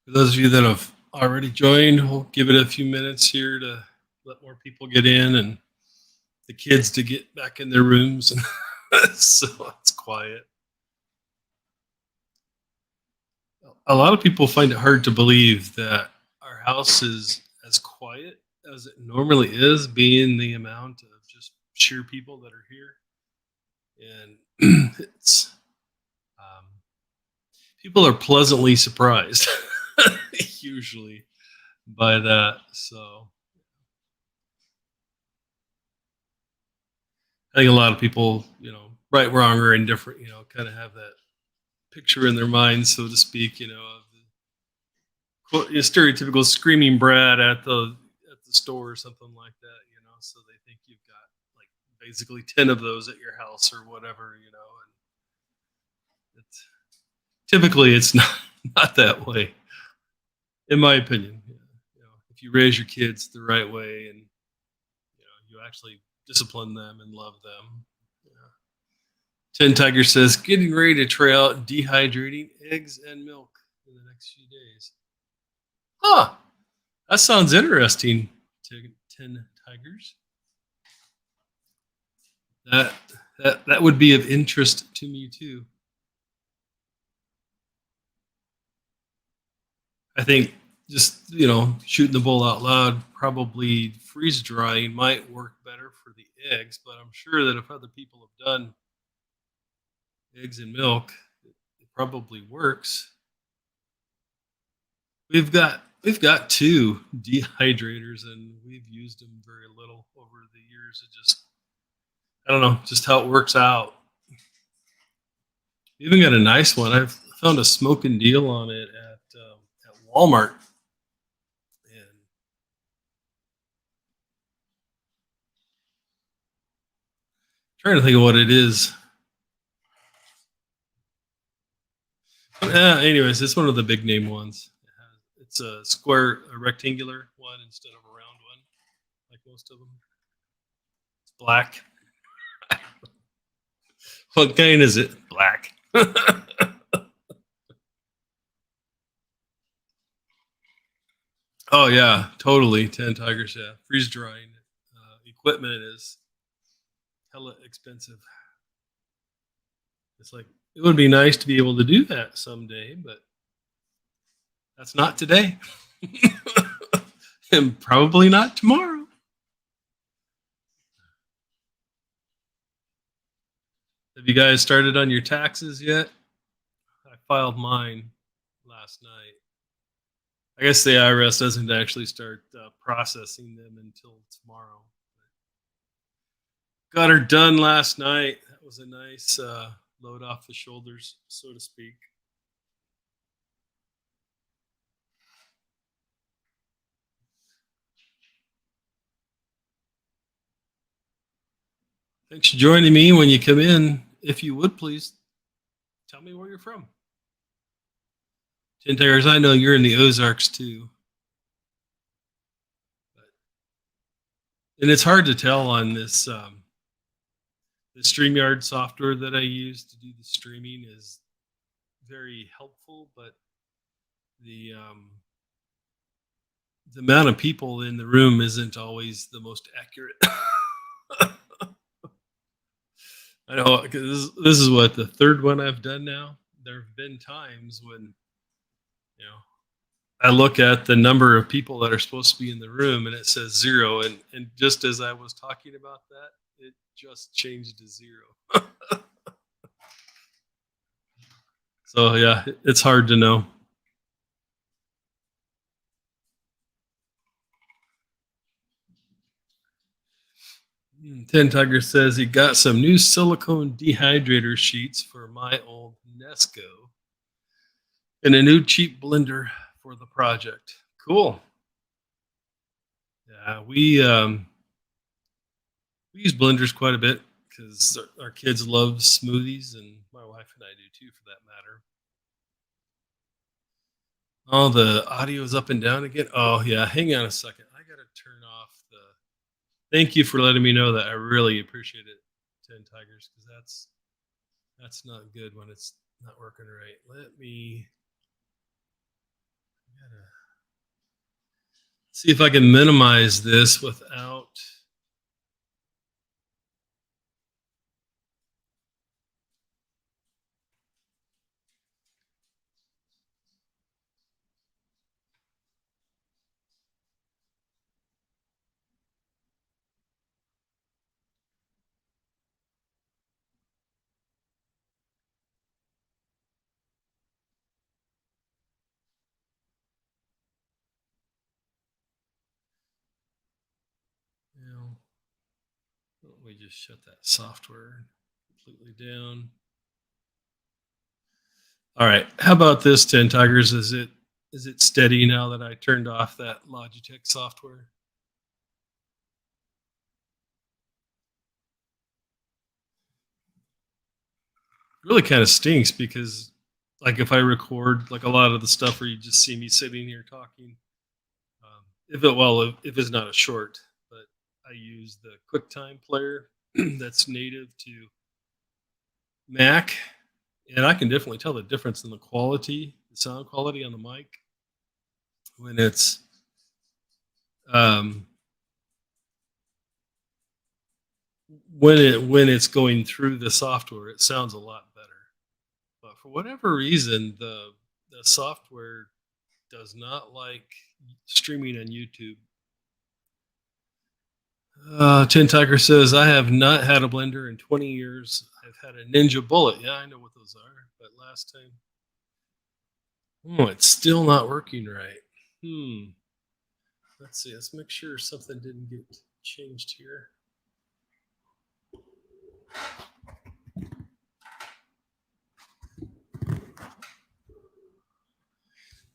For those of you that have already joined, we'll give it a few minutes here to let more people get in and the kids to get back in their rooms. And so it's quiet. A lot of people find it hard to believe that our house is as quiet as it normally is, being the amount of just sheer people that are here. And it's um, people are pleasantly surprised usually by that. So I think a lot of people, right, wrong, or indifferent, kind of have that picture in their mind, so to speak, of the stereotypical screaming brat at the store or something like that. So they think you've got like basically 10 of those at your house or whatever, and it's not not that way, in my opinion. Yeah. If you raise your kids the right way and you actually discipline them and love them. Yeah. Ten Tiger says, getting ready to try out dehydrating eggs and milk in the next few days. Huh. That sounds interesting. Ten Tigers. That that would be of interest to me too. I think just shooting the bull out loud, probably freeze drying might work better for the eggs, but I'm sure that if other people have done eggs and milk, it probably works. We've got two dehydrators, and we've used them very little over the years. It just I don't know just how it works out. We even got a nice one. I've found a smoking deal on it at Walmart, and trying to think of what it is. Anyways, it's one of the big name ones. It's a square, a rectangular one instead of a round one, like most of them. It's black. What kind is it? Black. Oh yeah, totally. 10 Tigers. Yeah, freeze drying equipment is hella expensive. It's like it would be nice to be able to do that someday, but that's not today, and probably not tomorrow. Have you guys started on your taxes yet? I filed mine last night. I guess the IRS doesn't actually start processing them until tomorrow. Got her done last night. That was a nice load off the shoulders, so to speak. Thanks for joining me. When you come in, if you would please tell me where you're from. Ten Tigers, I know you're in the Ozarks too, and it's hard to tell on this. The StreamYard software that I use to do the streaming is very helpful, but the the amount of people in the room isn't always the most accurate. I know because this is what the third one I've done now. There have been times when you know I look at the number of people that are supposed to be in the room and it says zero, and just as I was talking about that, it just changed to zero. So yeah, it's hard to know. 10 Tiger says he got some new silicone dehydrator sheets for my old Nesco and a new cheap blender for the project. Cool. Yeah, we use blenders quite a bit because our kids love smoothies, and my wife and I do too, for that matter. Oh, the audio is up and down again. Oh yeah, hang on a second. I gotta turn off the. Thank you for letting me know that. I really appreciate it, 10 Tigers, because that's not good when it's not working right. Let me. See if I can minimize this without. You know, let me just shut that software completely down. All right. How about this, 10 Tigers? Is it steady now that I turned off that Logitech software? Really kind of stinks because like if I record like a lot of the stuff where you just see me sitting here talking, if it's not a short, but I use the QuickTime player that's native to Mac, and I can definitely tell the difference in the quality, the sound quality on the mic when it's um, when it's going through the software. It sounds a lot better. But for whatever reason, the software does not like streaming on YouTube. Tin Tiger says, I have not had a blender in 20 years. I've had a Ninja Bullet. Yeah, I know what those are. But last time, oh, it's still not working right. Let's see. Let's make sure something didn't get changed here.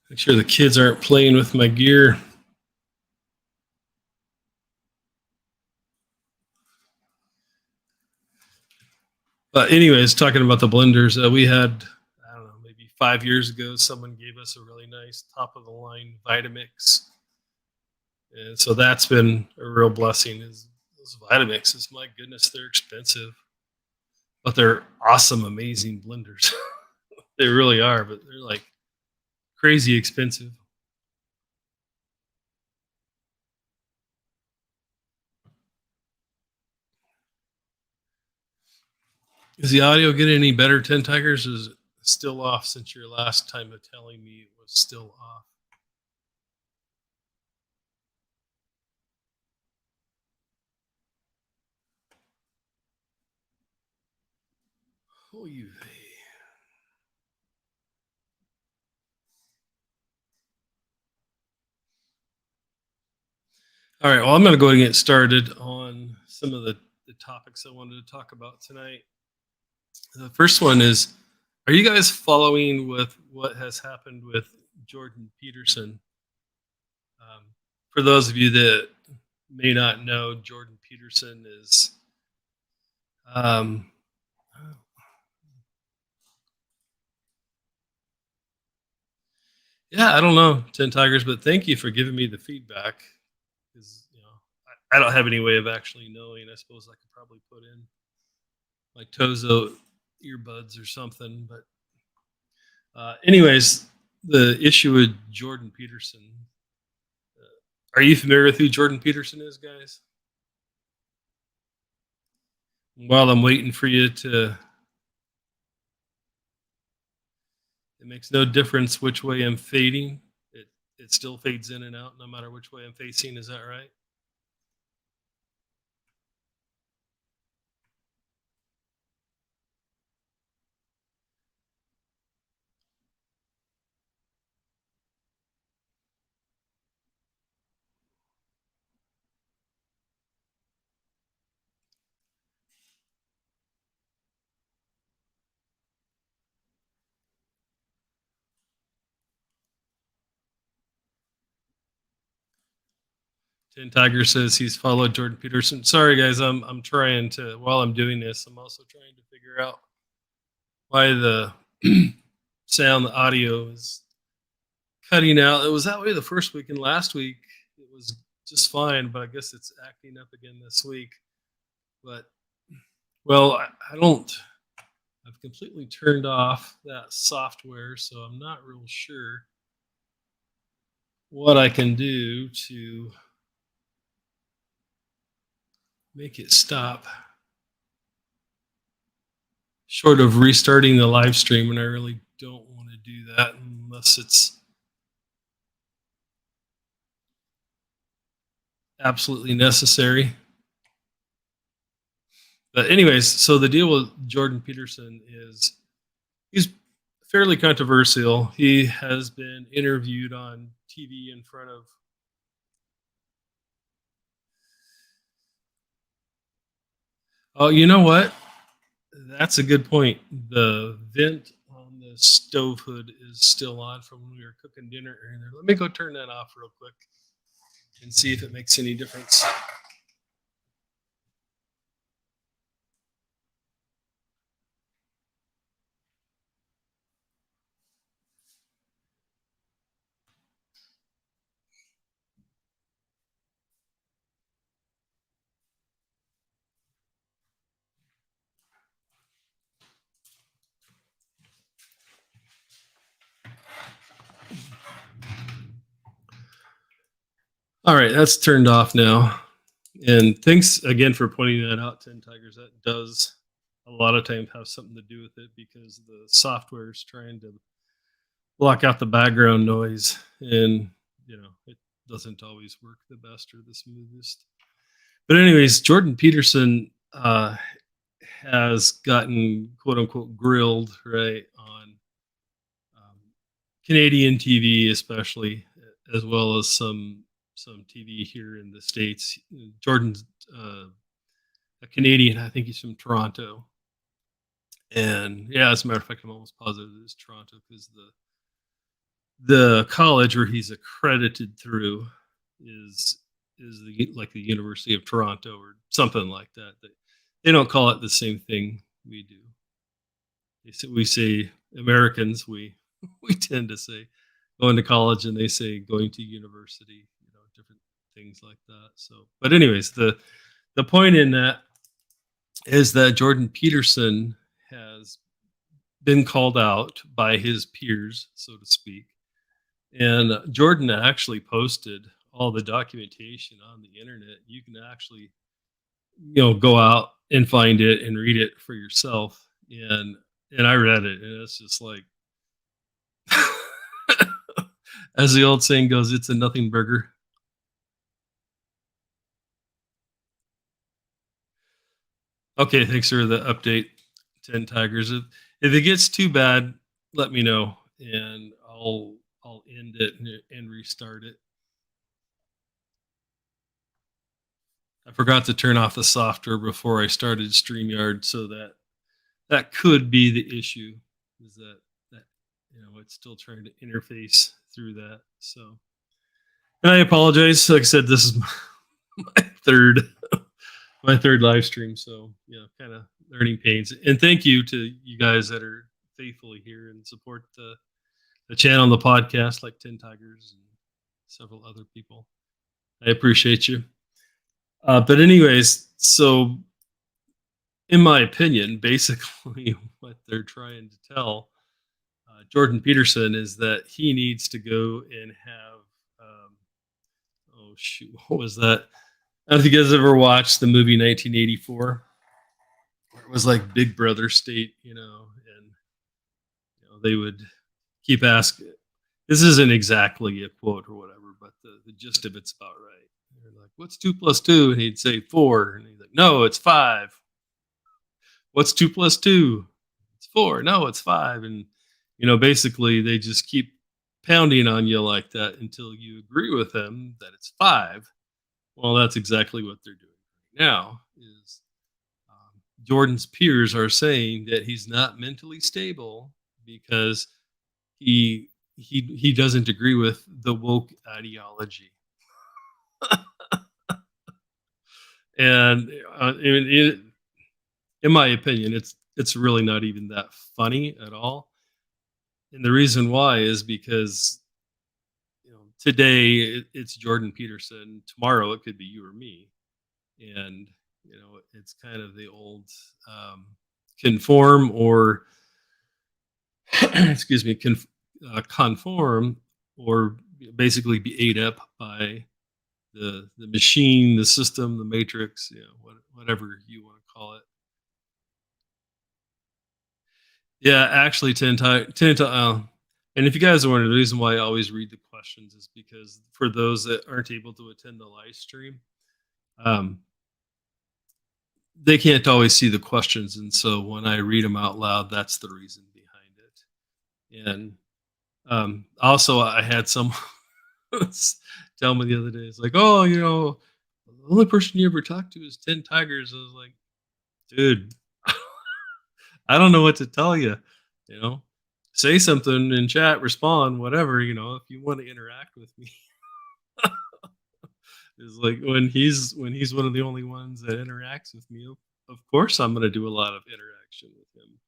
Make sure the kids aren't playing with my gear. But anyways, talking about the blenders, we had, I don't know, maybe 5 years ago, someone gave us a really nice top of the line Vitamix. And so that's been a real blessing. Is those Vitamixes? My goodness, they're expensive, but they're awesome, amazing blenders. They really are, but they're like crazy expensive. Is the audio getting any better, 10 Tigers? Is it still off since your last time of telling me it was still off? Oh, you. All right. Well, I'm going to go ahead and get started on some of the topics I wanted to talk about tonight. The first one is, are you guys following with what has happened with Jordan Peterson? For those of you that may not know, Jordan Peterson is um, yeah, I don't know, 10 Tigers, but thank you for giving me the feedback because I don't have any way of actually knowing. I suppose I could probably put in my Tozo earbuds or something, but anyways, the issue with Jordan Peterson. Are you familiar with who Jordan Peterson is, guys? While I'm waiting for you to, it makes no difference which way I'm fading. It still fades in and out no matter which way I'm facing. Is that right? Ten Tiger says he's followed Jordan Peterson. Sorry, guys, I'm trying to while I'm doing this. I'm also trying to figure out why the sound, the audio is cutting out. It was that way the first week, and last week it was just fine. But I guess it's acting up again this week. But well, I don't. I've completely turned off that software, so I'm not real sure what I can do to make it stop, short of restarting the live stream, and I really don't want to do that unless it's absolutely necessary. But anyways, so the deal with Jordan Peterson is he's fairly controversial. He has been interviewed on TV in front of. Oh, you know what? That's a good point. The vent on the stove hood is still on from when we were cooking dinner earlier. Let me go turn that off real quick and see if it makes any difference. All right, that's turned off now. And thanks again for pointing that out, 10 Tigers. That does a lot of times have something to do with it because the software is trying to block out the background noise. And, it doesn't always work the best or the smoothest. But, anyways, Jordan Peterson has gotten quote unquote grilled, right, on Canadian TV, especially, as well as some TV here in the States. Jordan's a Canadian. I think he's from Toronto. And yeah, as a matter of fact, I'm almost positive it's Toronto because the college where he's accredited through is like the University of Toronto or something like that. They don't call it the same thing we do. We say Americans. We tend to say going to college, and they say going to university. Different things like that. So, but anyways, the point in that is that Jordan Peterson has been called out by his peers, so to speak. And Jordan actually posted all the documentation on the internet. You can actually, go out and find it and read it for yourself. And I read it, and it's just like, as the old saying goes, it's a nothing burger. Okay, thanks for the update, 10 Tigers. If it gets too bad, let me know, and I'll end it and restart it. I forgot to turn off the software before I started StreamYard, so that could be the issue. Is that it's still trying to interface through that. So, and I apologize. Like I said, this is my third my third live stream, so kind of learning pains. And thank you to you guys that are faithfully here and support the channel and the podcast, like 10 Tigers and several other people. I appreciate you. But anyways, so in my opinion, basically what they're trying to tell Jordan Peterson is that he needs to go and have. Oh shoot, what was that? I don't know if you guys ever watched the movie 1984. Where it was like Big Brother state, and they would keep asking. This isn't exactly a quote or whatever, but the gist of it's about right. They're like, "What's 2 plus 2?" And he'd say 4, and he's like, "No, it's 5." "What's 2 plus 2?" "It's 4." "No, it's 5." And basically they just keep pounding on you like that until you agree with them that it's 5. Well, that's exactly what they're doing right now. Is Jordan's peers are saying that he's not mentally stable because he doesn't agree with the woke ideology. And in my opinion, it's really not even that funny at all. And the reason why is because today it's Jordan Peterson. Tomorrow it could be you or me, and it's kind of the old conform or excuse me, conform or basically be ate up by the machine, the system, the matrix, whatever you want to call it. Yeah, actually, 10 to, and if you guys are wondering, the reason why I always read the questions is because for those that aren't able to attend the live stream, um, they can't always see the questions. And so when I read them out loud, that's the reason behind it. And also, I had some tell me the other day, it's like, oh, the only person you ever talked to is 10 Tigers. I was like, dude, I don't know what to tell you. You know, say something in chat, respond, whatever. If you want to interact with me, is like when he's one of the only ones that interacts with me. Of course, I'm going to do a lot of interaction with him.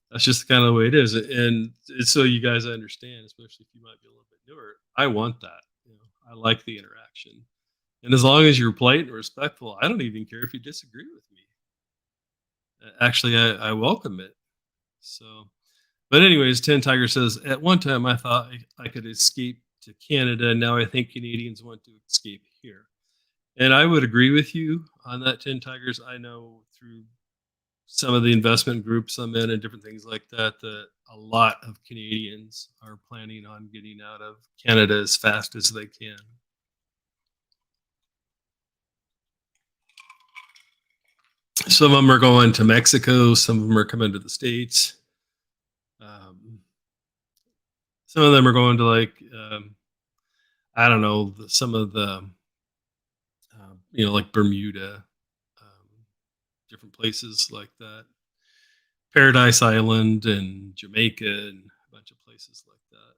That's just kind of the way it is, and it's so you guys understand, especially if you might be a little bit newer. I want that. I like the interaction, and as long as you're polite and respectful, I don't even care if you disagree with me. Actually, I welcome it. So, but anyways, Ten Tiger says, at one time I thought I could escape to Canada. Now I think Canadians want to escape here. And I would agree with you on that, Ten Tigers. I know through some of the investment groups I'm in and different things like that, that a lot of Canadians are planning on getting out of Canada as fast as they can. Some of them are going to Mexico. Some of them are coming to the States. Some of them are going to I don't know, some of the, like Bermuda, different places like that, Paradise Island and Jamaica and a bunch of places like that.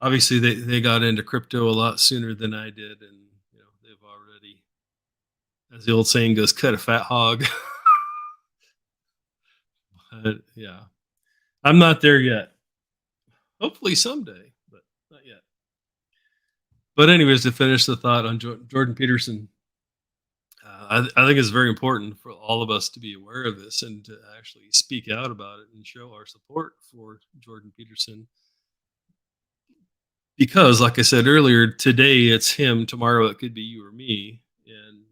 Obviously, they got into crypto a lot sooner than I did, and they've already, as the old saying goes, cut a fat hog. But yeah, I'm not there yet. Hopefully someday, but not yet. But anyways, to finish the thought on Jordan Peterson, I think it's very important for all of us to be aware of this and to actually speak out about it and show our support for Jordan Peterson. Because, like I said earlier, today it's him, tomorrow it could be you or me, and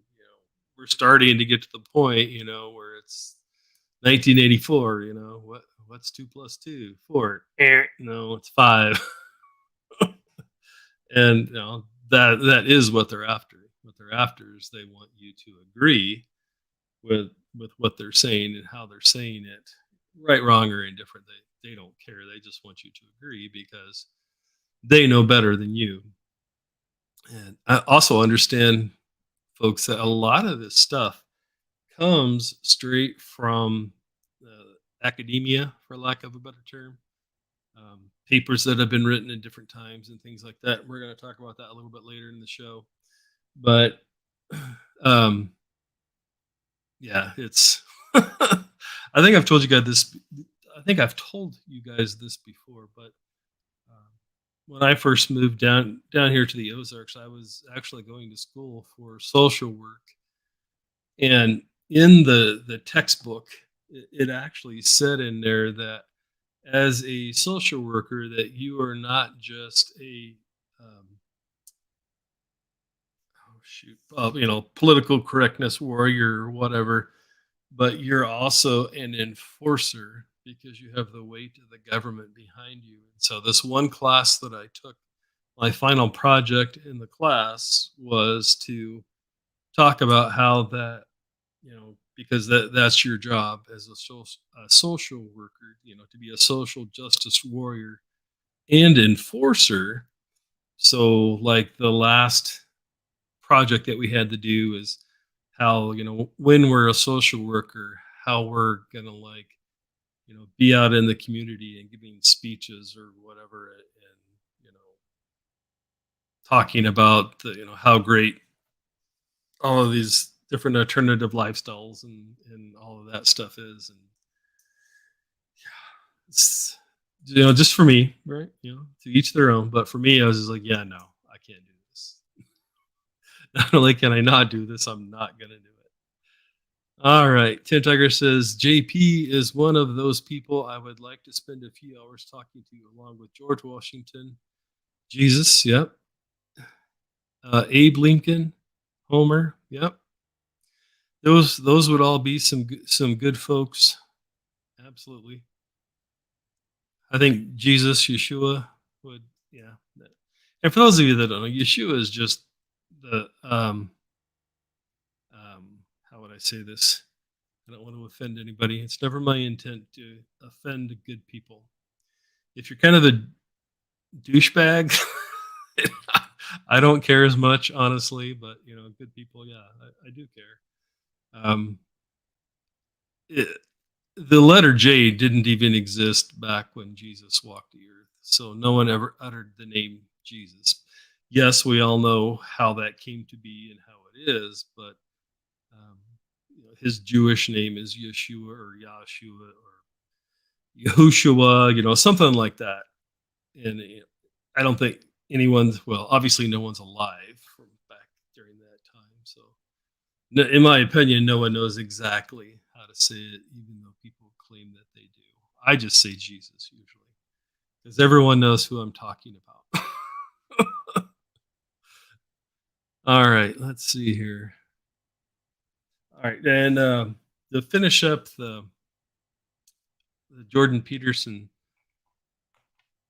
we're starting to get to the point, where it's 1984. What's 2 plus 2? 4. No, it's 5. And that is what they're after. What they're after is they want you to agree with what they're saying and how they're saying it, right, wrong, or indifferent. They don't care. They just want you to agree because they know better than you. And I also understand, folks, that a lot of this stuff comes straight from academia, for lack of a better term. Papers that have been written in different times and things like that. We're going to talk about that a little bit later in the show. But yeah, it's I think I've told you guys this. I think I've told you guys this before, but when I first moved down here to the Ozarks, I was actually going to school for social work, and in the textbook, it actually said in there that as a social worker, that you are not just a political correctness warrior or whatever, but you're also an enforcer because you have the weight of the government behind you. And so this one class that I took, my final project in the class was to talk about how that, because that's your job as a social worker, to be a social justice warrior and enforcer. So like the last project that we had to do is how, when we're a social worker, how we're going to be out in the community and giving speeches or whatever, and talking about how great all of these different alternative lifestyles and all of that stuff is. And yeah, it's, just for me, right? To each their own. But for me, I was just like, yeah, no, I can't do this. Not only can I not do this, I'm not going to do it. All right. Tim Tiger says, JP is one of those people I would like to spend a few hours talking to, along with George Washington, Jesus, yep. Abe Lincoln, Homer, yep. Those would all be some good folks. Absolutely. I think Jesus, Yeshua would, yeah. And for those of you that don't know, Yeshua is just the how would I say this? I don't want to offend anybody. It's never my intent to offend good people. If you're kind of a douchebag, I don't care as much, honestly. But good people, yeah, I do care. Um, it, the letter J didn't even exist back when Jesus walked the earth, so no one ever uttered the name Jesus. Yes, we all know how that came to be and how it is, but um, his Jewish name is Yeshua or Yahshua or Yahushua, something like that. And I don't think anyone's, well, obviously no one's alive from back during that time. So, in my opinion, no one knows exactly how to say it, even though people claim that they do. I just say Jesus usually because everyone knows who I'm talking about. All right, let's see here. All right, and to finish up the Jordan Peterson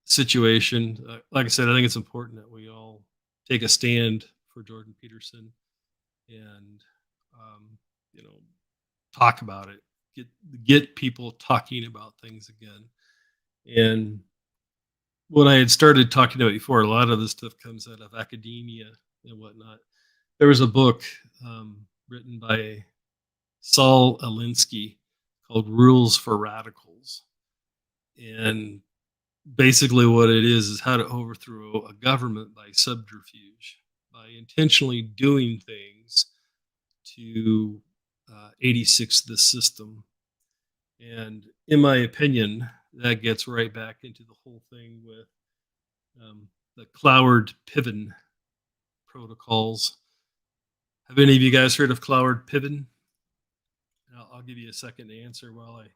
situation, like I said, I think it's important that we all take a stand for Jordan Peterson and um, you know talk about it, get people talking about things again. And what I had started talking about before, a lot of this stuff comes out of academia and whatnot. There was a book written by Saul Alinsky called Rules for Radicals. And basically, what it is how to overthrow a government by subterfuge, by intentionally doing things to 86 the system. And in my opinion, that gets right back into the whole thing with the Cloward Piven protocols. Have any of you guys heard of Cloward Piven? I'll give you a second to answer while I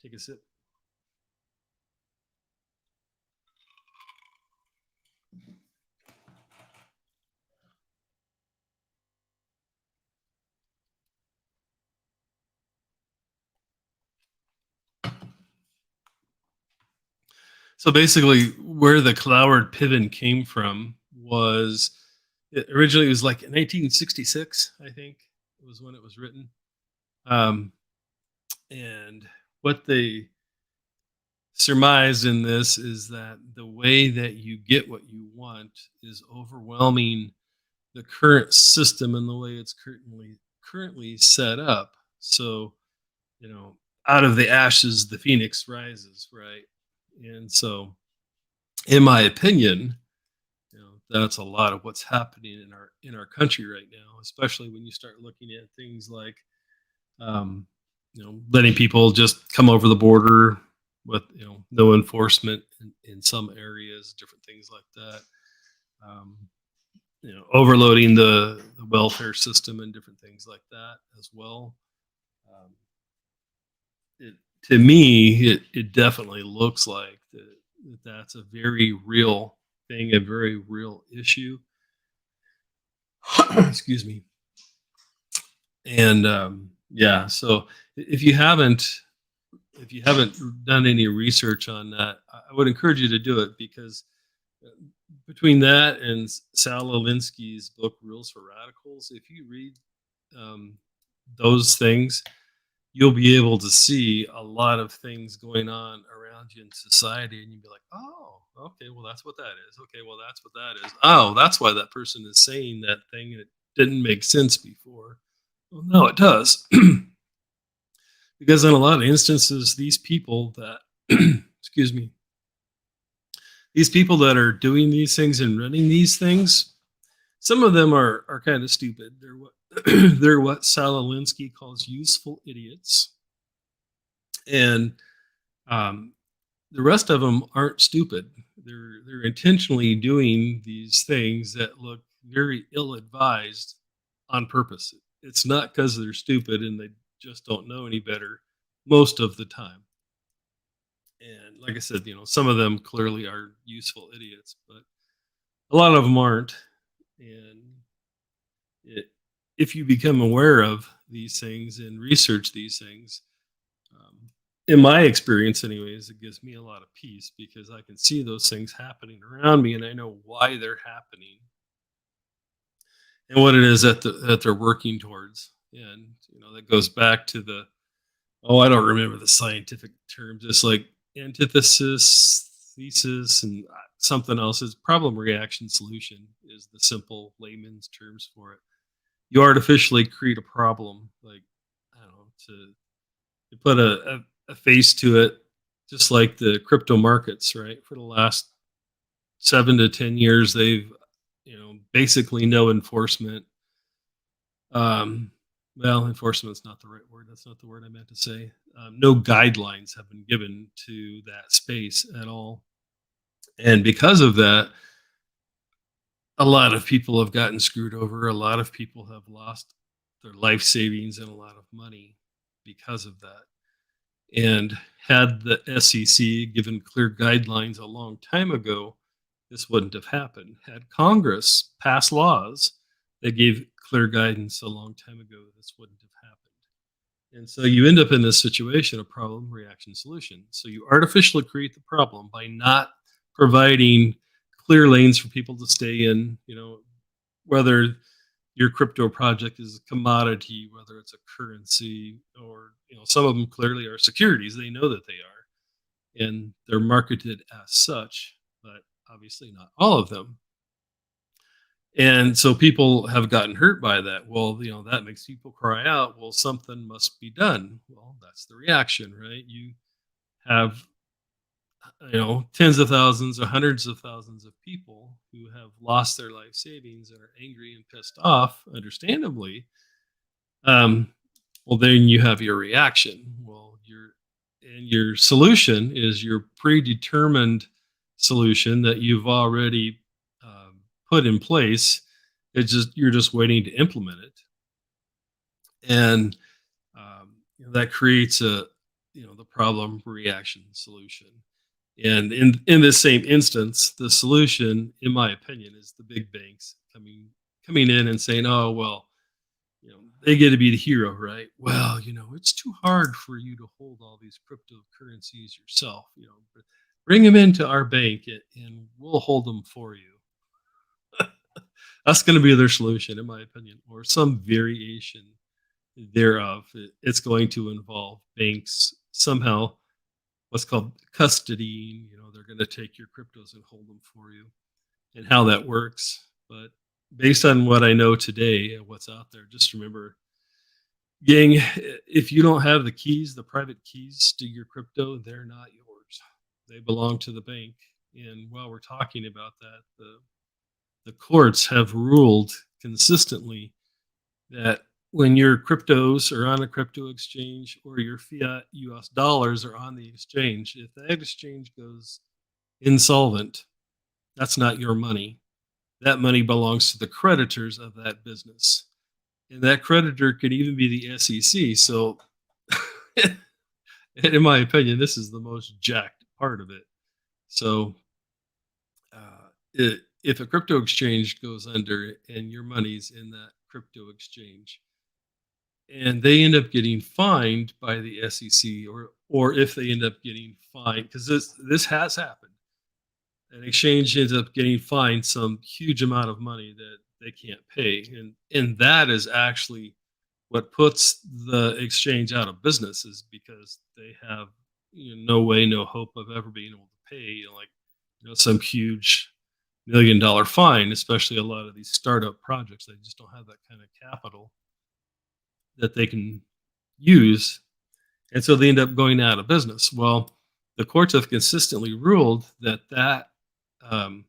take a sip. So basically, where the Cloward Piven came from was originally it was like 1966, I think it was when it was written. Um, and what they surmised in this is that the way that you get what you want is overwhelming the current system and the way it's currently set up. So, you know, out of the ashes the phoenix rises, right? And so, in my opinion, that's a lot of what's happening in our country right now, especially when you start looking at things like um, letting people just come over the border with no enforcement in some areas, different things like that. Um, overloading the welfare system and different things like that as well. Um, it, to me, it definitely looks like that's a very real thing, a very real issue. Excuse me. And yeah, so if you haven't if you haven't done any research on that, I would encourage you to do it because uh, between that and Sal Alinsky's book Rules for Radicals, if you read um, those things, you'll be able to see a lot of things going on around you in society, and you'll be like, "Oh, okay, well that's what that is. Okay, well that's what that is. Oh, that's why that person is saying that thing, and it didn't make sense before." Well, no, it does. Because in a lot of instances, these people that, excuse me, these people that are doing these things and running these things, some of them are kind of stupid. They're what they're what Sal Alinsky calls useful idiots, and um, the rest of them aren't stupid. They're intentionally doing these things that look very ill advised on purpose. It's not because they're stupid and they just don't know any better most of the time. And like I said, some of them clearly are useful idiots, but a lot of them aren't. And it, if you become aware of these things and research these things, um, in my experience, anyways, it gives me a lot of peace because I can see those things happening around me and I know why they're happening and what it is that they're working towards. And that goes back to the I don't remember the scientific terms. It's like antithesis, thesis, and something else. Is problem, reaction, solution is the simple layman's terms for it. You artificially create a problem, like I don't know, to you put a face to it, just like the crypto markets, right? For the last 7 to 10 years, they've basically no enforcement. Um, well, enforcement's not the right word. That's not the word I meant to say. No guidelines have been given to that space at all, and because of that, a lot of people have gotten screwed over. A lot of people have lost their life savings and a lot of money because of that. And had the SEC given clear guidelines a long time ago, this wouldn't have happened. Had Congress passed laws that gave clear guidance a long time ago, this wouldn't have happened. And so you end up in this situation of problem, reaction, solution. So you artificially create the problem by not providing clear lanes for people to stay in, whether your crypto project is a commodity, whether it's a currency, or some of them clearly are securities. They know that they are, and they're marketed as such, but obviously not all of them. And so people have gotten hurt by that. Well, that makes people cry out, well, something must be done. Well, that's the reaction, right? You have tens of thousands or hundreds of thousands of people who have lost their life savings and are angry and pissed off, understandably. um, well, then you have your reaction. Well, your solution is your predetermined solution that you've already put in place. It's just you're just waiting to implement it, and that creates the problem, reaction, solution. And in this same instance, the solution, in my opinion, is the big banks coming in and saying, "Oh well, they get to be the hero, right? Well, it's too hard for you to hold all these cryptocurrencies yourself. But bring them into our bank and we'll hold them for you." That's going to be their solution, in my opinion, or some variation thereof. It's going to involve banks somehow, what's called custody. They're going to take your cryptos and hold them for you, and how that works. But based on what I know today and what's out there, just remember, gang, if you don't have the keys, the private keys to your crypto, they're not yours. They belong to the bank. And while we're talking about that, the courts have ruled consistently that when your cryptos are on a crypto exchange or your fiat US dollars are on the exchange, if that exchange goes insolvent, that's not your money. That money belongs to the creditors of that business. And that creditor could even be the SEC. So, in my opinion, this is the most jacked part of it. So, if a crypto exchange goes under and your money's in that crypto exchange, and they end up getting fined by the SEC, or if they end up getting fined, because this has happened, an exchange ends up getting fined some huge amount of money that they can't pay, and that is actually what puts the exchange out of business, is because they have no way, no hope of ever being able to pay like some huge $1 million fine. Especially a lot of these startup projects, they just don't have that kind of capital that they can use, and so they end up going out of business. Well, the courts have consistently ruled um,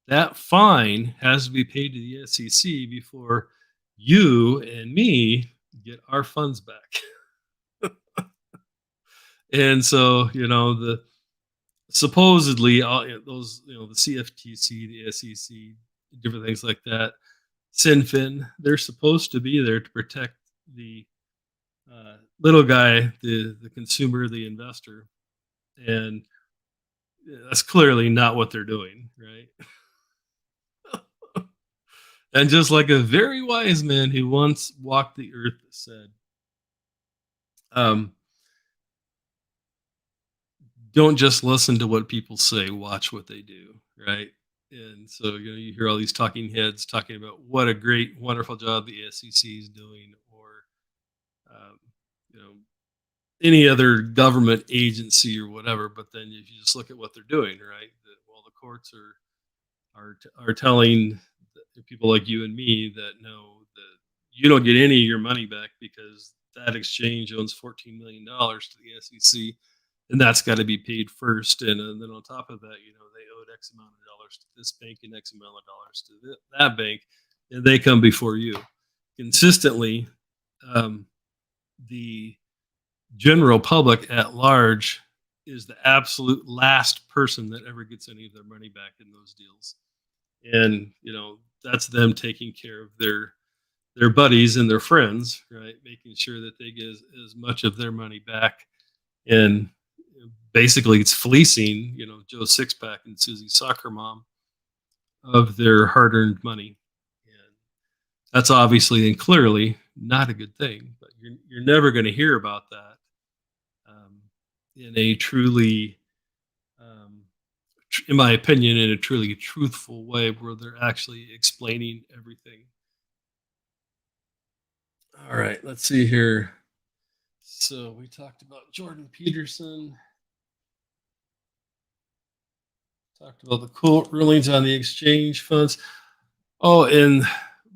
that fine has to be paid to the SEC before you and me get our funds back. And so, the supposedly all those, the CFTC, the SEC, different things like that, SinFin, they're supposed to be there to protect the little guy, the consumer, the investor, and that's clearly not what they're doing, right? And just like a very wise man who once walked the earth said, um, don't just listen to what people say, watch what they do, right? And so, you hear all these talking heads talking about what a great, wonderful job the SEC is doing, or um, you know, any other government agency or whatever. But then if you just look at what they're doing, right? Well, the courts are telling people like you and me that no, that you don't get any of your money back because that exchange owns $14 million to the SEC, and that's got to be paid first. And then on top of that, they owed X amount of dollars to this bank and X amount of dollars to that bank, and they come before you consistently. Um, the general public at large is the absolute last person that ever gets any of their money back in those deals. And that's them taking care of their buddies and their friends, right? Making sure that they get as much of their money back. And basically it's fleecing Joe Sixpack and Susie Soccer Mom of their hard-earned money. And that's obviously and clearly not a good thing, but you're never going to hear about that in a truly in my opinion, in a truly truthful way where they're actually explaining everything. All right, let's see here. So we talked about Jordan Peterson, talked about the court rulings on the exchange funds. Oh, and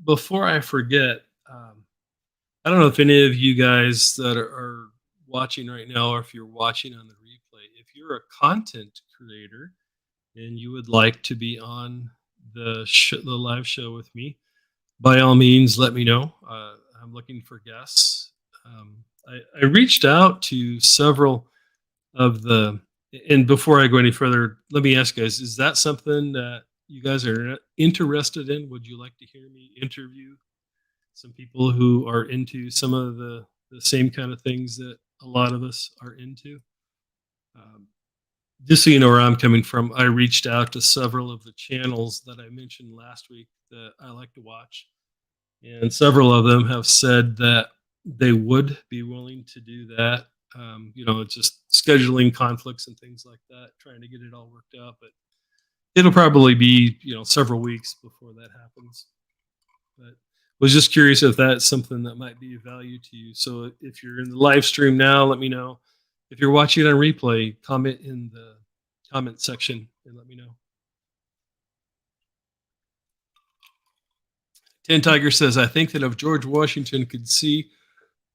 before I forget, I don't know if any of you guys that are watching right now, or if you're watching on the replay, if you're a content creator and you would like to be on the live show with me, by all means, let me know. I'm looking for guests. I reached out to several of and before I go any further, let me ask you guys, is that something that you guys are interested in? Would you like to hear me interview some people who are into some of the same kind of things that a lot of us are into? Um, just so you know where I'm coming from, I reached out to several of the channels that I mentioned last week that I like to watch, and several of them have said that they would be willing to do that. It's just scheduling conflicts and things like that, trying to get it all worked out. But it'll probably be several weeks before that happens. But was just curious if that's something that might be of value to you. So if you're in the live stream now, let me know. If you're watching on replay, comment in the comment section and let me know. Ten Tiger says, I think that if George Washington could see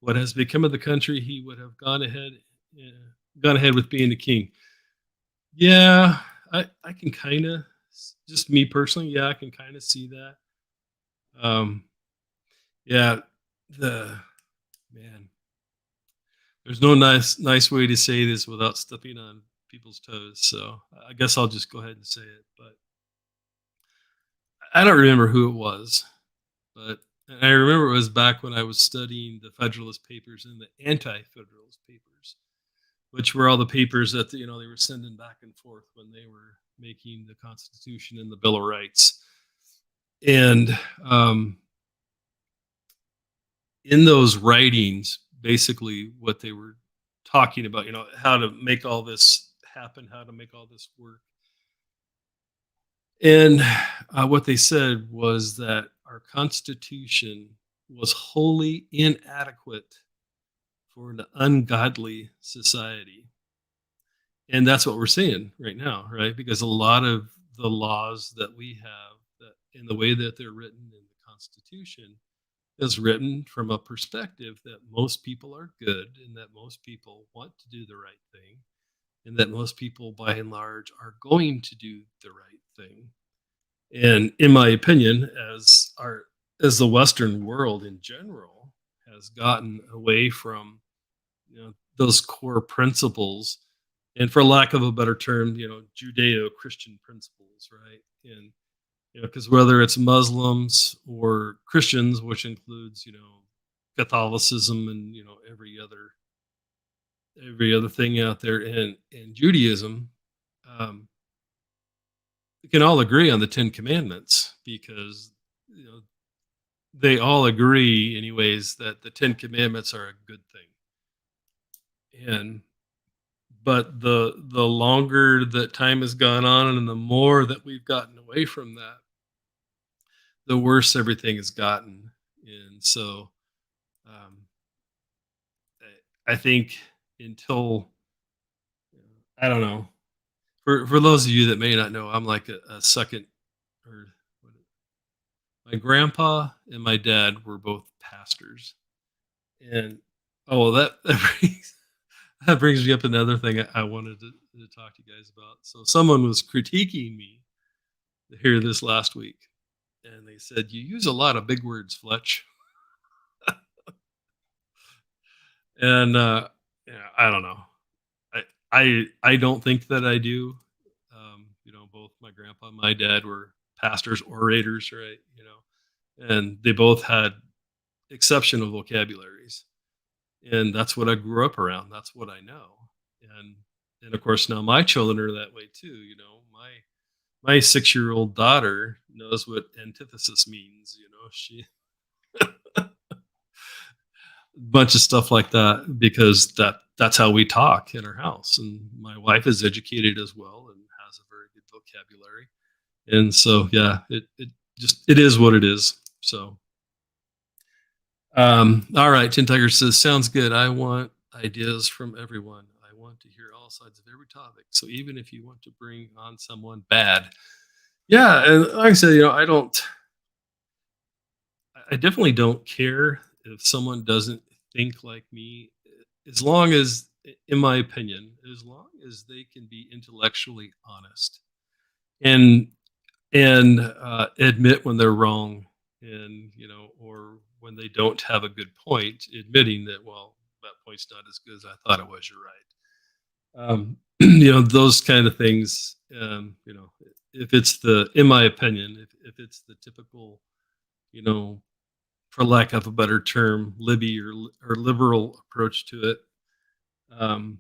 what has become of the country, he would have gone ahead with being the king. Yeah, I can kind of, just me personally, yeah, I can kind of see that. Yeah, the man, there's no nice way to say this without stepping on people's toes. So I guess I'll just go ahead and say it. But I don't remember who it was, but I remember it was back when I was studying the Federalist Papers and the Anti-Federalist Papers, which were all the papers that they were sending back and forth when they were making the Constitution and the Bill of Rights. And in those writings, basically what they were talking about, how to make all this happen, how to make all this work. And what they said was that our Constitution was wholly inadequate for an ungodly society. And that's what we're seeing right now, right? Because a lot of the laws that we have, that in the way that they're written in the Constitution, is written from a perspective that most people are good and that most people want to do the right thing, and that most people by and large are going to do the right thing. And in my opinion, as the Western world in general has gotten away from those core principles, and for lack of a better term, Judeo-Christian principles, right? And because whether it's Muslims or Christians, which includes Catholicism and every other thing out there, and Judaism, we can all agree on the Ten Commandments, because they all agree, anyways, that the Ten Commandments are a good thing. And but the longer that time has gone on, and the more that we've gotten away from that, the worse everything has gotten. And so, um, I think until I don't know. For those of you that may not know, I'm like a second, or my grandpa and my dad were both pastors. And oh, well, that that brings me up another thing I wanted to talk to you guys about. So someone was critiquing me here this last week, and they said, "You use a lot of big words, Fletch." And yeah, I don't know. I don't think that I do. Both my grandpa and my dad were pastors, orators, right? And they both had exceptional vocabularies, and that's what I grew up around. That's what I know. And of course, now my children are that way too. My 6-year-old daughter knows what antithesis means. She bunch of stuff like that, because that's how we talk in our house. And my wife is educated as well and has a very good vocabulary. And so yeah, it is what it is. So all right, Tin Tiger says, sounds good. I want ideas from everyone. I want to hear all sides of every topic. So even if you want to bring on someone bad. Yeah, and like I said, I definitely don't care if someone doesn't think like me, as long as, in my opinion, as long as they can be intellectually honest and admit when they're wrong, and or when they don't have a good point, admitting that, well, that point's not as good as I thought it was. You're right. Those kind of things. If it's in my opinion, if it's the typical, you know, for lack of a better term, Libby or liberal approach to it, um,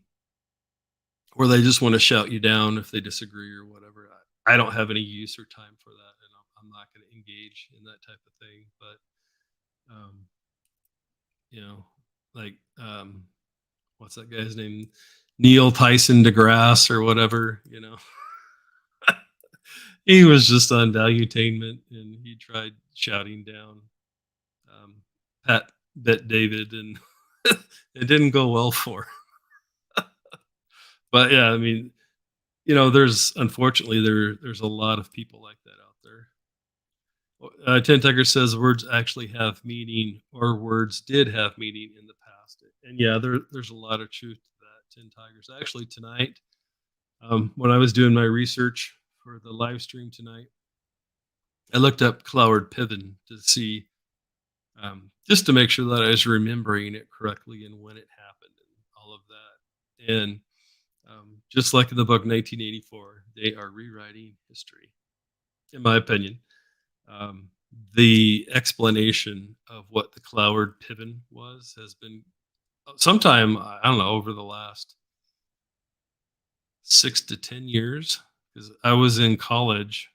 where they just want to shout you down if they disagree or whatever. I don't have any use or time for that, and I'm not going to engage in that type of thing. But you know, like what's that guy's name? Neil Tyson DeGrasse or whatever. He was just on Valuetainment, and he tried shouting down um, Pat Bet David, and it didn't go well for him. But yeah, I mean, there's unfortunately there's a lot of people like that out there. Ten Tiger says words actually have meaning, or words did have meaning in the past, and yeah, there's a lot of truth to that. Ten Tigers. Actually, tonight, when I was doing my research for the live stream tonight, I looked up Cloward Piven to see, just to make sure that I was remembering it correctly and when it happened and all of that. And just like in the book 1984, they are rewriting history, in my opinion. Um, the explanation of what the Cloward Piven was has been sometime, I don't know, over the last 6 to 10 years, because I was in college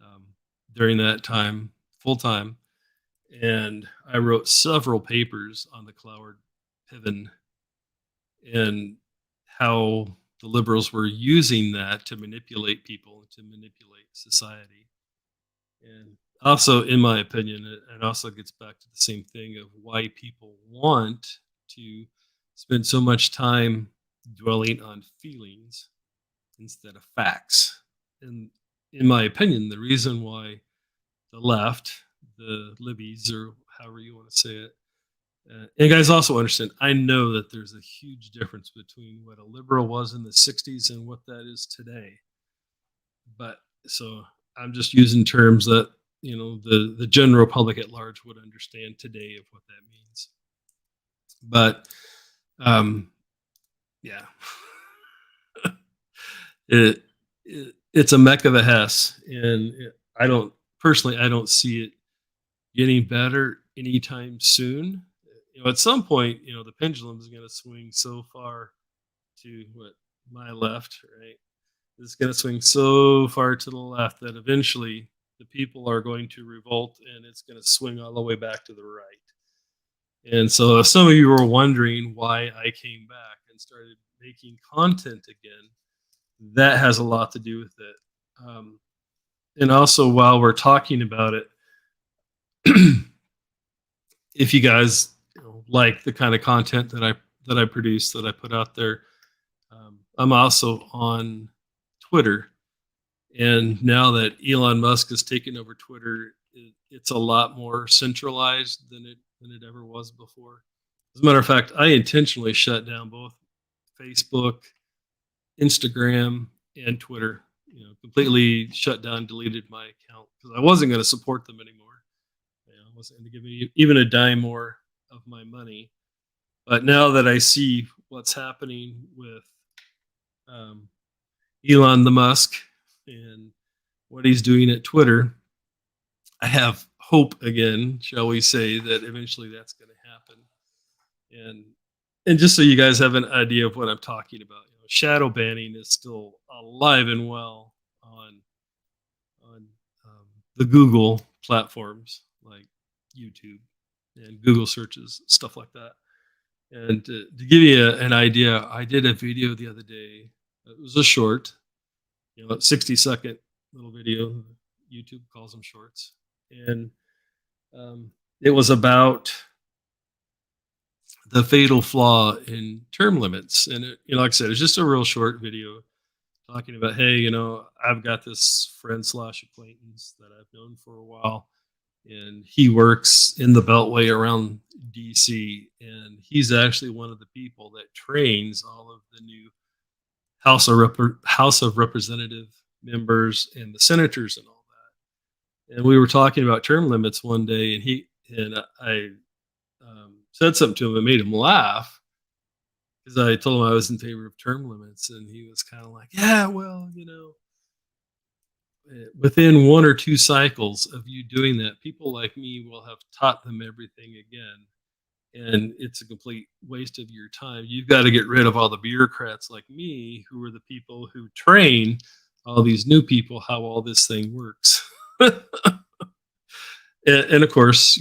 um, during that time, full time, and I wrote several papers on the Cloward Piven and how the liberals were using that to manipulate people, to manipulate society. And also, in my opinion, it also gets back to the same thing of why people want to spend so much time dwelling on feelings instead of facts. And in my opinion, the reason why the left, the libbies, or however you want to say it, and guys also understand, I know that there's a huge difference between what a liberal was in the 60s and what that is today. But so I'm just using terms that, the general public at large would understand today of what that means. But yeah, it's a mech of a Hess, and I don't see it getting better anytime soon. At some point, the pendulum is going to swing so far to what, my left, right? It's going to swing so far to the left that eventually, the people are going to revolt and it's going to swing all the way back to the right. And so if some of you were wondering why I came back and started making content again, that has a lot to do with it. And also, while we're talking about it, if you guys like the kind of content that I produce, that I put out there, I'm also on Twitter. And now that Elon Musk has taken over Twitter, it's a lot more centralized than it ever was before. As a matter of fact, I intentionally shut down both Facebook, Instagram, and Twitter. Completely shut down, deleted my account because I wasn't going to support them anymore. I wasn't going to give me even a dime more of my money. But now that I see what's happening with Elon the Musk and what he's doing at Twitter, I have hope again, shall we say, that eventually that's going to happen. And just so you guys have an idea of what I'm talking about, shadow banning is still alive and well on the Google platforms like YouTube and Google searches, stuff like that. And to give you an idea, I did a video the other day. It was a short, 60-second little video. YouTube calls them shorts. And it was about the fatal flaw in term limits. And like I said, it's just a real short video talking about, hey, I've got this friend / acquaintance that I've known for a while, and he works in the Beltway around DC, and he's actually one of the people that trains all of the new House of Representative members and the senators and all that. And we were talking about term limits one day, and I said something to him and made him laugh because I told him I was in favor of term limits, and he was kind of like, yeah, well, within 1 or 2 cycles of you doing that, people like me will have taught them everything again. And it's a complete waste of your time. You've got to get rid of all the bureaucrats like me, who are the people who train all these new people how all this thing works. and of course,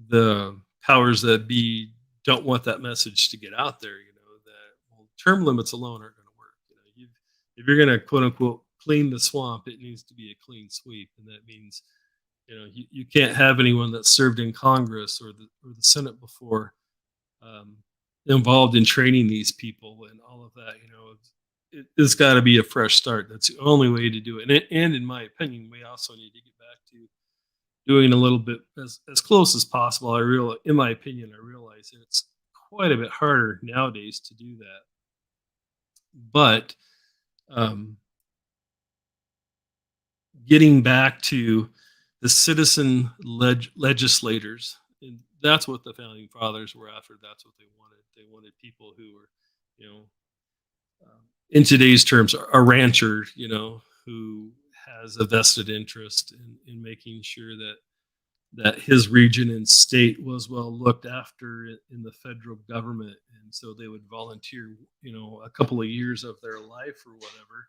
the powers that be don't want that message to get out there, that term limits alone aren't going to work. If you're going to quote unquote clean the swamp, it needs to be a clean sweep. And that means, you can't have anyone that served in Congress or the Senate before involved in training these people and all of that. It's got to be a fresh start. That's the only way to do it. And in my opinion, we also need to get back to doing a little bit as close as possible. In my opinion, I realize that it's quite a bit harder nowadays to do that. But getting back to the citizen legislators, and that's what the founding fathers were after. That's what they wanted. They wanted people who were, in today's terms, a rancher, who has a vested interest in making sure that his region and state was well looked after in the federal government. And so they would volunteer, a couple of years of their life or whatever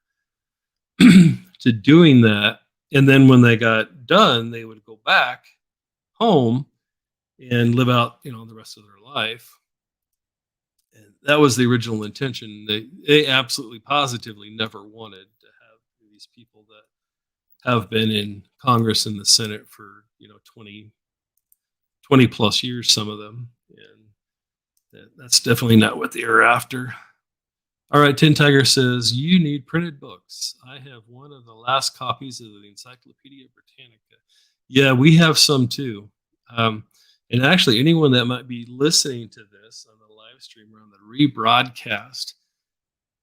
to doing that. And then when they got done, they would go back home and live out, the rest of their life. And that was the original intention. They absolutely positively never wanted to have these people that have been in Congress and the Senate for 20 plus years, some of them, and that's definitely not what they were after. All right, Tin Tiger says, you need printed books. I have one of the last copies of the Encyclopedia Britannica. Yeah, we have some too. And actually, anyone that might be listening to this on the live stream or on the rebroadcast,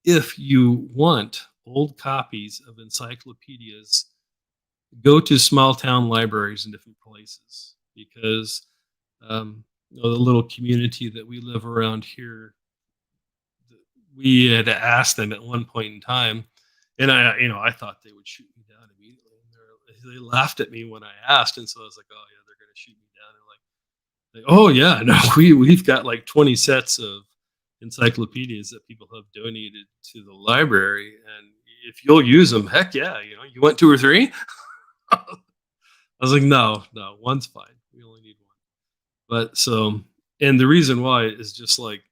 if you want old copies of encyclopedias, go to small town libraries in different places, because the little community that we live around here, we had asked them at one point in time, and I thought they would shoot me down immediately. And they laughed at me when I asked, and so I was like, oh yeah, they're going to shoot me down. And like, oh yeah, no, we've got like 20 sets of encyclopedias that people have donated to the library, and if you'll use them, heck yeah, you want two or three? I was like, no, no, one's fine. We only need one. But so, and the reason why is just like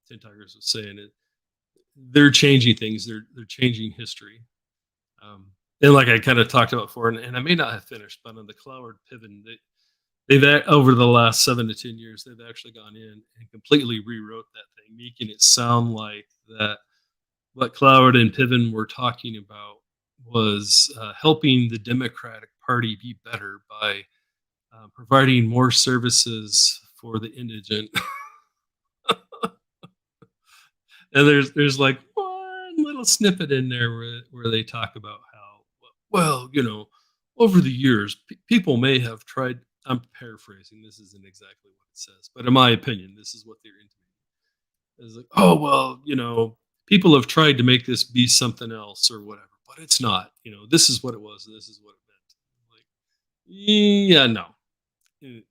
Tin Tigers was saying it, they're changing things. They're changing history. Um, and like I kind of talked about before, and I may not have finished, but on the Cloward Piven, over the last 7 to 10 years, they've actually gone in and completely rewrote that thing, making it sound like that what Cloward and Piven were talking about was helping the Democratic Party be better by providing more services for the indigent. And there's like one little snippet in there where they talk about how, well, over the years, people may have tried. I'm paraphrasing. This isn't exactly what it says, but in my opinion, this is what they're intimating. It's like, oh well, people have tried to make this be something else or whatever, but it's not. This is what it was. And this is what it meant. Like, yeah, no.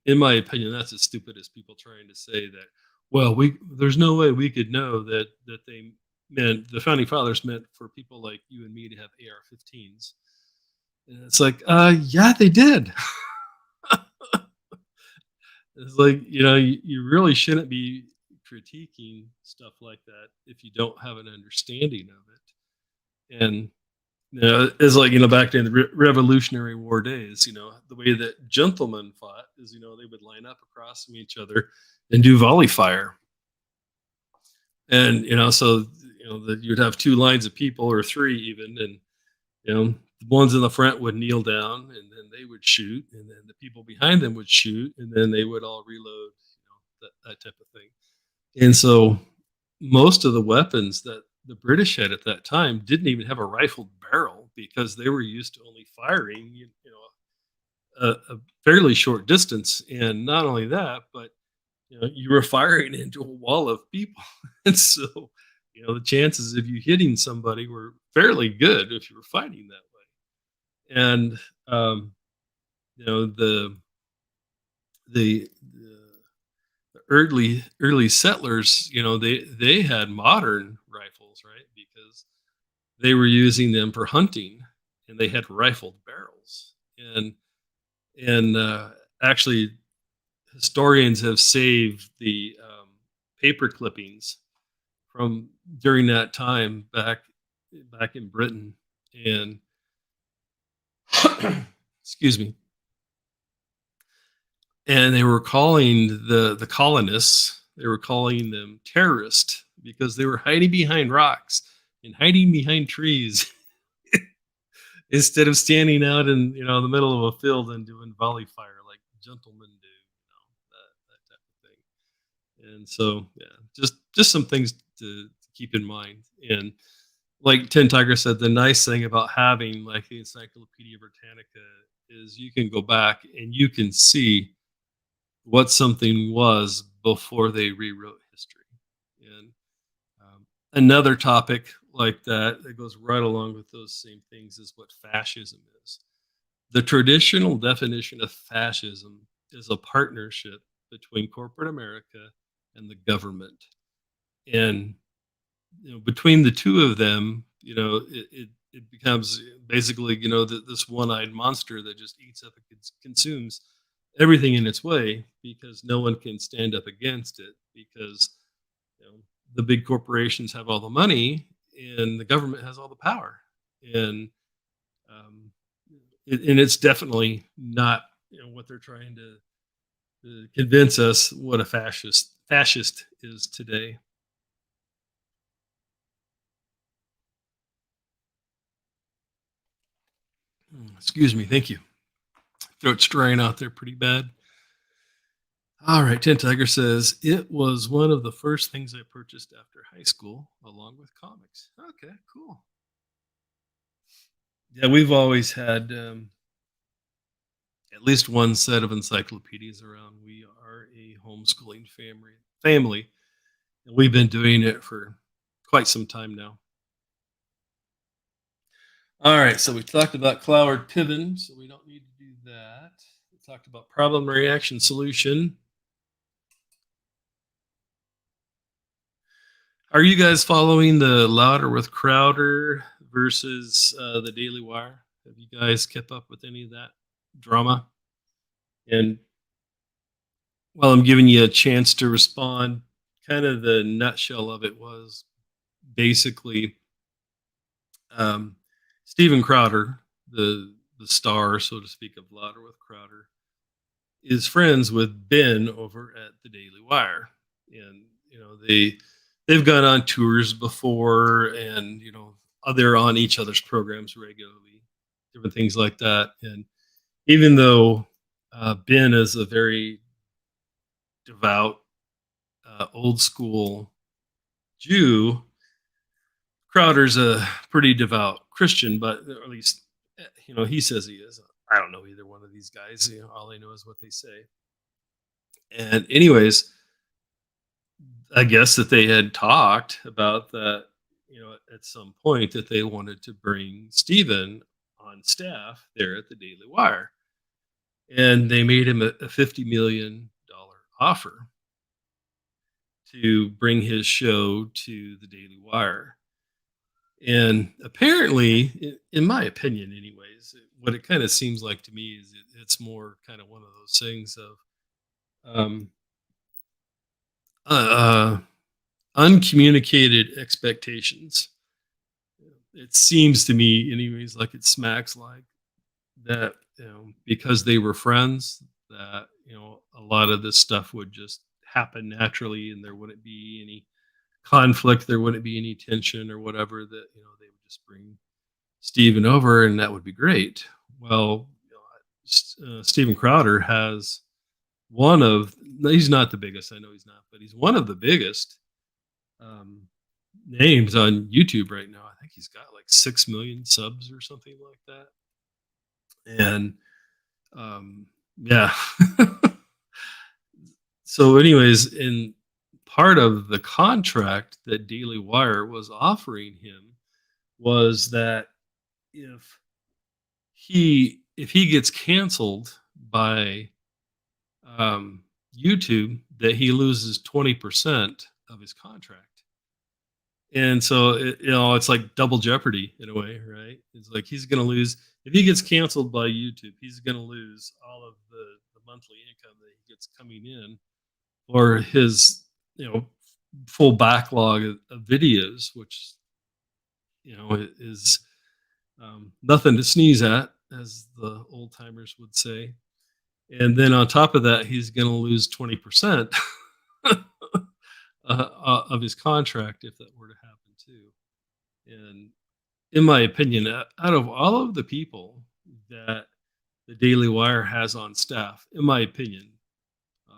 In my opinion, that's as stupid as people trying to say that. Well, there's no way we could know that they meant the founding fathers meant for people like you and me to have AR-15s. And it's like, yeah, they did. It's like you really shouldn't be critiquing stuff like that if you don't have an understanding of it. And it's like back in the Revolutionary War days. The way that gentlemen fought is they would line up across from each other and do volley fire, and so that you'd have two lines of people or three even, and the ones in the front would kneel down and then they would shoot, and then the people behind them would shoot, and then they would all reload, that type of thing. And so most of the weapons that the British had at that time didn't even have a rifled barrel because they were used to only firing, a fairly short distance. And not only that, but you were firing into a wall of people, and so the chances of you hitting somebody were fairly good if you were fighting that way. And the the early settlers, they had modern rifles, right? Because they were using them for hunting, and they had rifled barrels. And actually, historians have saved the paper clippings from during that time back in Britain, and excuse me, and they were calling the colonists, they were calling them terrorists because they were hiding behind rocks and hiding behind trees instead of standing out in the middle of a field and doing volley fire like gentlemen do, that type of thing. And so yeah, just some things to keep in mind. And like Tin Tiger said, the nice thing about having like the Encyclopedia Britannica is you can go back and you can see what something was before they rewrote history. And another topic like that goes right along with those same things is what fascism is. The traditional definition of fascism is a partnership between corporate America and the government. And between the two of them, it becomes basically, this one-eyed monster that just eats up and consumes everything in its way because no one can stand up against it because the big corporations have all the money and the government has all the power. And it's definitely not what they're trying to convince us what a fascist is today. Excuse me. Thank you. Throat's drying out there pretty bad. All right. Tin Tiger says, it was one of the first things I purchased after high school, along with comics. Okay, cool. Yeah, we've always had at least one set of encyclopedias around. We are a homeschooling family, and we've been doing it for quite some time now. All right, so we talked about Cloward Piven, so we don't need to do that. We talked about problem, reaction, solution. Are you guys following the Louder with Crowder versus the Daily Wire. Have you guys kept up with any of that drama? And while I'm giving you a chance to respond, kind of the nutshell of it was basically um, Steven Crowder, the star, so to speak, of Louder with Crowder, is friends with Ben over at the Daily Wire, and they've gone on tours before, and they're on each other's programs regularly, different things like that. And even though Ben is a very devout, old school Jew, Crowder's a pretty devout Christian, but at least he says he is. I don't know either one of these guys. All I know is what they say. And anyways, I guess that they had talked about that, at some point that they wanted to bring Stephen on staff there at the Daily Wire. And they made him a $50 million offer to bring his show to the Daily Wire. And apparently, in my opinion, anyways, what it kind of seems like to me is it's more kind of one of those things of um, uh, uncommunicated expectations. It seems to me, anyways, like it smacks like that, because they were friends, that, a lot of this stuff would just happen naturally and there wouldn't be any conflict, there wouldn't be any tension or whatever, that, they would just bring Steven over and that would be great. Well, Steven Crowder has he's not the biggest, I know he's not, but he's one of the biggest um, names on YouTube right now. I think he's got like 6 million subs or something like that. And yeah. So, anyways, in part of the contract that Daily Wire was offering him was that if he gets canceled by YouTube, that he loses 20% of his contract. And so it's like double jeopardy in a way, right? It's like he's going to lose if he gets canceled by YouTube. He's going to lose all of the monthly income that he gets coming in, or his full backlog of videos, which is nothing to sneeze at, as the old timers would say. And then on top of that, he's going to lose 20% of his contract if that were to happen too. And in my opinion, out of all of the people that the Daily Wire has on staff, in my opinion,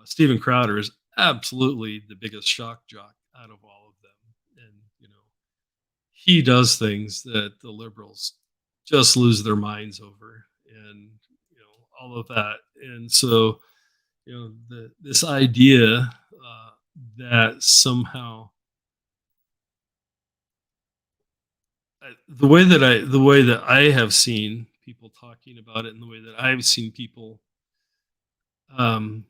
Steven Crowder is absolutely the biggest shock jock out of all of them. And he does things that the liberals just lose their minds over, and all of that. And so this idea that somehow the way that I have seen people talking about it, and the way that I've seen people um,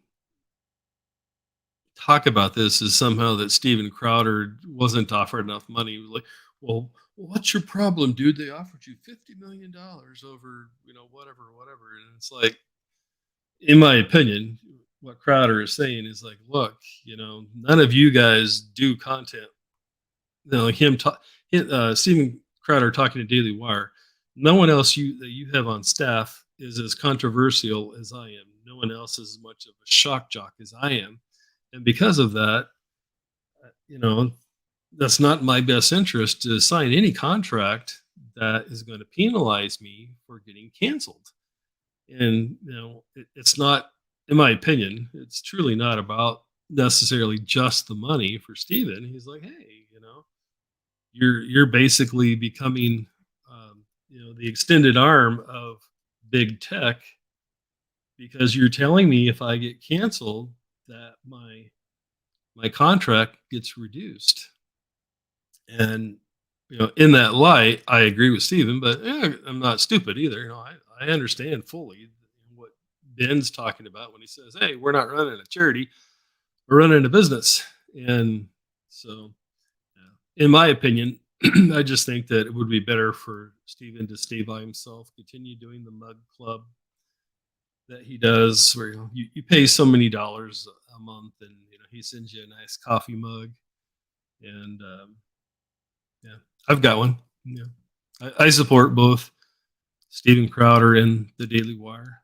talk about this, is somehow that Steven Crowder wasn't offered enough money. Like, well, what's your problem, dude? They offered you $50 million over, whatever. And it's like, in my opinion, what Crowder is saying is like, look, none of you guys do content. Steven Crowder talking to Daily Wire. No one else that you have on staff is as controversial as I am. No one else is as much of a shock jock as I am. And because of that, that's not in my best interest to sign any contract that is going to penalize me for getting canceled. And it's not, in my opinion, it's truly not about necessarily just the money for Steven. He's like, hey, you're basically becoming the extended arm of big tech, because you're telling me if I get canceled that my contract gets reduced. And in that light, I agree with Steven, but I'm not stupid either. I understand fully what Ben's talking about when he says, hey, we're not running a charity, we're running a business. And so in my opinion, I just think that it would be better for Steven to stay by himself, continue doing the mug club that he does, where you pay so many dollars a month, and he sends you a nice coffee mug, and yeah, I've got one. Yeah, I support both Steven Crowder and the Daily Wire.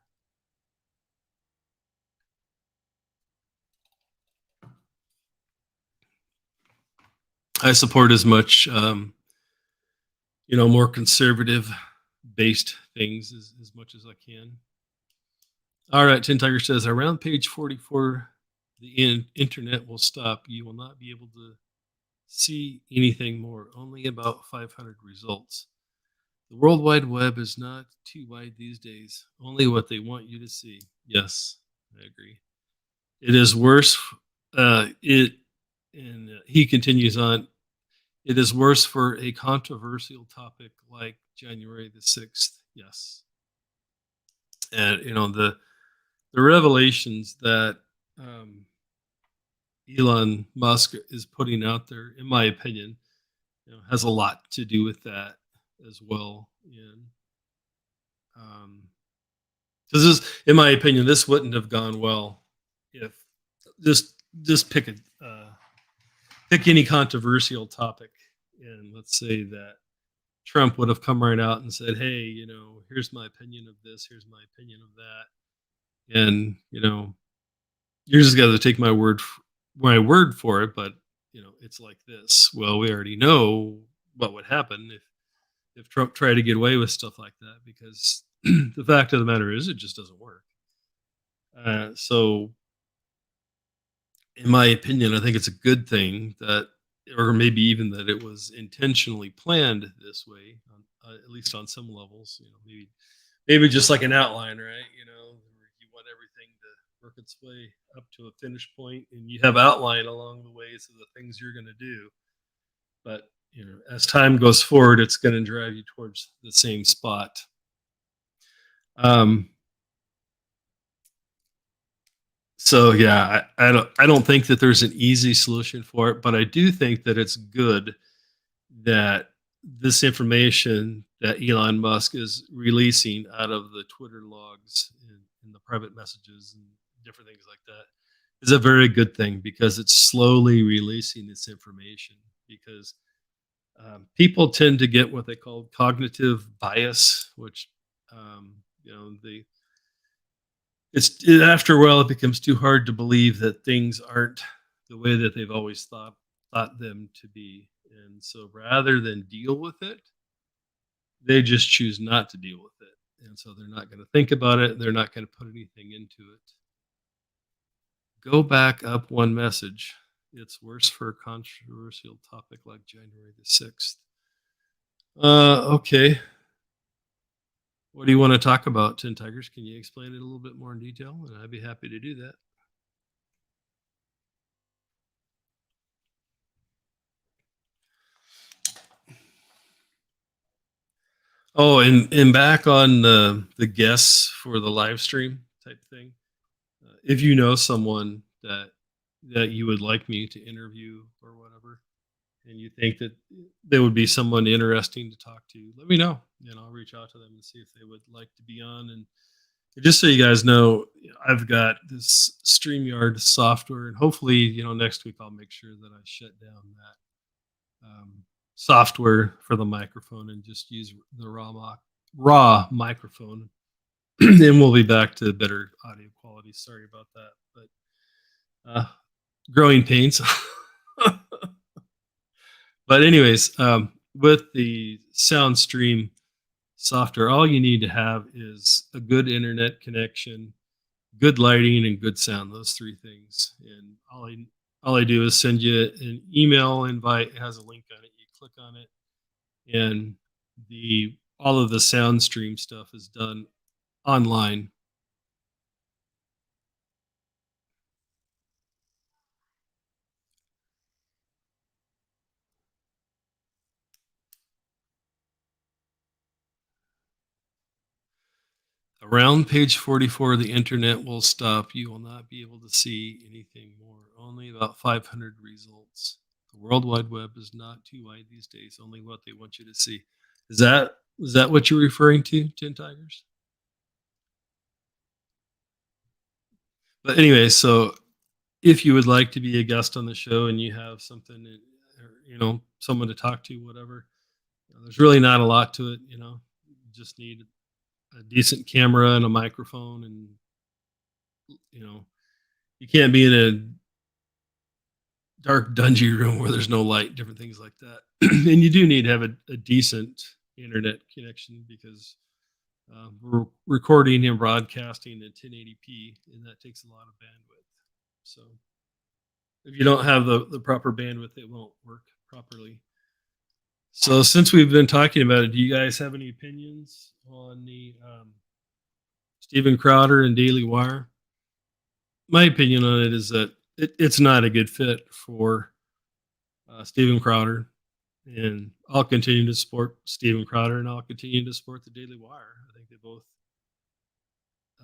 I support as much, more conservative based things as much as I can. All right, Tin Tiger says around page 44, the internet will stop. You will not be able to see anything more, only about 500 results. The World Wide Web is not too wide these days, only what they want you to see. Yes, I agree. It is worse. It and he continues on. It is worse for a controversial topic like January the 6th. Yes, and the revelations that um, Elon Musk is putting out there, in my opinion, has a lot to do with that as well. And because in my opinion, this wouldn't have gone well if just pick any controversial topic, and let's say that Trump would have come right out and said, "Hey, here's my opinion of this. Here's my opinion of that," and you're just got to take my word for it. But it's like this. Well, we already know what would happen if Trump tried to get away with stuff like that, because the fact of the matter is, it just doesn't work. So, in my opinion, I think it's a good thing that, or maybe even that it was intentionally planned this way, at least on some levels. Maybe just like an outline, right? Where you want everything to work its way up to a finish point, and you have outline along the ways of the things you're going to do. But as time goes forward, it's going to drive you towards the same spot. Um, so yeah, I don't think that there's an easy solution for it, but I do think that it's good that this information that Elon Musk is releasing out of the Twitter logs and the private messages and different things like that is a very good thing, because it's slowly releasing this information. Because people tend to get what they call cognitive bias, which they after a while it becomes too hard to believe that things aren't the way that they've always thought them to be, and so rather than deal with it, they just choose not to deal with it, and so they're not going to think about it. They're not going to put anything into it. Go back up one message. It's worse for a controversial topic like January the 6th. Okay. What do you want to talk about, Tin Tigers? Can you explain it a little bit more in detail? And I'd be happy to do that. Oh, and back on the guests for the live stream type thing. If you know someone that you would like me to interview or whatever, and you think that they would be someone interesting to talk to, let me know, and I'll reach out to them and see if they would like to be on. And just so you guys know, I've got this StreamYard software, and hopefully, next week I'll make sure that I shut down that software for the microphone and just use the raw microphone, and we'll be back to better audio quality. Sorry about that, but growing pains. But anyways, with the SoundStream software, all you need to have is a good internet connection, good lighting, and good sound. Those three things. And all I do is send you an email invite. It has a link on it. You click on it, and all of the SoundStream stuff is done online. Around page 44, the internet will stop. You will not be able to see anything more. Only about 500 results. The World Wide Web is not too wide these days, only what they want you to see. Is that what you're referring to, Tin Tigers? But anyway, so if you would like to be a guest on the show and you have something, or, someone to talk to, whatever, there's really not a lot to it. You just need a decent camera and a microphone, and you know, you can't be in a dark, dungy room where there's no light, different things like that. And you do need to have a decent internet connection because we're recording and broadcasting at 1080p, and that takes a lot of bandwidth. So if you don't have the proper bandwidth, it won't work properly. So since we've been talking about it, do you guys have any opinions on the Steven Crowder and Daily Wire? My opinion on it is that it's not a good fit for Steven Crowder, and I'll continue to support Steven Crowder, and I'll continue to support the Daily Wire. I think they both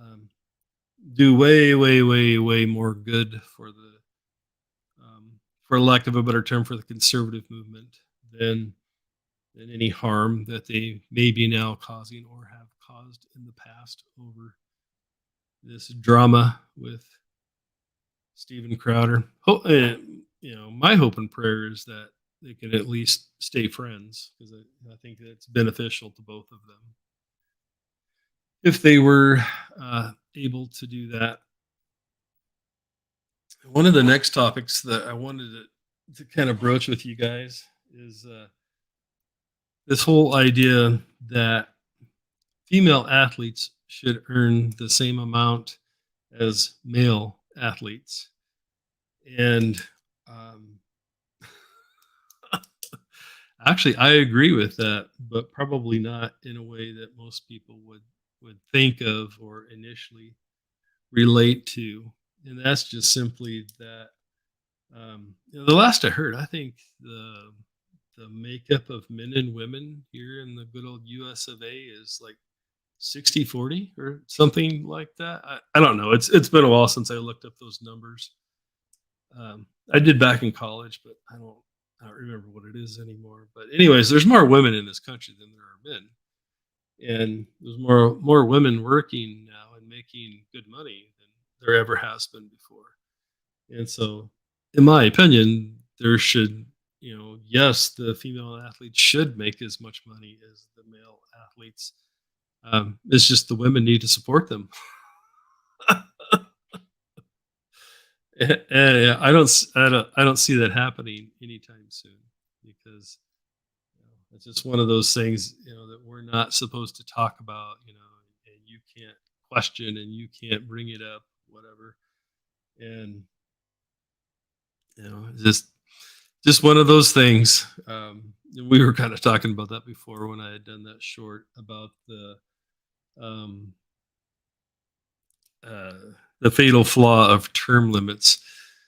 um, do way, way, way, way more good for lack of a better term, for the conservative movement than any harm that they may be now causing or have caused in the past over this drama with Steven Crowder. My hope and prayer is that they can at least stay friends, because I think that's beneficial to both of them if they were able to do that. One of the next topics that I wanted to kind of broach with you guys is this whole idea that female athletes should earn the same amount as male athletes. And actually, I agree with that, but probably not in a way that most people would think of or initially relate to. And that's just simply that the last I heard, I think the makeup of men and women here in the good old US of A is like 60-40 or something like that. I don't know. It's been a while since I looked up those numbers. I did back in college, but I don't remember what it is anymore. But anyways, there's more women in this country than there are men, and there's more women working now and making good money than there ever has been before. And so, in my opinion, there should, yes, the female athletes should make as much money as the male athletes. It's just the women need to support them. And I don't see that happening anytime soon, because it's just one of those things, that we're not supposed to talk about, and you can't question and you can't bring it up, whatever. And it's just one of those things. We were kind of talking about that before when I had done that short about um, uh, the fatal flaw of term limits.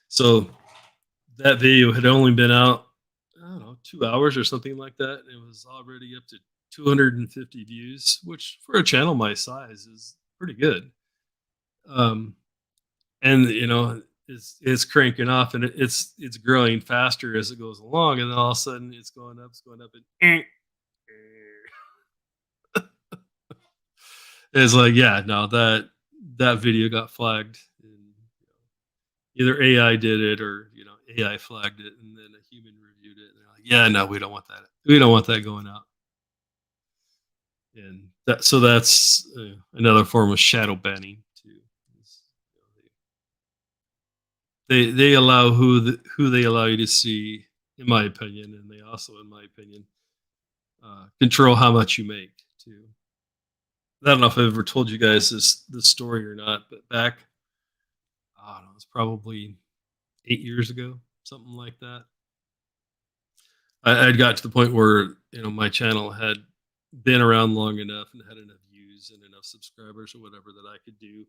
So that video had only been out, I don't know, 2 hours or something like that. It was already up to 250 views, which for a channel my size is pretty good. And it's cranking off, and it's growing faster as it goes along, and then all of a sudden it's going up, and it's like, yeah, no, that video got flagged, and either AI did it, or AI flagged it, and then a human reviewed it, and they're like, yeah, no, we don't want that. We don't want that going out. And that's another form of shadow banning too. They allow who they allow you to see, in my opinion, and they also, in my opinion, control how much you make too. I don't know if I've ever told you guys this story or not, but back, I don't know, it's probably 8 years ago, something like that. I'd got to the point where my channel had been around long enough and had enough views and enough subscribers or whatever that I could do.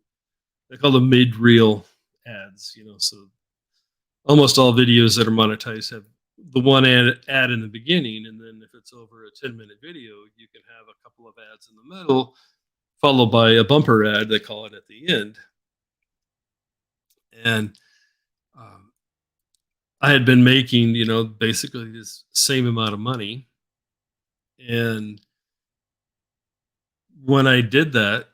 They call them mid-reel ads. So almost all videos that are monetized have the one ad in the beginning, and then if it's over a 10-minute video, you can have a couple of ads in the middle, followed by a bumper ad, they call it, at the end. And I had been making, basically this same amount of money. And when I did that,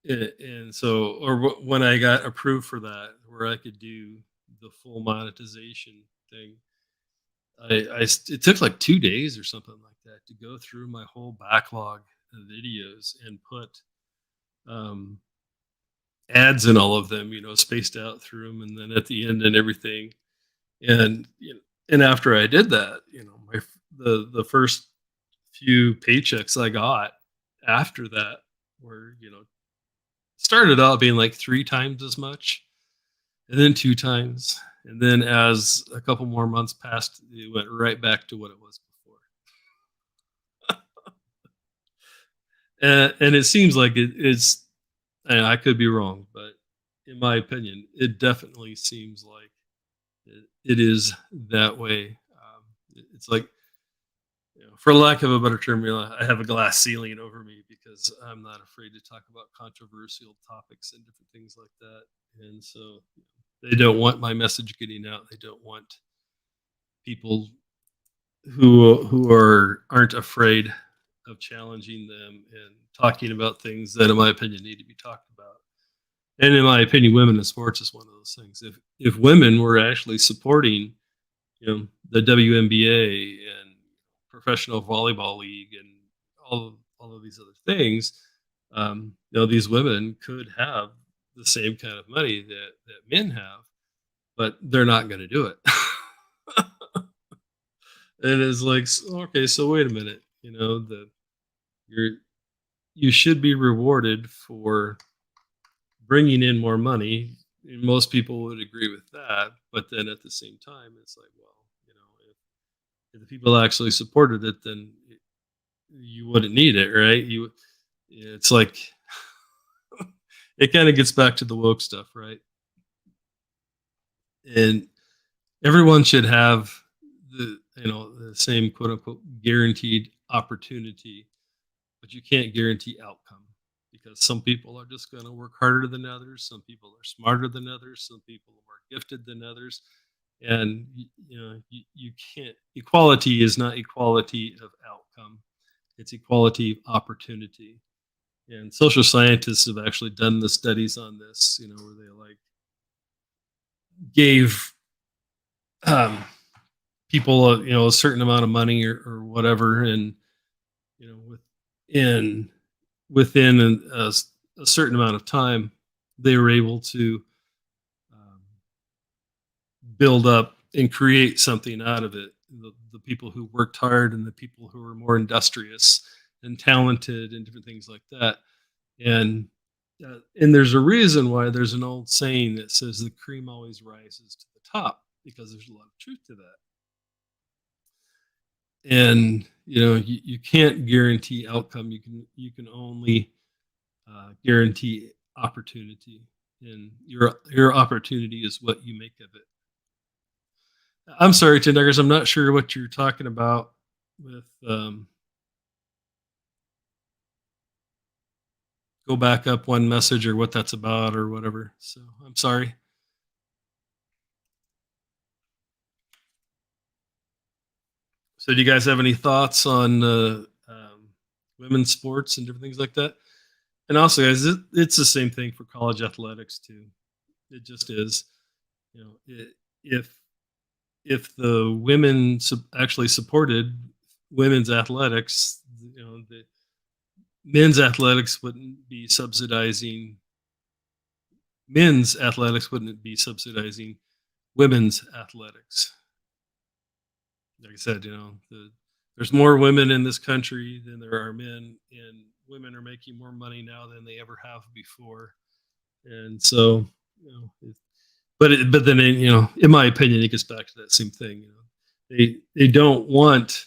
and so, or when I got approved for that, where I could do the full monetization thing, it took like 2 days or something like that to go through my whole backlog of videos and put um, ads in all of them, spaced out through them, and then at the end and everything. And and after I did that, the first few paychecks I got after that were, started out being like 3 times as much, and then 2 times, and then as a couple more months passed, it went right back to what it was before. And it seems like it's, and I could be wrong, but in my opinion, it definitely seems like it is that way. It's like, for lack of a better term, I have a glass ceiling over me because I'm not afraid to talk about controversial topics and different things like that. And so they don't want my message getting out. They don't want people who aren't afraid of challenging them and talking about things that, in my opinion, need to be talked about. And in my opinion, women in sports is one of those things. If women were actually supporting, the WNBA and professional volleyball league and all of these other things, these women could have the same kind of money that men have, but they're not going to do it. And it's like, okay, so wait a minute, you're you should be rewarded for bringing in more money. And most people would agree with that, but then at the same time, it's like, well, if the people actually supported it, then you wouldn't need it, right? It's like it kind of gets back to the woke stuff, right? And everyone should have the same quote unquote guaranteed opportunity, but you can't guarantee outcome because some people are just going to work harder than others. Some people are smarter than others. Some people are more gifted than others. And you can't, equality is not equality of outcome, it's equality of opportunity. And social scientists have actually done the studies on this, where they like gave um, people a certain amount of money or whatever, and you know within within a certain amount of time, they were able to um, build up and create something out of it. The people who worked hard and the people who were more industrious and talented and different things like that. And there's a reason why there's an old saying that says the cream always rises to the top, because there's a lot of truth to that. And you can't guarantee outcome. You can only guarantee opportunity, and your opportunity is what you make of it. I'm sorry, Tindaggers, I'm not sure what you're talking about with go back up one message or what that's about or whatever. So I'm sorry. So do you guys have any thoughts on women's sports and different things like that? And also, guys, it's the same thing for college athletics too. It just is. If the women actually supported women's athletics, the men's athletics wouldn't be subsidizing men's athletics wouldn't be subsidizing women's athletics. Like I said, there's more women in this country than there are men, and women are making more money now than they ever have before. And so, but then, in my opinion, it gets back to that same thing. They don't want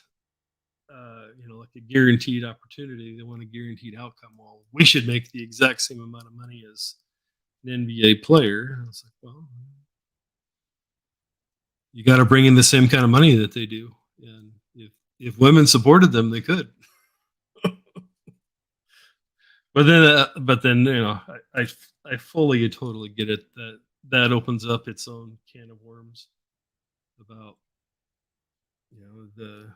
like a guaranteed opportunity. They want a guaranteed outcome. Well, we should make the exact same amount of money as an NBA player. I was like, well, you got to bring in the same kind of money that they do. And if women supported them, they could. But then I fully and totally get it that that opens up its own can of worms. about, the,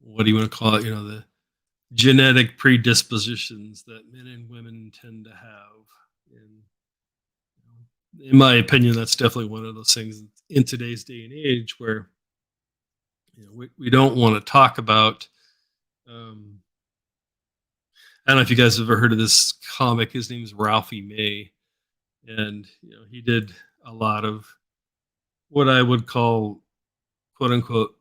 what do you want to call it? The genetic predispositions that men and women tend to have. And in my opinion, that's definitely one of those things in today's day and age where we don't want to talk about. Um, I don't know if you guys have ever heard of this comic. His name's Ralphie May, and he did a lot of what I would call quote unquote.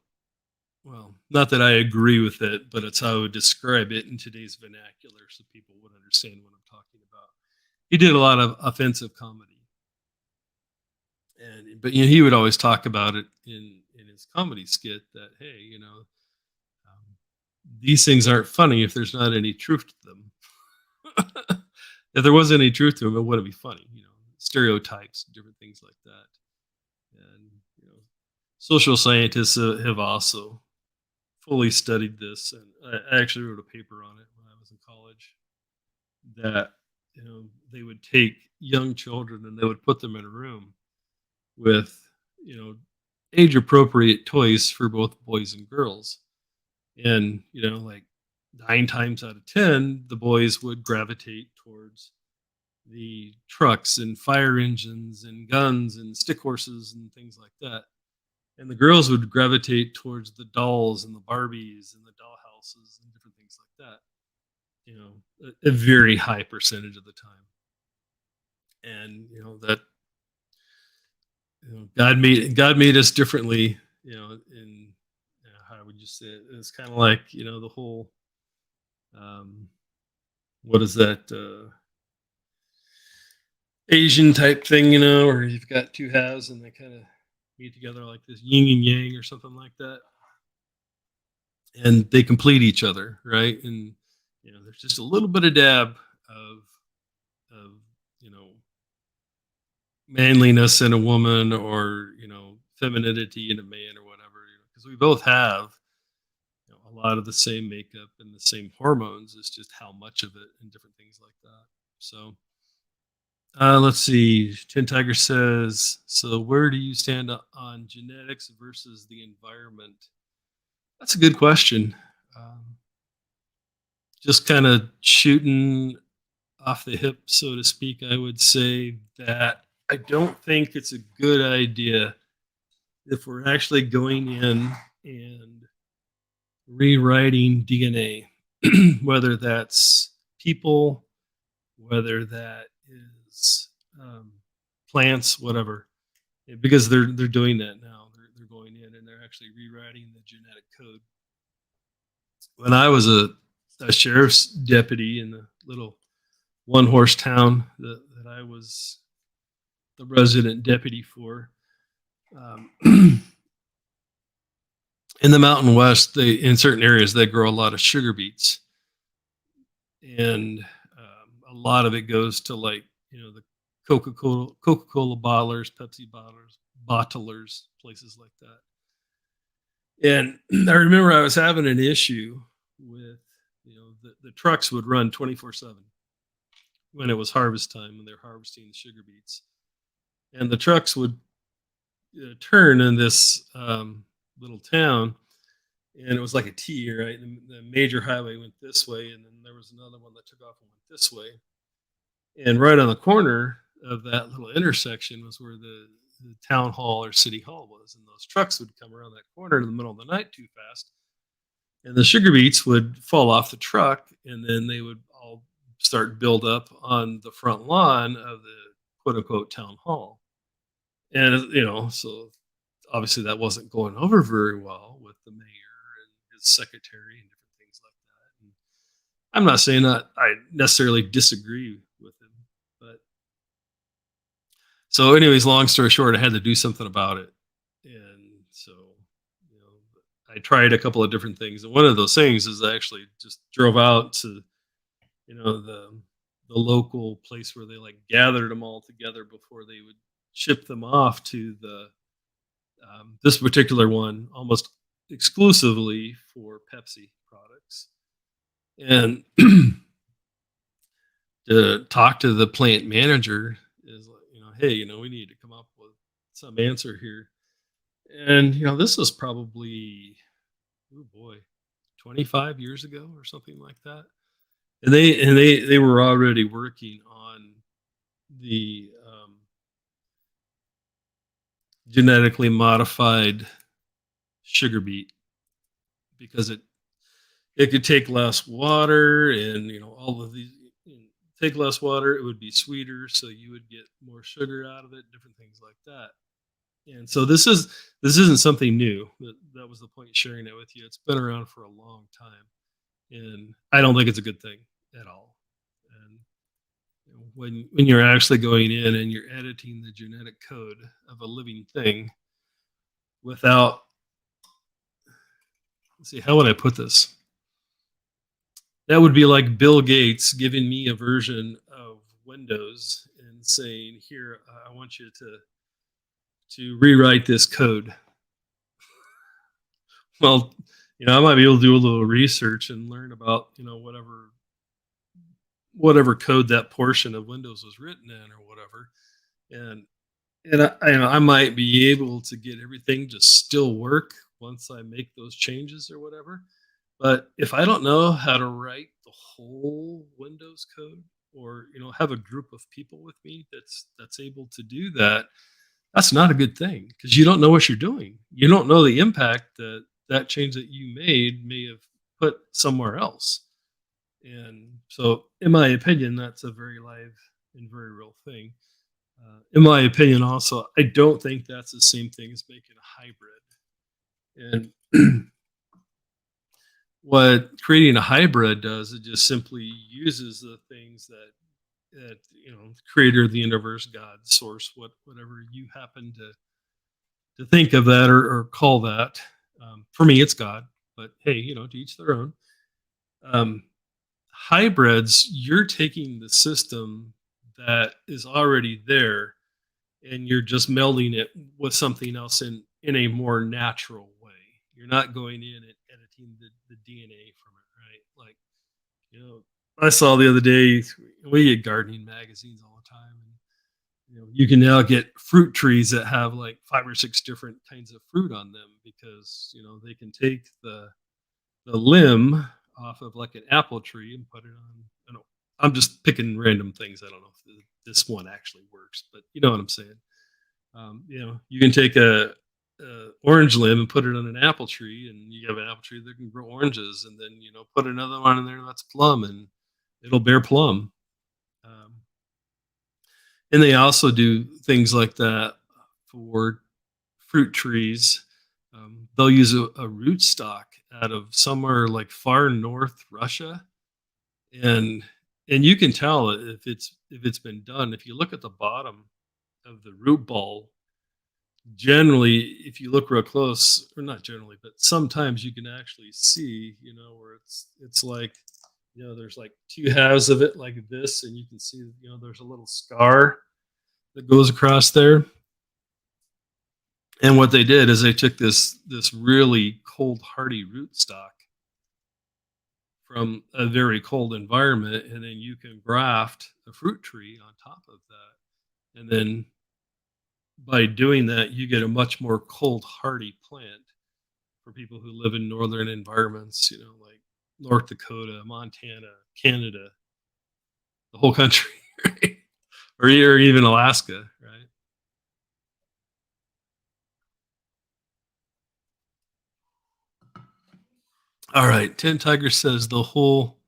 Well, not that I agree with it, but it's how I would describe it in today's vernacular, so people would understand what I'm talking about. He did a lot of offensive comedy, and but he would always talk about it in his comedy skit that, hey, these things aren't funny if there's not any truth to them. If there wasn't any truth to them, it wouldn't be funny. Stereotypes, different things like that. And social scientists have also fully studied this, and I actually wrote a paper on it when I was in college. That they would take young children and they would put them in a room with you know age appropriate toys for both boys and girls, and like 9 times out of 10 the boys would gravitate towards the trucks and fire engines and guns and stick horses and things like that, and the girls would gravitate towards the dolls and the Barbies and the doll houses and different things like that, a very high percentage of the time. And that God made us differently, in how would you say it? It's kind of like the whole, um, what is that, Asian type thing, where you've got two halves and they kind of meet together like this yin and yang or something like that, and they complete each other, right? And there's just a little bit of dab of you know manliness in a woman, or femininity in a man, or whatever, because we both have a lot of the same makeup and the same hormones. It's just how much of it and different things like that. So let's see. Tin Tiger says, so where do you stand on genetics versus the environment? That's a good question. um, just kind of shooting off the hip, so to speak, I would say that I don't think it's a good idea if we're actually going in and rewriting DNA, whether that's people, whether that is plants, whatever, because they're doing that now. They're going in and they're actually rewriting the genetic code. When I was a sheriff's deputy in the little one horse town that I was the resident deputy for. In the Mountain West, they in certain areas they grow a lot of sugar beets, and a lot of it goes to, like, the Coca Cola bottlers, Pepsi bottlers, places like that. And I remember I was having an issue with the trucks would run 24/7 when it was harvest time, when they're harvesting the sugar beets, and the trucks would turn in this little town, and it was like a T, right? The major highway went this way, and then there was another one that took off and went this way. And right on the corner of that little intersection was where the town hall or city hall was, and those trucks would come around that corner in the middle of the night too fast, and the sugar beets would fall off the truck, and then they would all start build up on the front lawn of the quote unquote town hall. And so obviously that wasn't going over very well with the mayor and his secretary and different things like that. And I'm not saying that I necessarily disagree with him, but so anyways, long story short, I had to do something about it. And so, I tried a couple of different things. And one of those things is I actually just drove out to, the local place where they like gathered them all together before they would ship them off to the this particular one almost exclusively for Pepsi products, and to talk to the plant manager is like, hey, we need to come up with some answer here. And this was probably, oh boy, 25 years ago or something like that. And they were already working on the genetically modified sugar beet because it could take less water, and all of these, take less water, it would be sweeter, so you would get more sugar out of it, different things like that. And so this isn't something new. That was the point sharing it with you. It's been around for a long time, and I don't think it's a good thing at all. And when you're actually going in and you're editing the genetic code of a living thing without, let's see, how would I put this? That would be like Bill Gates giving me a version of Windows and saying, "Here, I want you to rewrite this code." Well, I might be able to do a little research and learn about whatever code that portion of Windows was written in or whatever, and I might be able to get everything to still work once I make those changes or whatever. But if I don't know how to write the whole Windows code, or have a group of people with me that's able to do that, that's not a good thing, because you don't know what you're doing. You don't know the impact that change that you made may have put somewhere else. And so, in my opinion, that's a very live and very real thing. In my opinion, also, I don't think that's the same thing as making a hybrid. And what creating a hybrid does, it just simply uses the things that creator of the universe, God, source, whatever you happen to think of that, or call that. For me, it's God, but hey, to each their own. Hybrids, you're taking the system that is already there, and you're just melding it with something else in a more natural way. You're not going in and editing the DNA from it, right? Like, I saw the other day, we get gardening magazines all the time, and you can now get fruit trees that have like 5 or 6 different kinds of fruit on them, because they can take the limb off of like an apple tree and put it on. I'm just picking random things. I don't know if this one actually works, but you know what I'm saying. You can take a orange limb and put it on an apple tree, and you have an apple tree that can grow oranges, and then put another one in there that's plum, and it'll bear plum. Um, and they also do things like that for fruit trees. They'll use a rootstock out of somewhere like far north Russia, and you can tell if it's been done. If you look at the bottom of the root ball, generally, if you look real close, or not generally, but sometimes you can actually see, where it's like, there's like 2 halves of it like this, and you can see, there's a little scar that goes across there. And what they did is they took this really cold, hardy rootstock from a very cold environment, and then you can graft a fruit tree on top of that. And then by doing that, you get a much more cold, hardy plant for people who live in northern environments, like North Dakota, Montana, Canada, the whole country, right? Or even Alaska, right? All right. 10 Tiger says the whole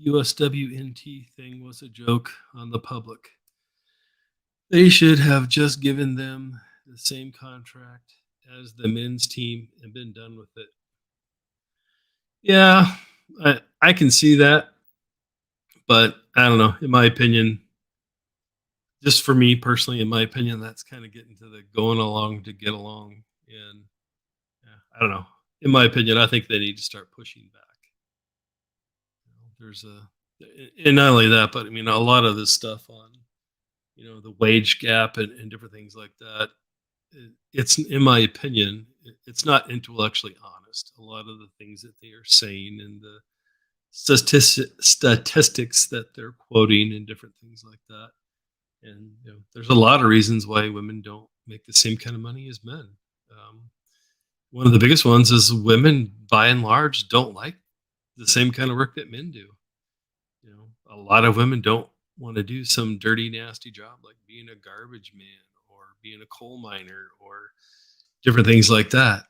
USWNT thing was a joke on the public. They should have just given them the same contract as the men's team and been done with it. Yeah, I can see that, but I don't know. In my opinion, just for me personally, in my opinion, that's kind of getting to the going along to get along. And yeah, I don't know. In my opinion, I think they need to start pushing back. There's and not only that, but I mean, a lot of this stuff on, the wage gap and different things like that. It's, in my opinion, it's not intellectually honest. A lot of the things that they are saying, and the statistics that they're quoting, and different things like that. And there's a lot of reasons why women don't make the same kind of money as men. Um, One of the biggest ones is women, by and large, don't like the same kind of work that men do. A lot of women don't want to do some dirty, nasty job like being a garbage man or being a coal miner or different things like that.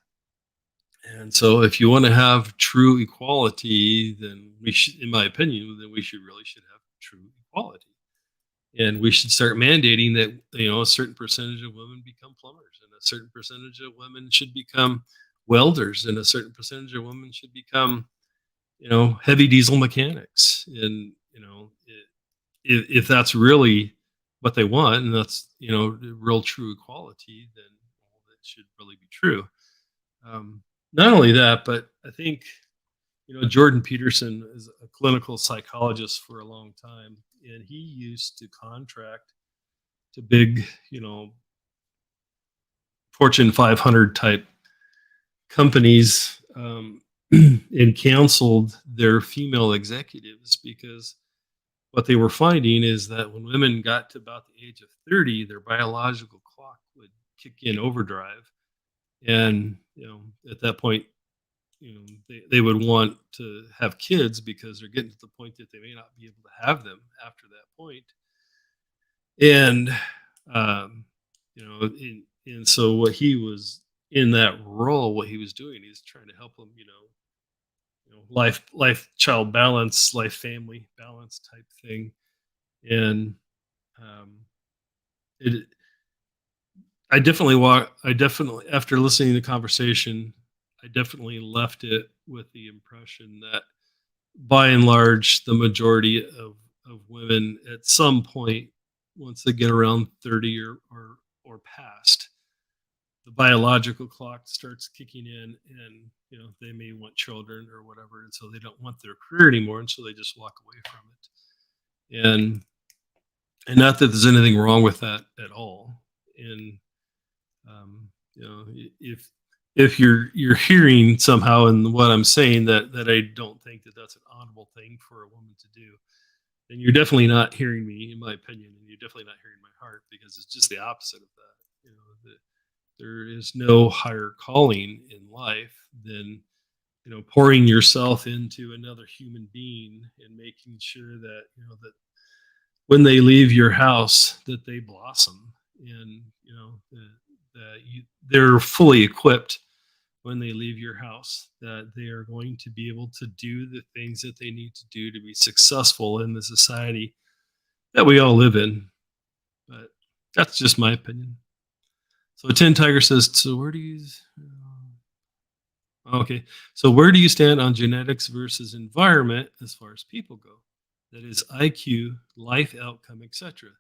And so, if you want to have true equality, then we should, in my opinion, then we should have true equality, and we should start mandating that a certain percentage of women become plumbers, and a certain percentage of women should become welders, and a certain percentage of women should become heavy diesel mechanics. And if that's really what they want, and that's real true equality, then that should really be true. Not only that, but I think Jordan Peterson is a clinical psychologist for a long time, and he used to contract to big, Fortune 500 type companies, and canceled their female executives because what they were finding is that when women got to about the age of 30, their biological clock would kick in overdrive. And, at that point, they would want to have kids because they're getting to the point that they may not be able to have them after that point. And, um, and so what he was in that role, what he was doing, he's trying to help them, life, child balance, life, family balance type thing. And, um, it, I definitely, after listening to the conversation, I definitely left it with the impression that by and large, the majority of women at some point, once they get around 30 or past, the biological clock starts kicking in, and they may want children or whatever, and so they don't want their career anymore, and so they just walk away from it. And not that there's anything wrong with that at all. And if you're hearing somehow in what I'm saying that I don't think that that's an honorable thing for a woman to do, then you're definitely not hearing me, in my opinion, and you're definitely not hearing my heart, because it's just the opposite of that. There is no higher calling in life than pouring yourself into another human being and making sure that that when they leave your house that they blossom, and they're fully equipped when they leave your house, that they are going to be able to do the things that they need to do to be successful in the society that we all live in. But that's just my opinion. So Tin Tiger says, so where do you okay, so where do you stand on genetics versus environment as far as people go? That is IQ, life outcome, etc.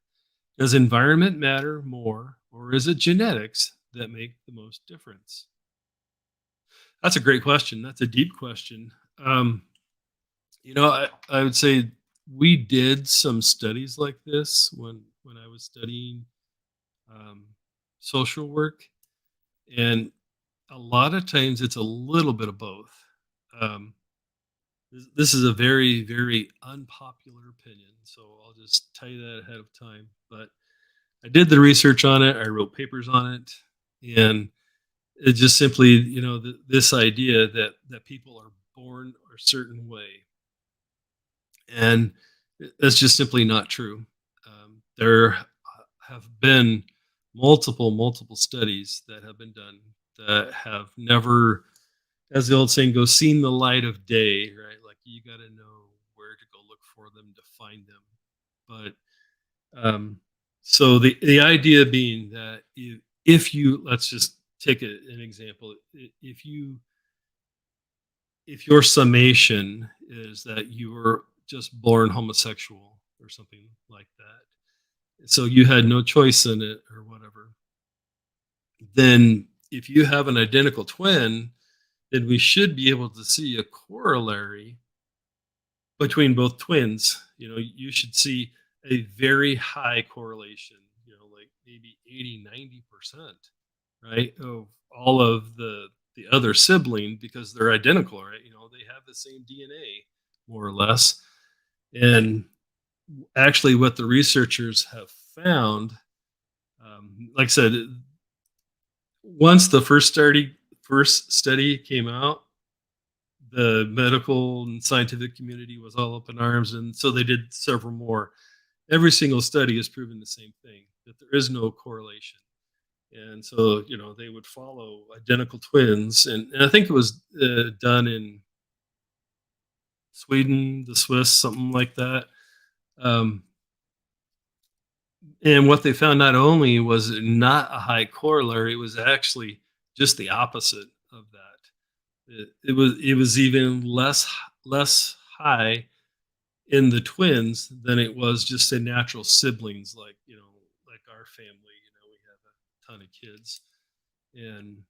Does environment matter more, or is it genetics that make the most difference? That's a great question. That's a deep question. Um, I would say we did some studies like this when I was studying um, social work, and a lot of times it's a little bit of both. Um, this is a very, very unpopular opinion, so I'll just tell you that ahead of time. But I did the research on it. I wrote papers on it, and it just simply, this idea that people are born a certain way, and that's just simply not true. There have been multiple studies that have been done that have never, as the old saying goes, seen the light of day, right? Like, you got to know where to go look for them to find them. But so the idea being that if you, let's just take an example, if your summation is that you were just born homosexual or something like that, so you had no choice in it or whatever, then if you have an identical twin, then we should be able to see a corollary between both twins. You should see a very high correlation, like maybe 80-90%, right, of all of the other sibling, because they're identical, right? They have the same DNA, more or less. And actually what the researchers have found, like I said, once the first study came out, the medical and scientific community was all up in arms, and so they did several more. Every single study has proven the same thing, that there is no correlation. And so, they would follow identical twins, and I think it was done in Sweden, the Swiss, something like that. Um, and what they found, not only was it not a high corollary, it was actually just the opposite of that. It was even less high in the twins than it was just in natural siblings, like our family. We have a ton of kids, and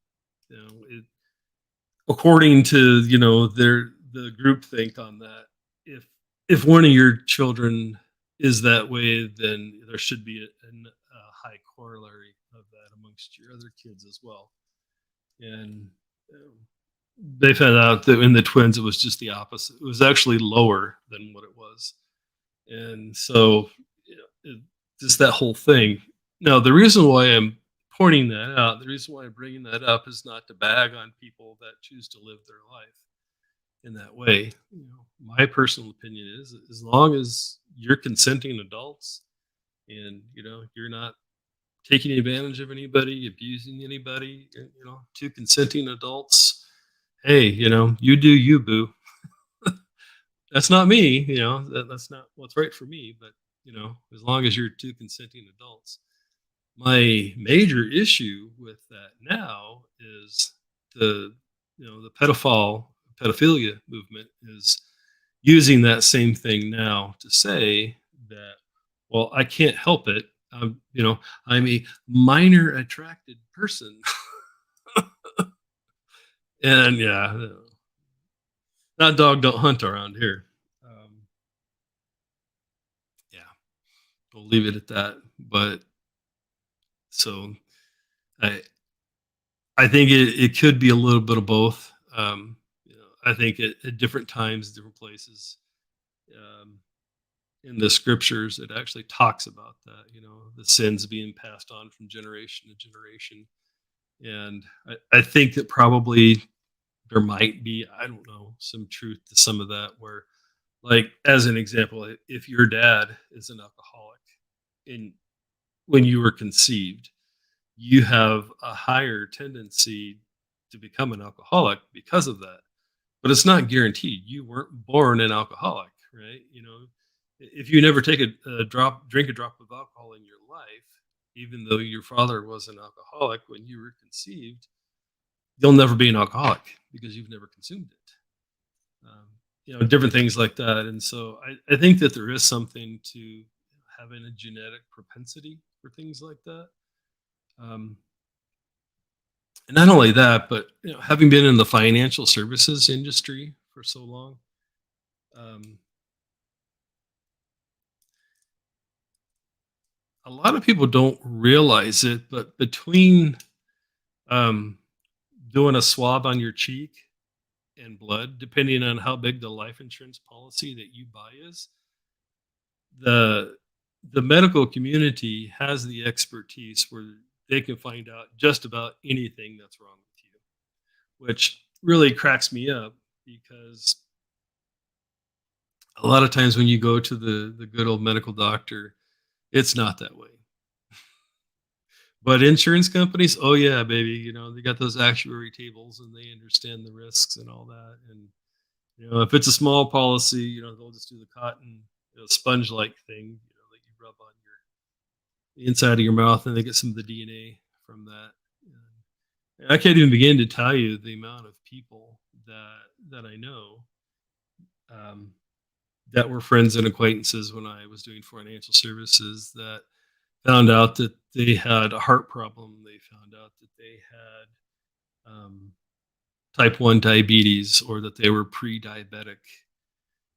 according to the group think on that, if one of your children is that way, then there should be a high corollary of that amongst your other kids as well. And um, they found out that in the twins it was just the opposite. It was actually lower than what it was. And so, just that whole thing. Now, the reason why I'm pointing that out, the reason why I'm bringing that up is not to bag on people that choose to live their life in that way. My personal opinion is, as long as you're consenting adults, and you're not taking advantage of anybody, abusing anybody, two consenting adults, hey, you do you, boo. That's not me, that's not what's right for me, but as long as you're two consenting adults. My major issue with that now is the the pedophilia movement is using that same thing now to say that, well, I can't help it. I'm a minor attracted person. And yeah, that dog don't hunt around here. Yeah, we'll leave it at that. But so I I think it could be a little bit of both. I think at different times, different places, um, in the scriptures, it actually talks about that. The sins being passed on from generation to generation, and I think that probably there might be, I don't know, some truth to some of that. Where, like, as an example, if your dad is an alcoholic, and when you were conceived, you have a higher tendency to become an alcoholic because of that. But it's not guaranteed. You weren't born an alcoholic, right? If you never drink a drop of alcohol in your life, even though your father was an alcoholic when you were conceived, you'll never be an alcoholic because you've never consumed it. Different things like that. And so I think that there is something to having a genetic propensity for things like that. Um, and not only that, but having been in the financial services industry for so long, um, a lot of people don't realize it, but between um, doing a swab on your cheek and blood, depending on how big the life insurance policy that you buy is, the the medical community has the expertise where they can find out just about anything that's wrong with you, which really cracks me up because a lot of times when you go to the good old medical doctor, it's not that way. But insurance companies, oh yeah, baby, they got those actuary tables and they understand the risks and all that. And if it's a small policy, they'll just do the cotton sponge-like thing, that you rub on the inside of your mouth, and they get some of the DNA from that. And I can't even begin to tell you the amount of people that I know, um, that were friends and acquaintances when I was doing financial services, that found out that they had a heart problem. They found out that they had type 1 diabetes, or that they were pre-diabetic,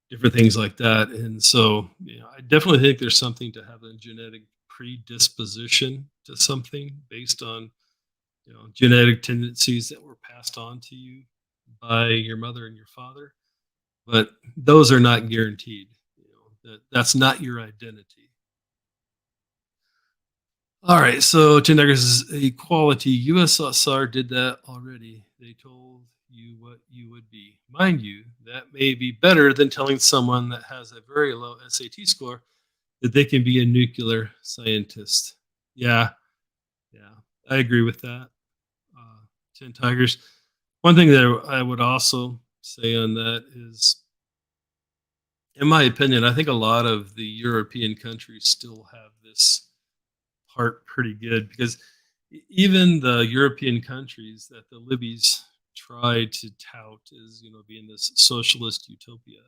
different things like that. And so, I definitely think there's something to have a genetic predisposition to something based on, genetic tendencies that were passed on to you by your mother and your father. But those are not guaranteed. That's not your identity. All right, so Chindaggers is equality. USSR did that already. They told you what you would be. Mind you, that may be better than telling someone that has a very low SAT score that they can be a nuclear scientist. Yeah, yeah, I agree with that. Tin Tigers. One thing that I would also say on that is, in my opinion, I think a lot of the European countries still have this part pretty good because even the European countries that the Libbies try to tout as being this socialist utopia,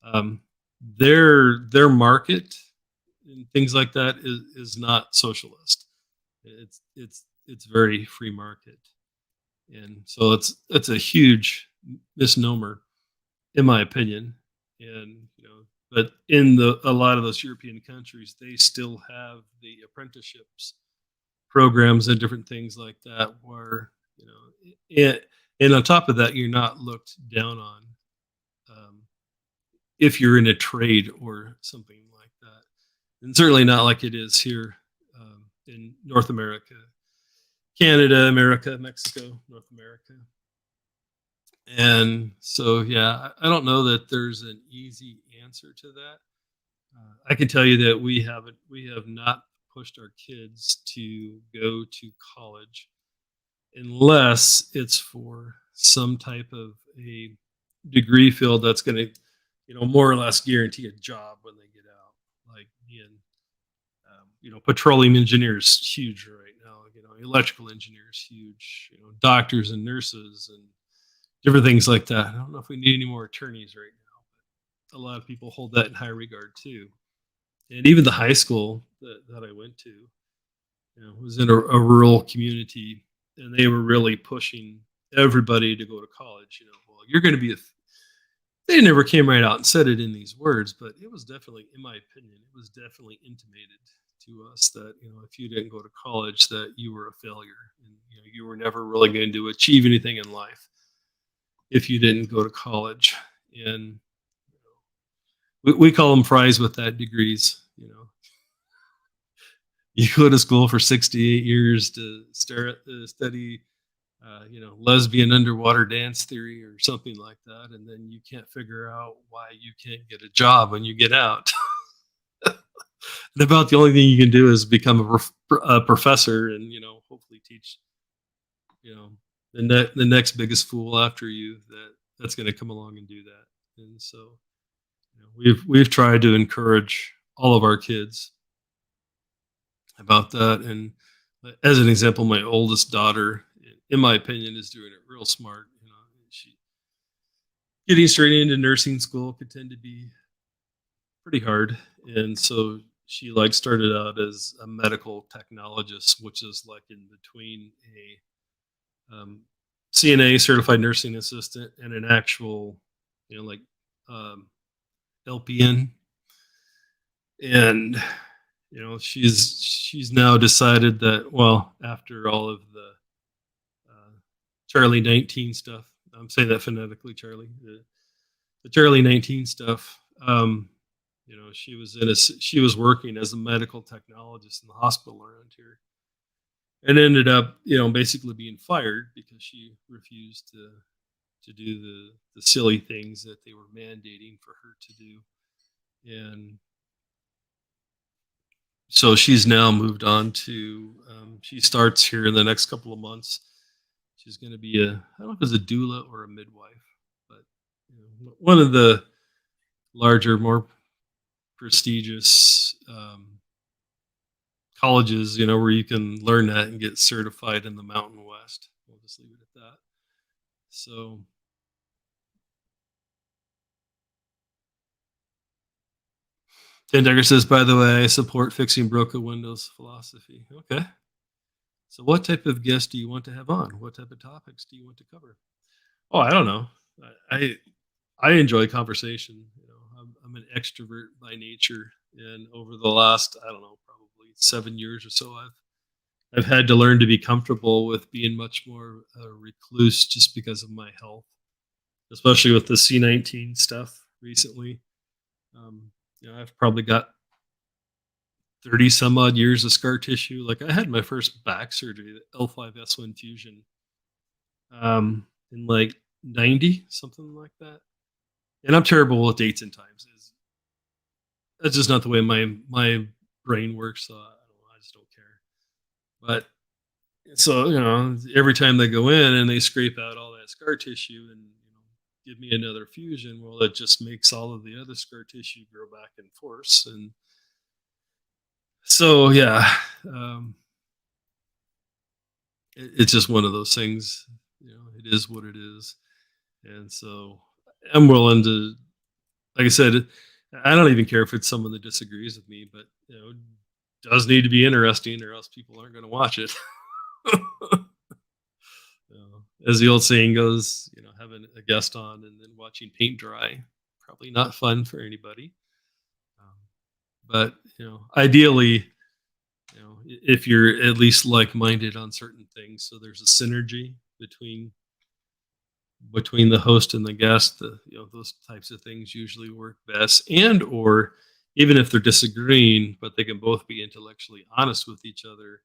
um, their market and things like that is not socialist. It's very free market, and so it's a huge misnomer in my opinion. And but in the a lot of those European countries, they still have the apprenticeships programs and different things like that where and on top of that you're not looked down on um, if you're in a trade or something like that, and certainly not like it is here in North America, Canada, America, Mexico, North America. And so yeah, I don't know that there's an easy answer to that. I can tell you that we have not pushed our kids to go to college unless it's for some type of a degree field that's going to, more or less guarantee a job when they get out. Like being, petroleum engineers, huge right now. Electrical engineers, huge. Doctors and nurses and different things like that. I don't know if we need any more attorneys right now, but a lot of people hold that in high regard too. And even the high school that I went to, was in a rural community, and they were really pushing everybody to go to college. Well, you're going to be they never came right out and said it in these words, but it was definitely, in my opinion, it was definitely intimated to us that if you didn't go to college, that you were a failure, and you were never really going to achieve anything in life if you didn't go to college. And we call them fries with that degrees. You go to school for 68 years to study, lesbian underwater dance theory or something like that, and then you can't figure out why you can't get a job when you get out. And about the only thing you can do is become a professor and hopefully teach the next biggest fool after you that's going to come along and do that. And so we've tried to encourage all of our kids about that. And as an example, my oldest daughter, in my opinion, is doing it real smart. She getting straight into nursing school could tend to be pretty hard, and so she started out as a medical technologist, which is like in between a CNA, certified nursing assistant, and an actual, like um, LPN. And she's now decided that, well, after all of the Charlie 19 stuff, I'm saying that phonetically, Charlie, the Charlie 19 stuff. She was working as a medical technologist in the hospital around here, and ended up basically being fired because she refused to do the silly things that they were mandating for her to do. And so she's now moved on to she starts here in the next couple of months. She's going to be I don't know if it's a doula or a midwife, but one of the larger, more prestigious colleges, where you can learn that and get certified in the Mountain West. We'll just leave it at that. So Dan Decker says, by the way, I support fixing broken windows philosophy. Okay. So what type of guest do you want to have on? What type of topics do you want to cover? Oh, I don't know. I I enjoy conversation. I'm an extrovert by nature, and over the last, I don't know, probably 7 years or so, I've had to learn to be comfortable with being much more recluse just because of my health, especially with the C19 stuff recently. Um, I've probably got 30 some odd years of scar tissue. Like I had my first back surgery, the L5S1 fusion, in like 90, something like that. And I'm terrible with dates and times. That's just not the way my brain works. So I don't know, I just don't care. But so, every time they go in and they scrape out all that scar tissue and, give me another fusion, well, it just makes all of the other scar tissue grow back in force. And so, yeah, um, it's just one of those things. It is what it is. And so I'm willing to, like I said, I don't even care if it's someone that disagrees with me, but, it does need to be interesting or else people aren't going to watch it. As the old saying goes, having a guest on and then watching paint dry, probably not fun for anybody. Um, but ideally, if you're at least like-minded on certain things, so there's a synergy between the host and the guest. Those types of things usually work best, and or even if they're disagreeing, but they can both be intellectually honest with each other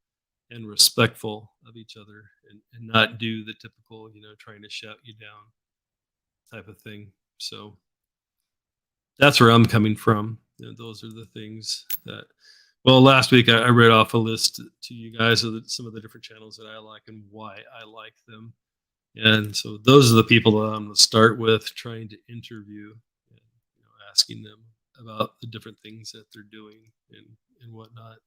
and respectful of each other, and not do the typical, trying to shout you down type of thing. So that's where I'm coming from. Those are the things that, well, last week I read off a list to you guys of some of the different channels that I like and why I like them. And so those are the people that I'm going to start with, trying to interview and, asking them about the different things that they're doing and whatnot.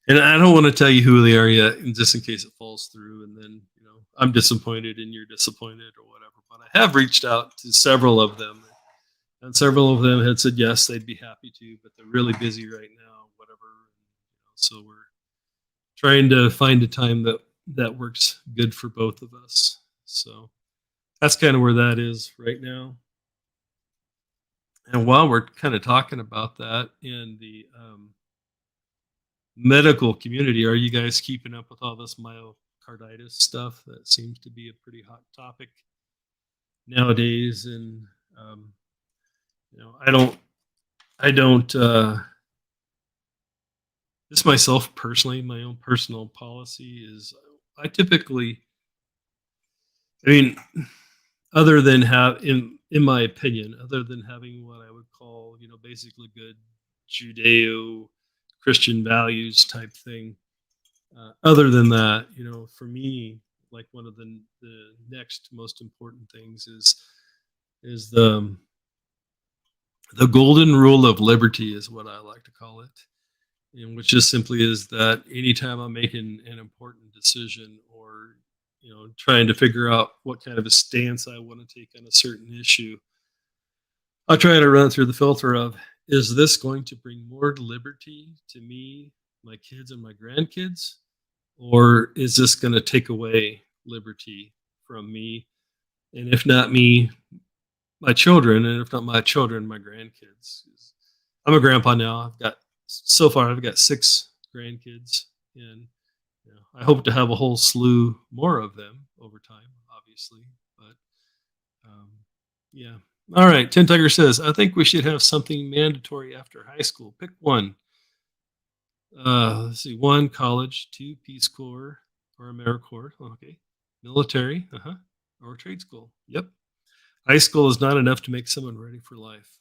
And I don't want to tell you who they are yet, and just in case it falls through, and then I'm disappointed and you're disappointed or whatever. But I have reached out to several of them, and several of them had said yes, they'd be happy to, but they're really busy right now, whatever. So we're trying to find a time that works good for both of us. So that's kind of where that is right now. And while we're kind of talking about that in the medical community, are you guys keeping up with all this myocarditis stuff? That seems to be a pretty hot topic nowadays. And I don't this myself personally, my own personal policy is I typically, I mean, other than in my opinion, other than having what I would call, basically good Judeo Christian values type thing. Other than that, for me, like one of the next most important things is the golden rule of liberty is what I like to call it, and which just simply is that anytime I'm making an important decision or trying to figure out what kind of a stance I want to take on a certain issue, I try to run through the filter of, is this going to bring more liberty to me, my kids, and my grandkids? Or is this going to take away liberty from me? And if not me, my children, and if not my children, my grandkids. I'm a grandpa now. So far, I've got 6 grandkids, and I hope to have a whole slew more of them over time, obviously. But yeah. All right. Ten Tiger says, I think we should have something mandatory after high school. Pick one. Let's see. 1, college. 2, Peace Corps or AmeriCorps. Okay. Military. Or trade school. Yep. High school is not enough to make someone ready for life.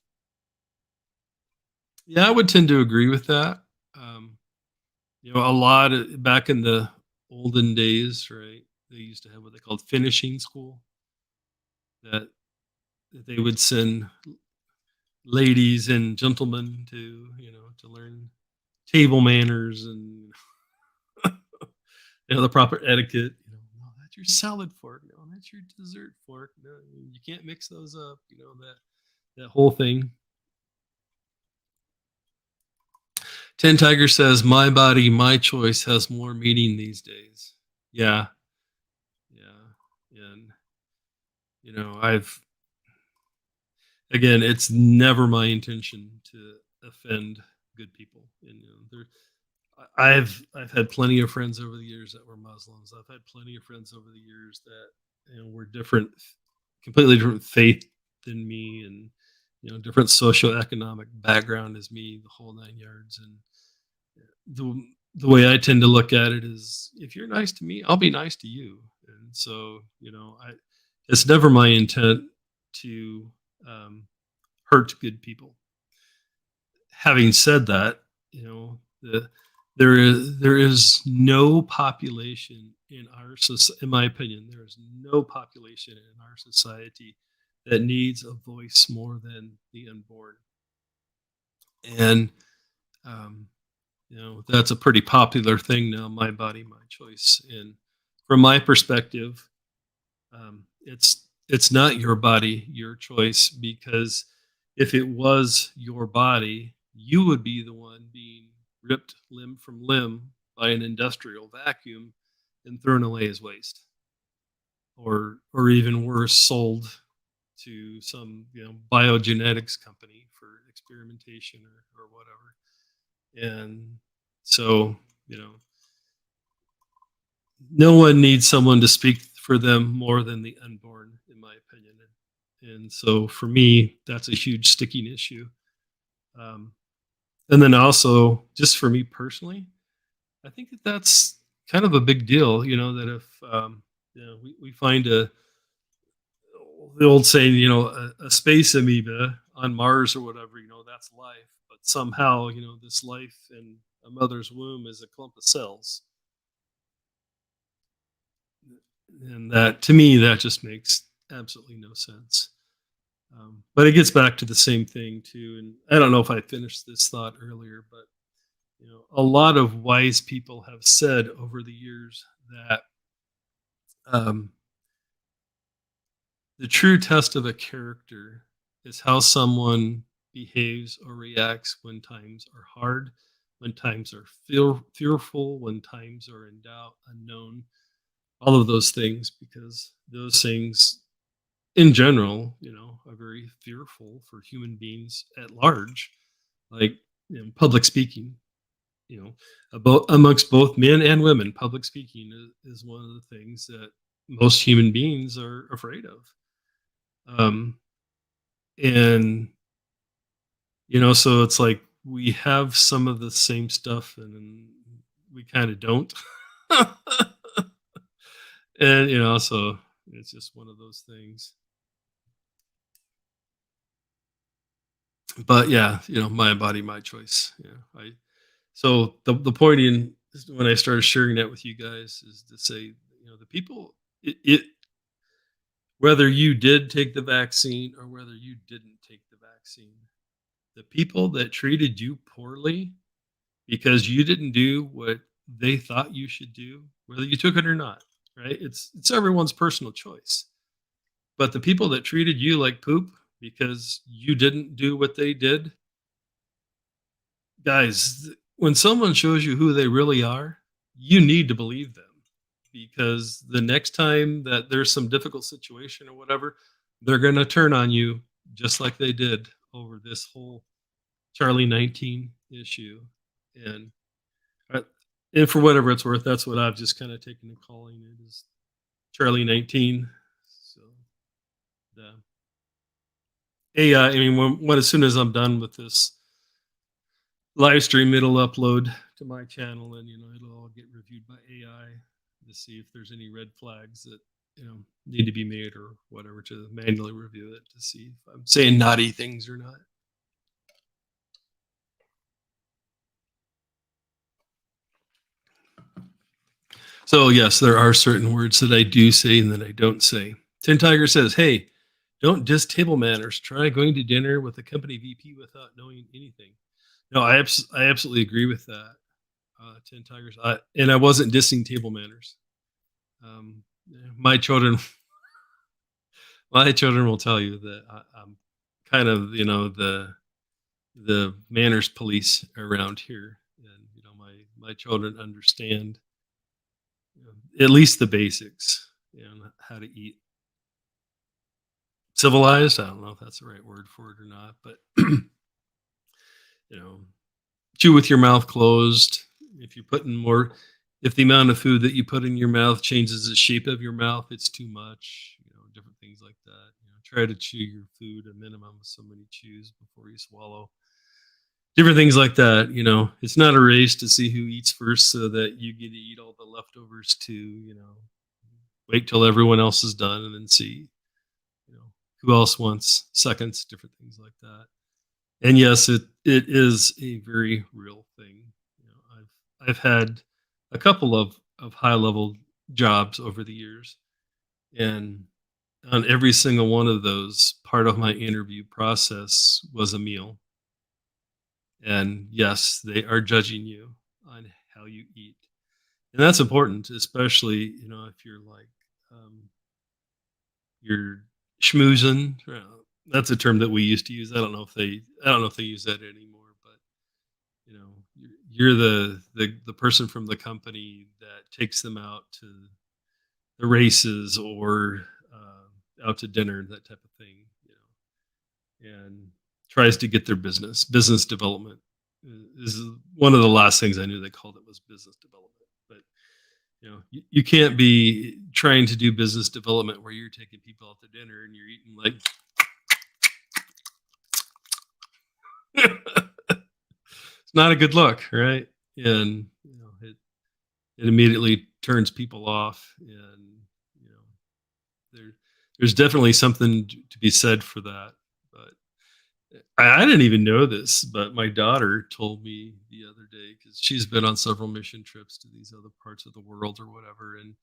Yeah, I would tend to agree with that. A lot back in the olden days, right? They used to have what they called finishing school, that they would send ladies and gentlemen to learn table manners and the proper etiquette. No, that's your salad fork. No, that's your dessert fork. No, you can't mix those up. That whole thing. Ten Tiger says, "My body, my choice has more meaning these days." Yeah, yeah, and I've again, it's never my intention to offend good people. And I've had plenty of friends over the years that were Muslims. I've had plenty of friends over the years that were different, completely different faith than me, and different socioeconomic background as me, the whole 9 yards. the the way I tend to look at it is, if you're nice to me, I'll be nice to you. And so, I it's never my intent to um, hurt good people. Having said that, there is no population in our society. In my opinion, there is no population in our society that needs a voice more than the unborn. And um, that's a pretty popular thing now. My body, my choice. And from my perspective, it's not your body, your choice, because if it was your body, you would be the one being ripped limb from limb by an industrial vacuum and thrown away as waste, or even worse, sold to some biogenetics company for experimentation or whatever. And so, you know no one needs someone to speak for them more than the unborn, in my opinion. And so for me, that's a huge sticking issue. Um, and then also, just for me personally, I think that that's kind of a big deal. That if we find the old saying, a space amoeba on Mars or whatever, that's life. But somehow, this life in a mother's womb is a clump of cells. And that, to me, that just makes absolutely no sense. But it gets back to the same thing too. And I don't know if I finished this thought earlier, but a lot of wise people have said over the years that um, the true test of a character is how someone behaves or reacts when times are hard, when times are fearful, when times are in doubt, unknown, all of those things, because those things in general, are very fearful for human beings at large, like public speaking. About amongst both men and women, public speaking is one of the things that most human beings are afraid of. Um, and so it's like we have some of the same stuff, and we kind of don't. And so it's just one of those things. But yeah, my body, my choice. I So the point in when I started sharing that with you guys is to say, the people, it whether you did take the vaccine or whether you didn't take the vaccine, the people that treated you poorly because you didn't do what they thought you should do, whether you took it or not, right? It's everyone's personal choice. But the people that treated you like poop because you didn't do what they did, guys, when someone shows you who they really are, you need to believe them, because the next time that there's some difficult situation or whatever, they're going to turn on you just like they did over this whole Charlie 19 issue. And uh, and for whatever it's worth, that's what I've just kind of taken to calling it, is Charlie 19. So the AI, I mean, as soon as I'm done with this live stream, it'll upload to my channel, and it'll all get reviewed by AI to see if there's any red flags that need to be made or whatever, to manually review it to see if I'm saying naughty things or not. So yes, there are certain words that I do say and that I don't say. Tin Tiger says, "Hey, don't diss table manners. Try going to dinner with a company VP without knowing anything." No, I absolutely agree with that. Tin Tigers, and I wasn't dissing table manners. Um, my children, my children will tell you that I'm kind of, the manners police around here, and my children understand, at least the basics, how to eat civilized. I don't know if that's the right word for it or not, but you know, chew with your mouth closed. If you're putting more, if the amount of food that you put in your mouth changes the shape of your mouth, it's too much. Different things like that. Try to chew your food a minimum of so many chews before you swallow. different things like that. It's not a race to see who eats first, so that you get to eat all the leftovers too. Wait till everyone else is done and then see, who else wants seconds, different things like that. And yes, it is a very real thing. I've had a couple of high level jobs over the years, and on every single one of those, part of my interview process was a meal. And yes, they are judging you on how you eat, and that's important, especially if you're like, um, you're schmoozing. That's a term that we used to use. I don't know if they use that anymore, but you're the person from the company that takes them out to the races, or out to dinner, that type of thing, and tries to get their business development is one of the last things I knew they called it, was business development. But you can't be trying to do business development where you're taking people out to dinner and you're eating like it's not a good look, right? And it immediately turns people off. And you know there there's definitely something to be said for that. But I didn't even know this, but my daughter told me the other day, because she's been on several mission trips to these other parts of the world or whatever, and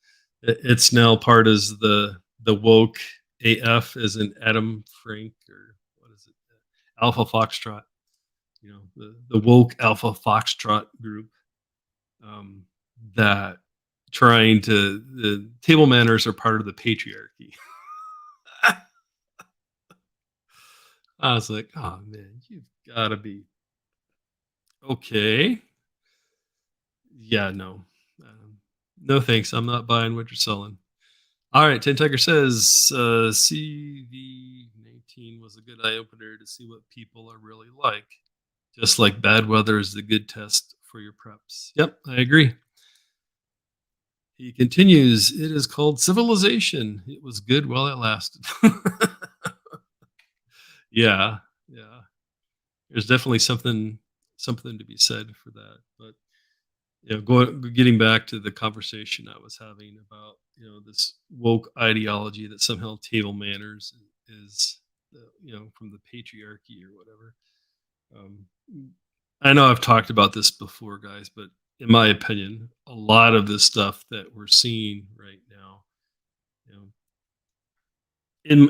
it's now part as the woke AF, as in Adam Frank, or what is it, Alpha Foxtrot, the woke Alpha Foxtrot group, um, that trying to the table manners are part of the patriarchy. I was like, oh man, you've got to be okay. Yeah, no. No thanks. I'm not buying what you're selling. All right, Ten Tiger says CV19 was a good eye opener to see what people are really like. Just like bad weather is the good test for your preps. Yep, I agree. He continues, it is called civilization. It was good while it lasted. Yeah, yeah. There's definitely something to be said for that. But getting back to the conversation I was having about this woke ideology that somehow table manners is from the patriarchy or whatever. Um, I know I've talked about this before, guys, but in my opinion, a lot of this stuff that we're seeing right now, you know,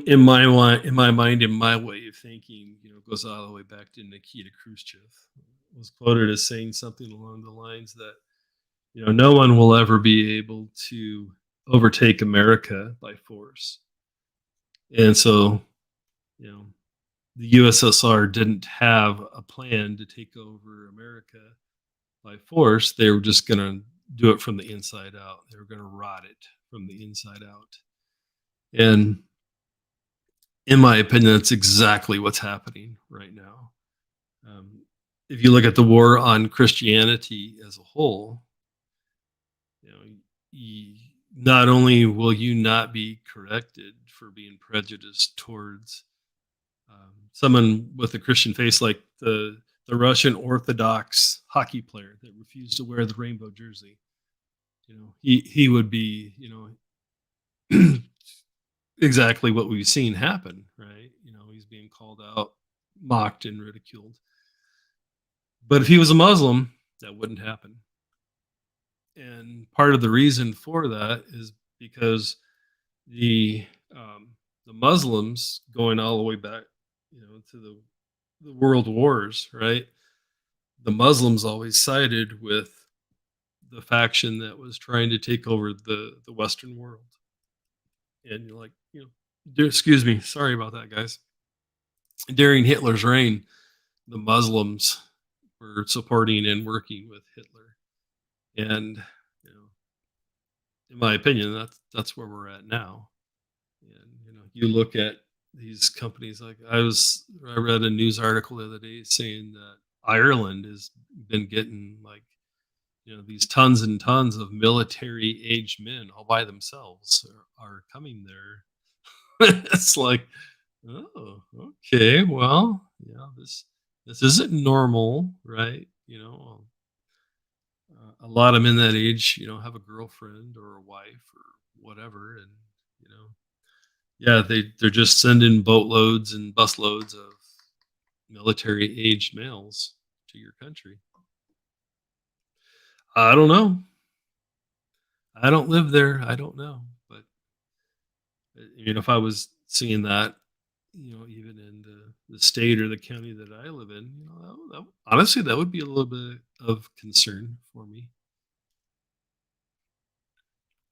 in my mind, in my way of thinking, goes all the way back to Nikita Khrushchev. Was quoted as saying something along the lines that no one will ever be able to overtake America by force. And so, you know, the USSR didn't have a plan to take over America by force. They were just going to do it from the inside out. They were going to rot it from the inside out. And in my opinion, that's exactly what's happening right now. Um, if you look at the war on Christianity as a whole, you know, not only will you not be corrected for being prejudiced towards someone with a Christian face, like the Russian Orthodox hockey player that refused to wear the rainbow jersey. He would be exactly what we've seen happen, right? He's being called out, mocked, and ridiculed. But if he was a Muslim, that wouldn't happen. And part of the reason for that is because the the Muslims, going all the way back, to the world wars, right? The Muslims always sided with the faction that was trying to take over the Western world. And you're like, excuse me, sorry about that, guys. During Hitler's reign, the Muslims were supporting and working with Hitler. And in my opinion, that's where we're at now. And you look at these companies, like I read a news article the other day saying that Ireland has been getting like these tons and tons of military aged men all by themselves are coming there. It's like, oh, okay, well, this This isn't normal, right? A lot of men that age, have a girlfriend or a wife or whatever, and you know, yeah, they're just sending boatloads and busloads of military aged males to your country. I don't know. I don't live there. I don't know, but if I was seeing that, even in the state or the county that I live in, honestly, that would be a little bit of concern for me.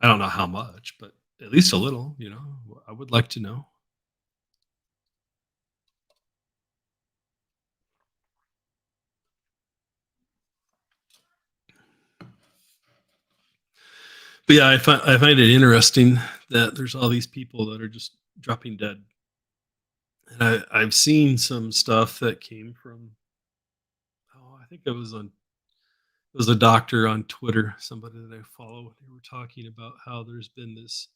I don't know how much, but at least a little. I would like to know. But yeah, I find it interesting that there's all these people that are just dropping dead, and I've seen some stuff that came from. Oh, I think it was a doctor on Twitter, somebody that I follow. They were talking about how there's been this.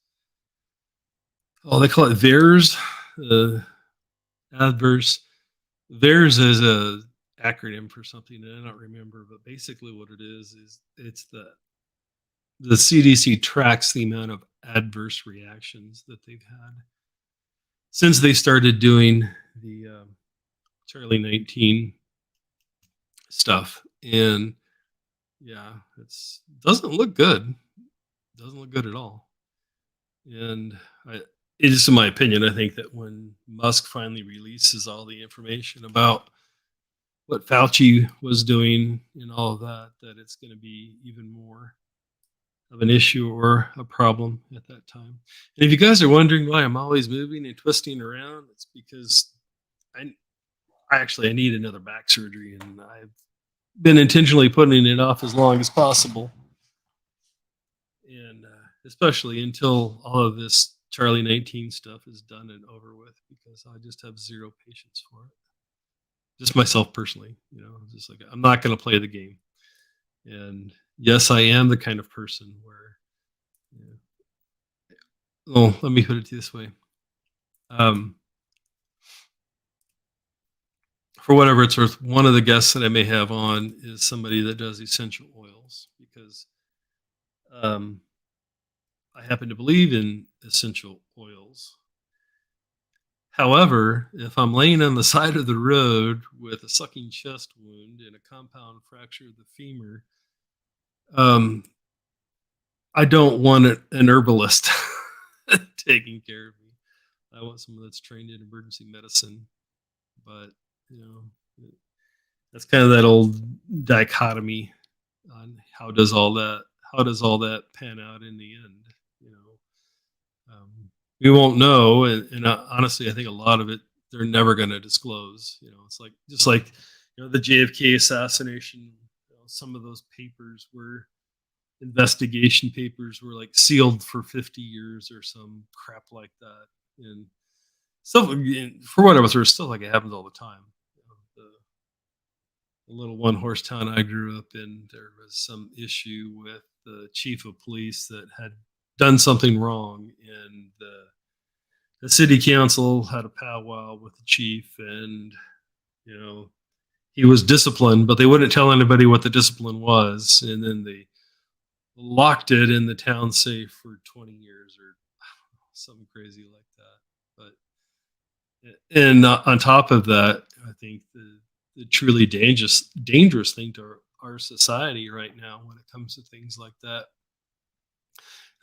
Oh, they call it VAERS, uh, adverse. VAERS is a acronym for something that I don't remember, but basically what it is it's the CDC tracks the amount of adverse reactions that they've had since they started doing the Charlie 19 stuff. And yeah, it's doesn't look good. Doesn't look good at all. And it is, in my opinion, I think that when Musk finally releases all the information about what Fauci was doing and all of that, that it's going to be even more of an issue or a problem at that time. And if you guys are wondering why I'm always moving and twisting around, it's because I, I need another back surgery, and I've been intentionally putting it off as long as possible, and especially until all of this Charlie 19 stuff is done and over with, because I just have zero patience for it. Just myself personally, just like I'm not going to play the game. And yes, I am the kind of person where, you know, well, let me put it this way. Um, for whatever it's worth, one of the guests that I may have on is somebody that does essential oils, because um, I happen to believe in essential oils. However, if I'm laying on the side of the road with a sucking chest wound and a compound fracture of the femur, um, I don't want an herbalist taking care of me. I want someone that's trained in emergency medicine. But you know, that's kind of that old dichotomy on how does all that pan out in the end. You we won't know, and honestly, I think a lot of it they're never going to disclose. It's like just like the JFK assassination. Some of those papers were investigation papers were like sealed for 50 years or some crap like that, and stuff. For whatever it's worth, stuff like it happens all the time. The little one horse town I grew up in, there was some issue with the chief of police that had done something wrong, and the city council had a powwow with the chief, and you know he was disciplined, but they wouldn't tell anybody what the discipline was, and then they locked it in the town safe for 20 years or something crazy like that. But and on top of that, I think the truly dangerous thing to our society right now when it comes to things like that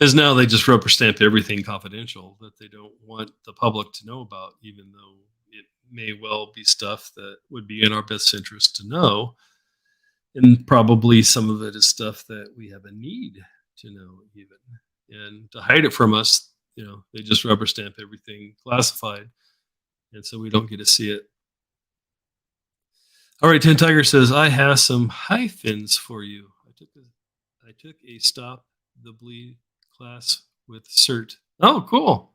is now they just rubber stamp everything confidential that they don't want the public to know about, even though it may well be stuff that would be in our best interest to know. And probably some of it is stuff that we have a need to know, even. And to hide it from us, they just rubber stamp everything classified. And so we don't get to see it. All right, Ten Tiger says, I have some hyphens for you. I took a stop the bleed class with CERT. Oh, cool.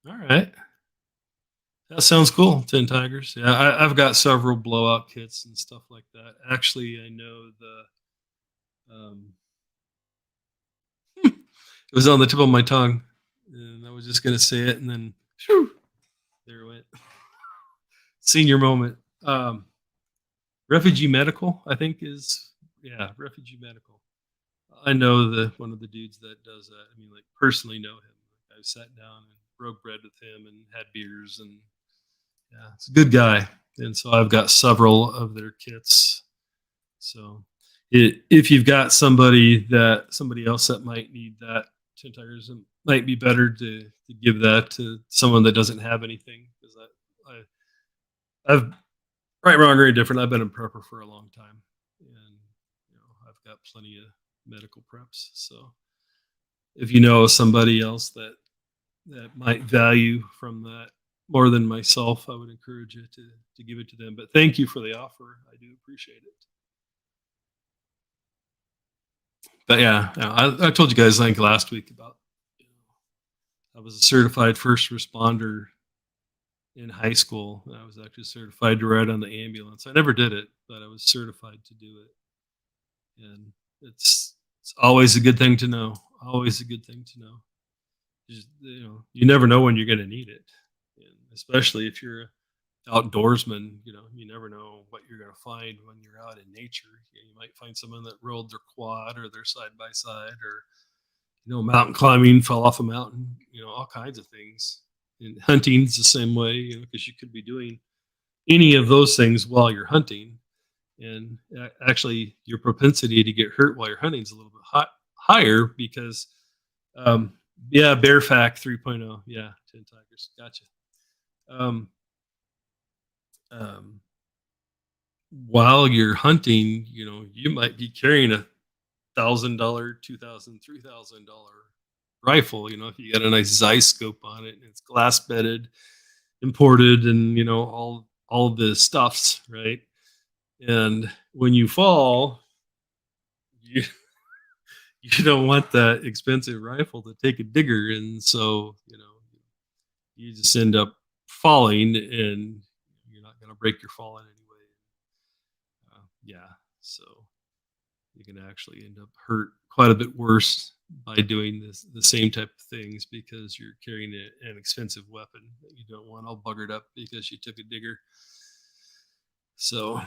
All right. That sounds cool, Ten Tigers. Yeah, I've got several blowout kits and stuff like that. Actually, I know it was on the tip of my tongue, and I was just going to say it, and then whew, there it went. Senior moment. Refugee Medical, I think is yeah, Refugee Medical. I know the one of the dudes that does that. I mean, like personally know him. Like, I've sat down and broke bread with him and had beers, and yeah, it's a good guy. And so I've got several of their kits. So if you've got somebody else that might need that 10 tires, it might be better to give that to someone that doesn't have anything because I've right, wrong, or indifferent. I've been a prepper for a long time, and I've got plenty of medical preps. So if you know somebody else that might value from that more than myself, I would encourage you to give it to them. But thank you for the offer. I do appreciate it. But yeah, I told you guys I think last week about I was a certified first responder in high school. I was actually certified to ride on the ambulance. I never did it, but I was certified to do it. And it's always a good thing to know. Always a good thing to know. You never know when you're going to need it, and especially if you're outdoorsman. You never know what you're going to find when you're out in nature. You might find someone that rolled their quad or their side by side, or mountain climbing, fell off a mountain. All kinds of things. And hunting's the same way, because you could be doing any of those things while you're hunting, and actually your propensity to get hurt while you're hunting is a little bit higher because yeah, bear fact 3.0, yeah, 10 tigers, gotcha. um, um, while you're hunting, you might be carrying $1,000, 2,000, $3,000 rifle. If you got a nice Zeiss scope on it and it's glass bedded, imported, and all the stuffs, right? And when you fall, you you don't want that expensive rifle to take a digger, and so you just end up falling, and you're not going to break your fall in any way. Yeah, so you can actually end up hurt quite a bit worse by doing the same type of things because you're carrying an expensive weapon that you don't want all buggered up because you took a digger. So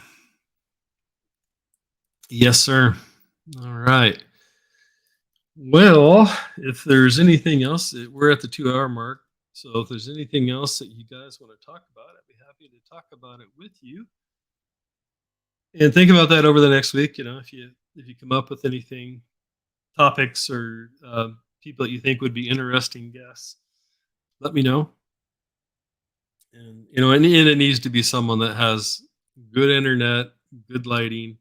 yes, sir. All right. Well, if there's anything else, we're at the 2 hour mark. So if there's anything else that you guys want to talk about, I'd be happy to talk about it with you. And think about that over the next week. If you come up with anything, topics, or people that you think would be interesting guests, let me know. And and it needs to be someone that has good internet, good lighting,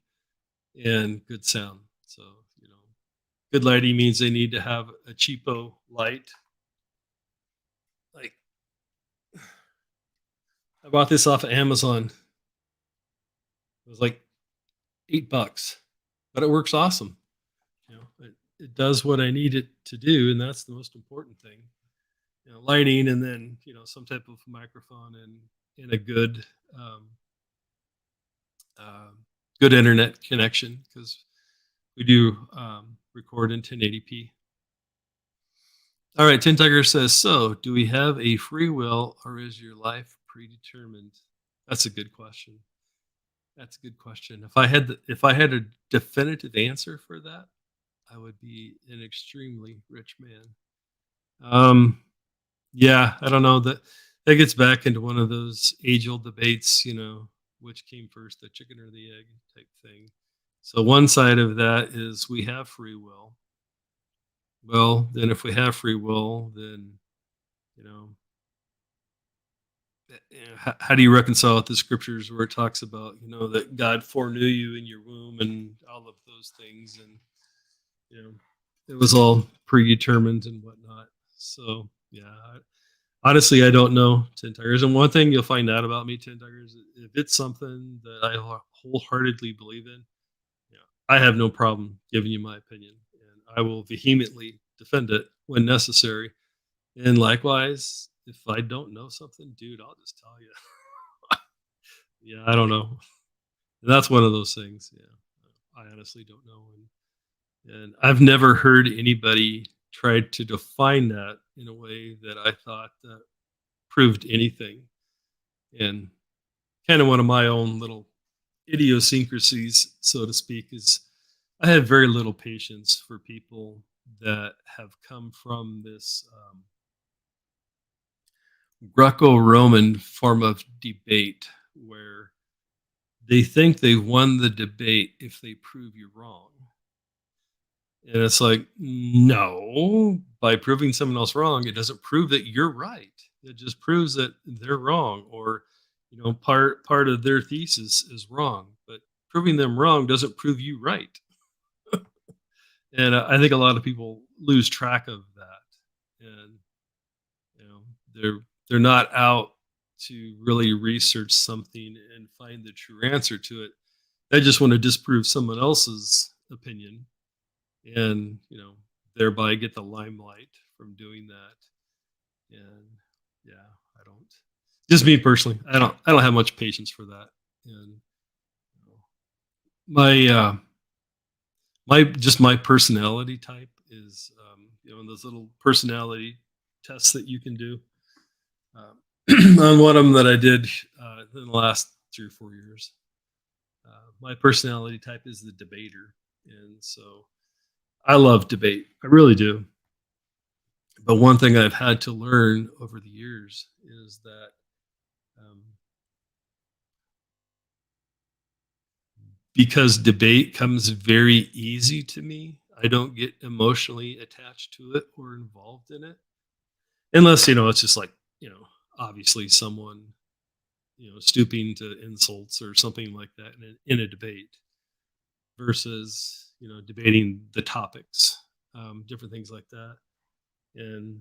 and good sound. So good lighting means they need to have a cheapo light. Like I bought this off of Amazon. It was like $8, but it works awesome. It does what I need it to do, and that's the most important thing. Lighting, and then some type of microphone and a um, uh, good internet connection because we do record in 1080p. All right, Tin Tiger says, so do we have a free will or is your life predetermined? That's a good question. That's a good question. If I had a definitive answer for that, I would be an extremely rich man. Um, yeah, I don't know that gets back into one of those age-old debates, which came first, the chicken or the egg type thing. So one side of that is we have free will. Well, then if we have free will, then you know, how do you reconcile with the scriptures where it talks about that God foreknew you in your womb and all of those things, and you know it was all predetermined and whatnot. So yeah, honestly, I don't know 10 tigers. And one thing you'll find out about me, 10 tigers, if it's something that I wholeheartedly believe in, I have no problem giving you my opinion, and I will vehemently defend it when necessary. And likewise, if I don't know something, dude, I'll just tell you. Yeah, I don't know. And that's one of those things. Yeah, I honestly don't know, and I've never heard anybody try to define that in a way that I thought that proved anything. And kind of one of my own little idiosyncrasies, so to speak, is I have very little patience for people that have come from this Greco-Roman form of debate where they think they've won the debate if they prove you wrong. And it's like, no, by proving someone else wrong, it doesn't prove that you're right. It just proves that they're wrong, or part of their thesis is wrong. But proving them wrong doesn't prove you right. And I think a lot of people lose track of that, and you know they're not out to really research something and find the true answer to it. They just want to disprove someone else's opinion, and thereby get the limelight from doing that. And yeah, I don't. Just me personally, I don't have much patience for that. And you know, my personality type is those little personality tests that you can do. On one of them that I did in the last 3 or 4 years, my personality type is the debater, and so I love debate. I really do. But one thing I've had to learn over the years is that um, because debate comes very easy to me, I don't get emotionally attached to it or involved in it, unless it's just like obviously someone stooping to insults or something like that in a debate versus debating the topics, different things like that. And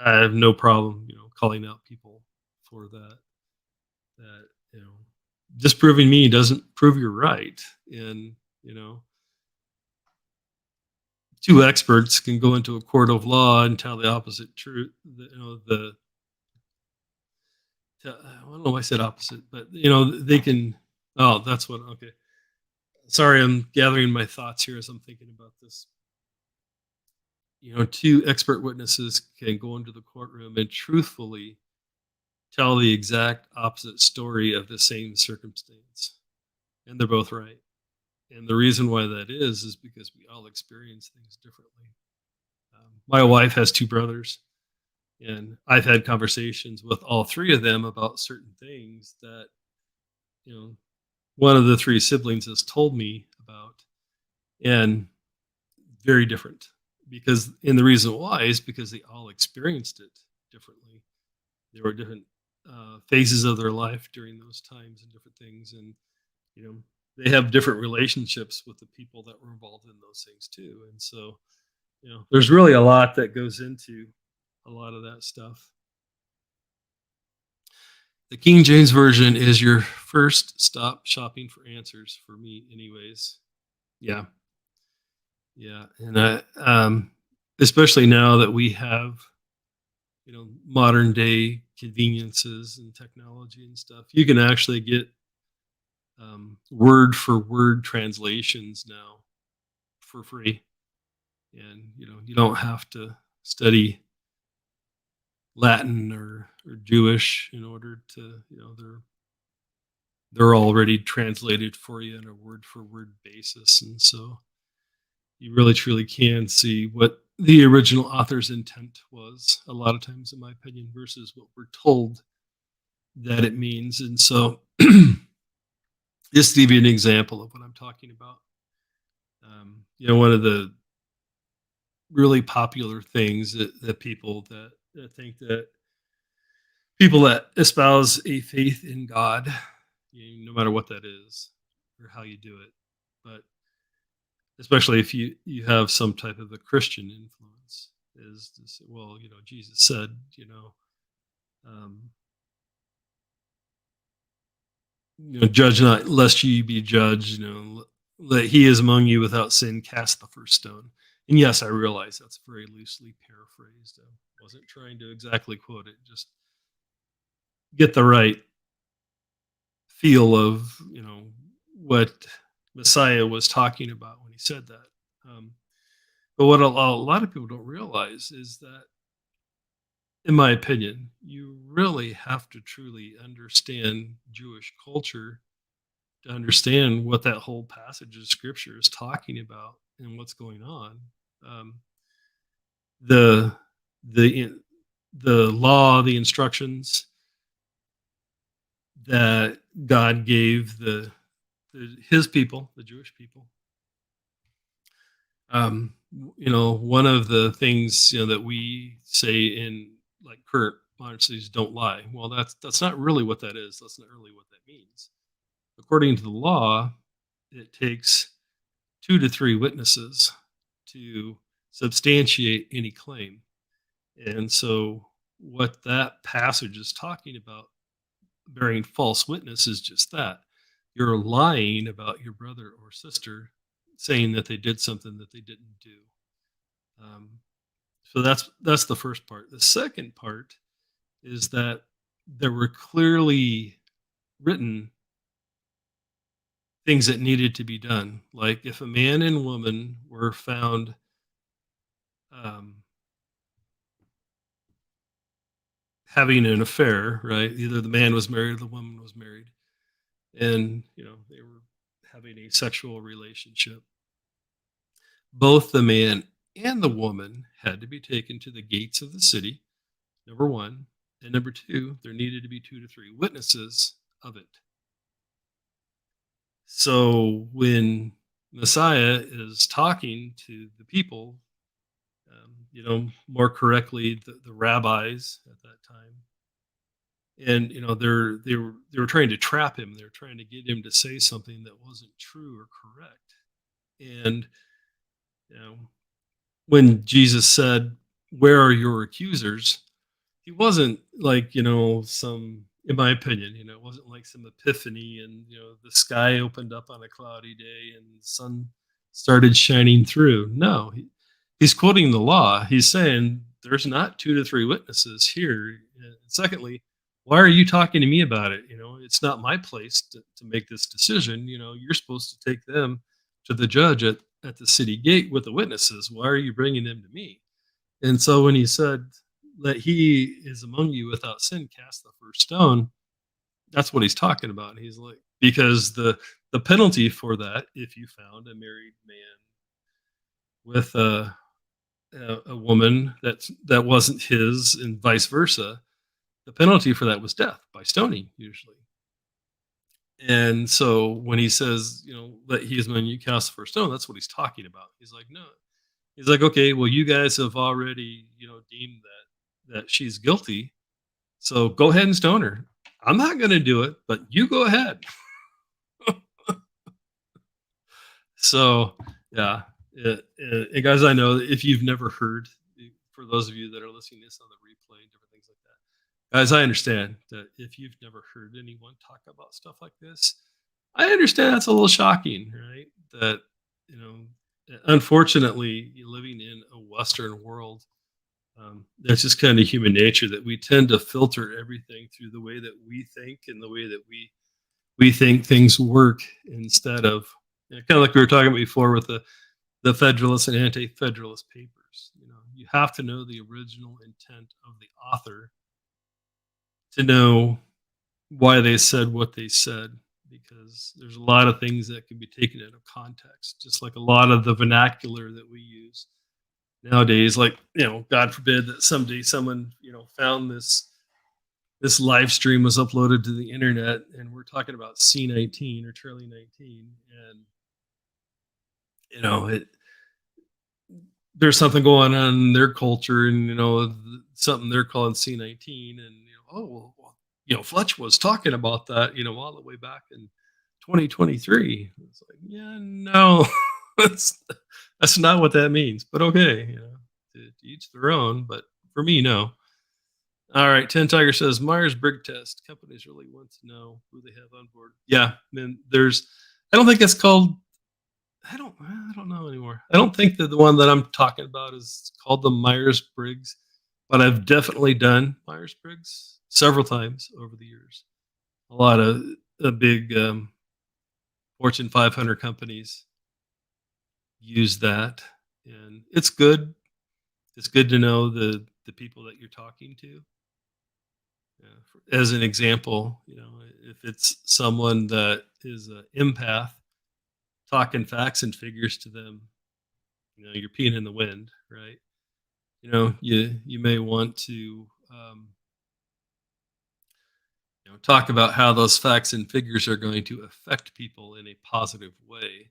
I have no problem calling out people for that disproving me doesn't prove you're right. And you know two experts can go into a court of law and tell the opposite truth. I don't know why I said opposite, but they can. Oh, that's what. Okay, sorry, I'm gathering my thoughts here as I'm thinking about this. Two expert witnesses can go into the courtroom and truthfully tell the exact opposite story of the same circumstance, and they're both right. And the reason why that is because we all experience things differently. My wife has two brothers, and I've had conversations with all three of them about certain things that you know one of the three siblings has told me about, and very different. And the reason why is because they all experienced it differently. There were different phases of their life during those times and different things, and you know they have different relationships with the people that were involved in those things too. And so there's really a lot that goes into a lot of that stuff. The King James version is your first stop shopping for answers for me, anyways. Yeah, yeah, and especially now that we have modern day conveniences and technology and stuff, you can actually get word for word translations now for free, and you don't have to study Latin or Jewish in order to they're already translated for you on a word for word basis. And so you really truly can see what the original author's intent was a lot of times, in my opinion, versus what we're told that it means. And so just to give you an example of what I'm talking about, one of the really popular things that that think that people that espouse a faith in God, no matter what that is or how you do it, but especially if you have some type of a Christian influence, is to say, well, Jesus said, um, judge not lest ye be judged. That he is among you without sin, cast the first stone. And yes, I realize that's very loosely paraphrased. I wasn't trying to exactly quote it, just get the right feel of what Messiah was talking about when he said that. But what a lot of people don't realize is that, in my opinion, you really have to truly understand Jewish culture to understand what that whole passage of scripture is talking about and what's going on. Um, the the the law, the instructions that God gave his people, the Jewish people. One of the things that we say in like current modern don't lie. Well, that's not really what that is. That's not really what that means. According to the law, it takes 2 to 3 witnesses to substantiate any claim. And so, what that passage is talking about, bearing false witness, is just that you're lying about your brother or sister, saying that they did something that they didn't do. Um, so that's the first part. The second part is that there were clearly written things that needed to be done. Like if a man and woman were found um, having an affair, right? Either the man was married or the woman was married, and they were having a sexual relationship. Both the man and the woman had to be taken to the gates of the city. Number one, and number two, there needed to be 2 to 3 witnesses of it. So when Messiah is talking to the people, more correctly, the rabbis at that time, and they were trying to trap him. They were trying to get him to say something that wasn't true or correct. And you know, when Jesus said, "Where are your accusers?" He wasn't like some, in my opinion, it wasn't like some epiphany, and the sky opened up on a cloudy day and the sun started shining through. No, he's quoting the law. He's saying there's not 2 to 3 witnesses here. And secondly, why are you talking to me about it? It's not my place to make this decision. You're supposed to take them to the judge at the city gate with the witnesses. Why are you bringing them to me? And so when he said that he is among you without sin, cast the first stone, that's what he's talking about. He's like, because the penalty for that, if you found a married man with a woman that wasn't his, and vice versa, the penalty for that was death by stoning usually. And so when he says, that he is among you, cast the first stone, that's what he's talking about. He's like, no. He's like, okay, well, you guys have already, deemed that she's guilty, so go ahead and stone her. I'm not going to do it, but you go ahead. So, yeah, and guys, I know that if you've never heard, for those of you that are listening to this on the replay and different things like that, guys, I understand that if you've never heard anyone talk about stuff like this, I understand that's a little shocking, right? That you know, unfortunately, living in a Western world, that's just kind of human nature that we tend to filter everything through the way that we think and the way that we think things work, instead of kind of like we were talking about before with the Federalist and Anti-Federalist papers. You have to know the original intent of the author to know why they said what they said, because there's a lot of things that can be taken out of context, just like a lot of the vernacular that we use nowadays. Like, God forbid that someday someone, found this live stream was uploaded to the internet and we're talking about C19 or Charlie 19, and it there's something going on in their culture, and something they're calling C19, and oh well, Fletch was talking about that all the way back in 2023. It's like, yeah, no, that's not what that means, but okay, to each their own. But for me, no. All right, 10 Tiger says Myers-Briggs test. Companies really want to know who they have on board. Yeah, then I don't think it's called. I don't know anymore. I don't think that the one that I'm talking about is called the Myers-Briggs, but I've definitely done Myers-Briggs several times over the years. A lot of big Fortune 500 companies use that, and it's good. It's good to know the people that you're talking to. Yeah. As an example, if it's someone that is an empath, talking facts and figures to them, you're peeing in the wind, right? You may want to talk about how those facts and figures are going to affect people in a positive way.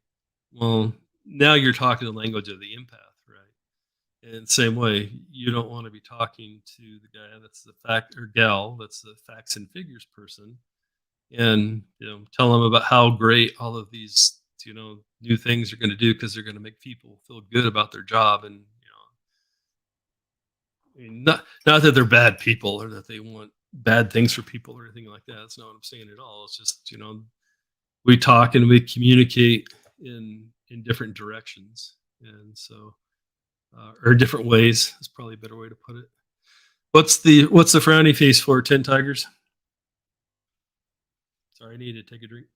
Well, now you're talking the language of the empath, right? And same way, you don't want to be talking to the guy that's the fact or gal that's the facts and figures person, and tell them about how great all of these new things are going to do because they're going to make people feel good about their job. And I mean, not that they're bad people or that they want bad things for people or anything like that. That's not what I'm saying at all. It's just we talk and we communicate in different directions, and so or different ways is probably a better way to put it. What's the frowny face for? 10 tigers. Sorry, I need to take a drink.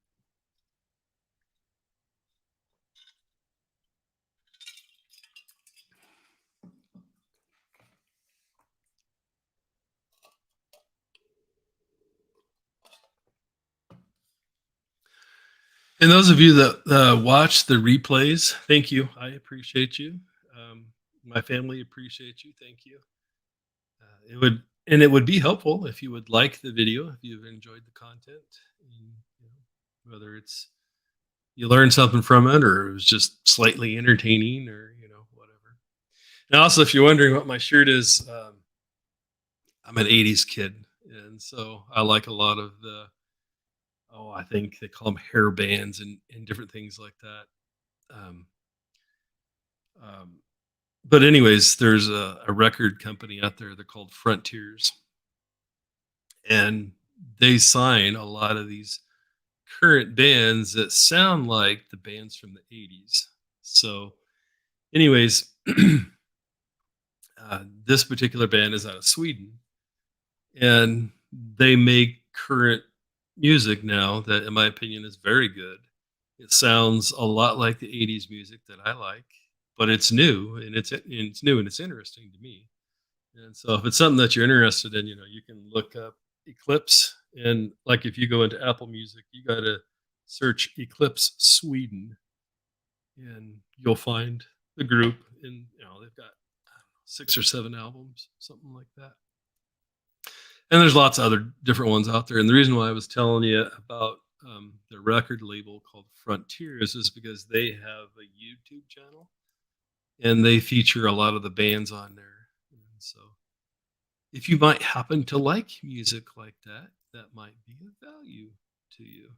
And those of you that watch the replays, thank you. I appreciate you. Um, my family appreciates you. Thank you. It would be helpful if you would like the video if you've enjoyed the content, and, whether it's you learned something from it or it was just slightly entertaining or whatever. And also, if you're wondering what my shirt is, I'm an '80s kid, and so I like a lot of the I think they call them hair bands and different things like that. Um, um, but anyways, there's a record company out there. They're called Frontiers, and they sign a lot of these current bands that sound like the bands from the '80s. So, anyways, this particular band is out of Sweden, and they make current music now that, in my opinion, is very good. It sounds a lot like the '80s music that I like, but it's new and it's new and it's interesting to me. And so, if it's something that you're interested in, you can look up Eclipse, and like if you go into Apple Music, you got to search Eclipse Sweden, and you'll find the group. And they've got, I don't know, 6 or 7 albums, something like that. And there's lots of other different ones out there. And the reason why I was telling you about the record label called Frontiers is because they have a YouTube channel and they feature a lot of the bands on there. And so if you might happen to like music like that, that might be of value to you.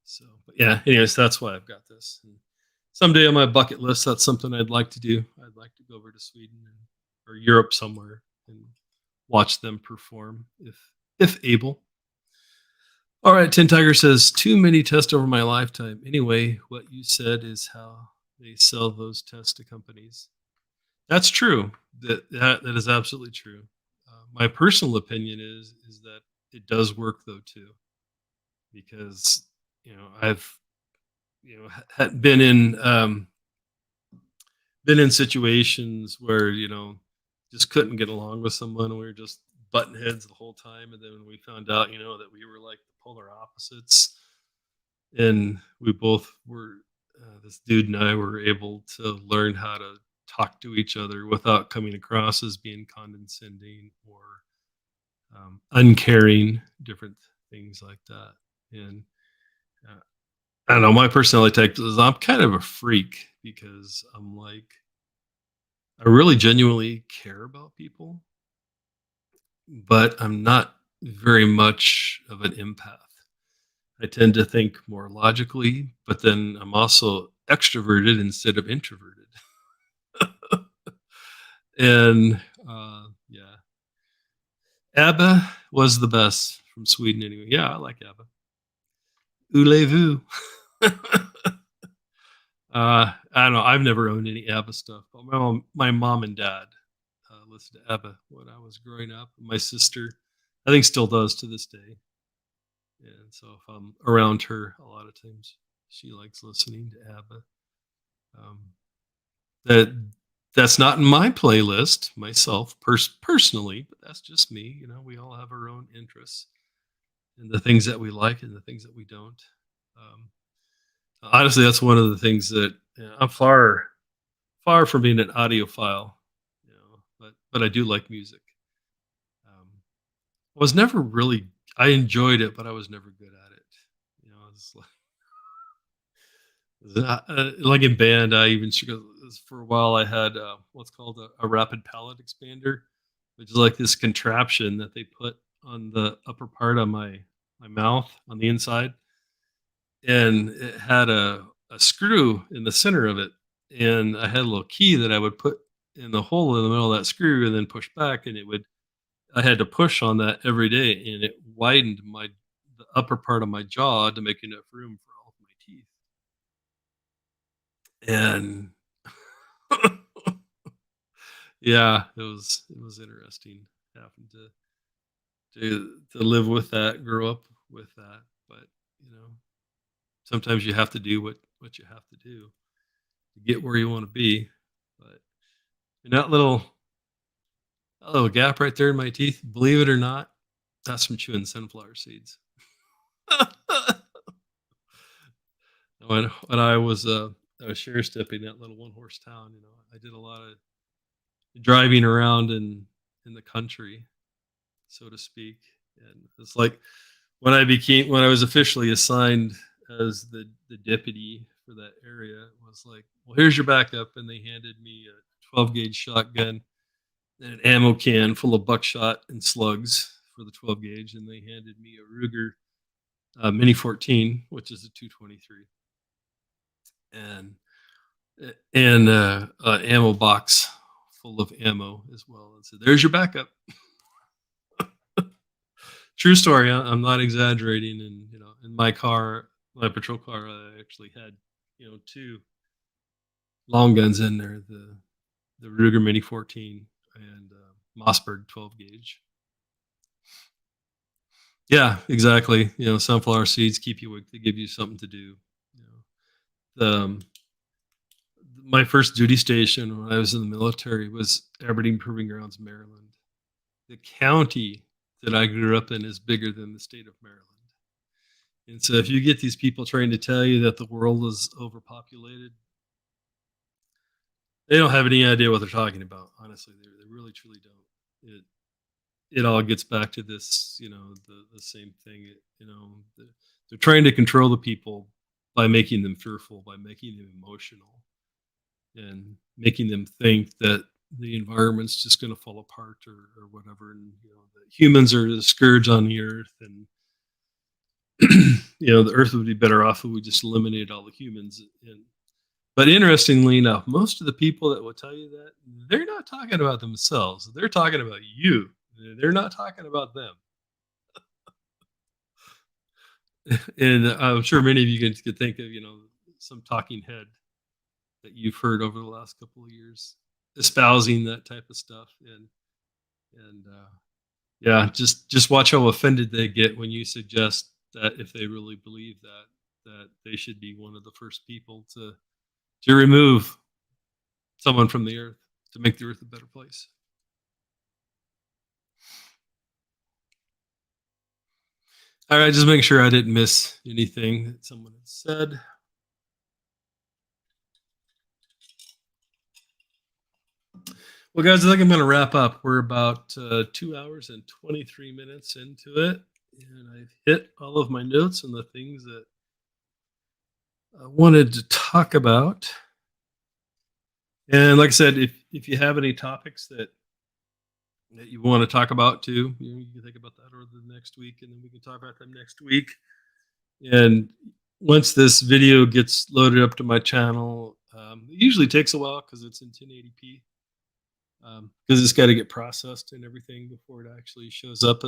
So, but yeah, anyways, that's why I've got this. And someday on my bucket list, that's something I'd like to do. I'd like to go over to Sweden or Europe somewhere and watch them perform if able. All right, Tin Tiger says too many tests over my lifetime. Anyway, what you said is how they sell those tests to companies. That's true. That is absolutely true. My personal opinion is that it does work though too, because I've been in situations where just couldn't get along with someone. We were just button heads the whole time, and then when we found out that we were like the polar opposites, and we both were this dude and I were able to learn how to talk to each other without coming across as being condescending or uncaring, different things like that. And uh, I don't know, my personality type is I'm kind of a freak because I'm like I really genuinely care about people, but I'm not very much of an empath. I tend to think more logically, but then I'm also extroverted instead of introverted. And yeah, ABBA was the best from Sweden anyway. Yeah, I like ABBA. Voulez-vous? I don't know. I've never owned any ABBA stuff, but my mom and dad listened to ABBA when I was growing up. My sister, I think, still does to this day. And so if I'm around her, a lot of times she likes listening to ABBA. Um, that That's not in my playlist myself personally, but that's just me. You know, we all have our own interests and the things that we like and the things that we don't. Um, Honestly, that's one of the things that I'm far from being an audiophile, you know, but I do like music. Was never really I enjoyed it, but I was never good at it. You know, it's like in band, I even for a while I had what's called a rapid palate expander, which is like this contraption that they put on the upper part of my mouth on the inside, and it had a screw in the center of it, and I had a little key that I would put in the hole in the middle of that screw and then push back, and it would I had to push on that every day, and it widened the upper part of my jaw to make enough room for all of my teeth. And yeah, it was interesting having to live with that, grow up with that. But you know, sometimes you have to do what you have to do to get where you want to be. But and that little gap right there in my teeth, believe it or not, that's from chewing sunflower seeds. When I was sheriff stepping that little one horse town, you know, I did a lot of driving around in the country, so to speak. And it's like when I was officially assigned as the deputy for that area, it was like, well, here's your backup, and they handed me a 12 gauge shotgun and an ammo can full of buckshot and slugs for the 12 gauge, and they handed me a Ruger Mini 14, which is a 223, and ammo box full of ammo as well. And so there's your backup. True story. I'm not exaggerating. And you know, in my car, my patrol car, I actually had two long guns in there: the Ruger Mini 14 and Mossberg 12 gauge. Yeah, exactly. You know, sunflower seeds keep you awake. They give you something to do. You know, my first duty station when I was in the military was Aberdeen Proving Grounds, Maryland. The county that I grew up in is bigger than the state of Maryland. And so if you get these people trying to tell you that the world is overpopulated, they don't have any idea what they're talking about. Honestly, they really truly don't. It all gets back to this, you know, the same thing. They're trying to control the people by making them fearful, by making them emotional, and making them think that the environment's just going to fall apart or whatever, and you know, that humans are the scourge on the earth, and you know, the earth would be better off if we just eliminated all the humans. But interestingly enough, most of the people that will tell you that, they're not talking about themselves. They're talking about you. They're not talking about them. And I'm sure many of you could think of, you know, some talking head that you've heard over the last couple of years espousing that type of stuff. And yeah, just watch how offended they get when you suggest that if they really believe that they should be one of the first people to remove someone from the earth to make the earth a better place. All right, just make sure I didn't miss anything that someone had said. Well, guys, I think I'm going to wrap up. We're about 2 hours and 23 minutes into it, and I've hit all of my notes and the things that I wanted to talk about. And like I said, if you have any topics that you want to talk about too, you can think about that over the next week, and then we can talk about them next week. And once this video gets loaded up to my channel, it usually takes a while because it's in 1080p. Because it's got to get processed and everything before it actually shows up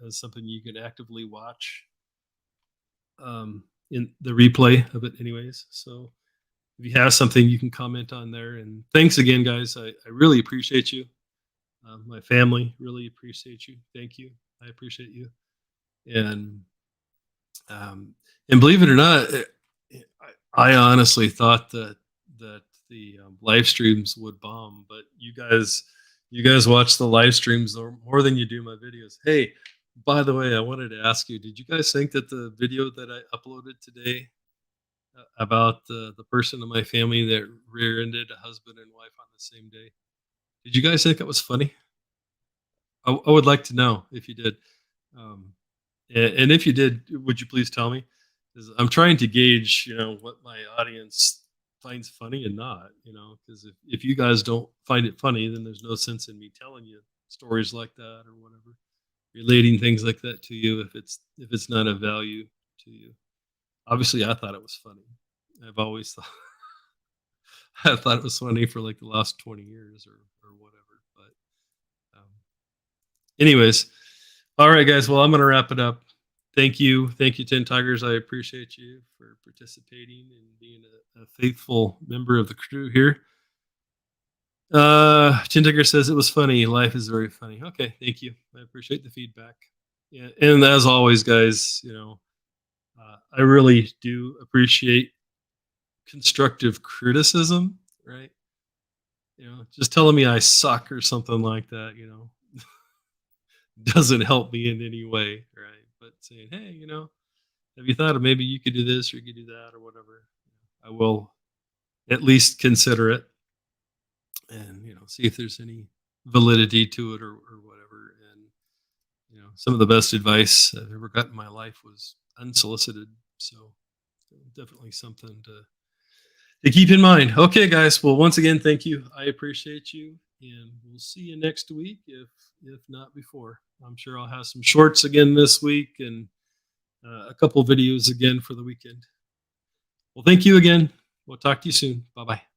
as something you can actively watch in the replay of it anyways. So if you have something, you can comment on there. And thanks again, guys. I really appreciate you. My family really appreciate you. Thank you. I appreciate you. And believe it or not, I honestly thought that the live streams would bomb, but you guys watch the live streams more than you do my videos. Hey, by the way, I wanted to ask you, did you guys think that the video that I uploaded today about the person in my family that rear-ended a husband and wife on the same day, did you guys think it was funny? I would like to know if you did. Um, and if you did, would you please tell me? 'Cause I'm trying to gauge, what my audience finds funny and not, because if you guys don't find it funny, then there's no sense in me telling you stories like that or whatever, relating things like that to you if it's not of value to you. Obviously, I thought it was funny. I've always thought I thought it was funny for like the last 20 years or whatever. But anyways, all right, guys. Well, I'm gonna wrap it up. Thank you, Ten Tigers. I appreciate you for participating and being a faithful member of the crew here. Ten Tiger says it was funny. Life is very funny. Okay, thank you. I appreciate the feedback. Yeah, and as always, guys, I really do appreciate constructive criticism. Right? Just telling me I suck or something like that. Doesn't help me in any way, right? But saying, hey, have you thought of maybe you could do this or you could do that or whatever? I will at least consider it and see if there's any validity to it or whatever. And some of the best advice I've ever gotten in my life was unsolicited. So definitely something to keep in mind. Okay, guys. Well, once again, thank you. I appreciate you, and we'll see you next week if not before. I'm sure I'll have some shorts again this week and a couple videos again for the weekend. Well, thank you again. We'll talk to you soon. Bye bye.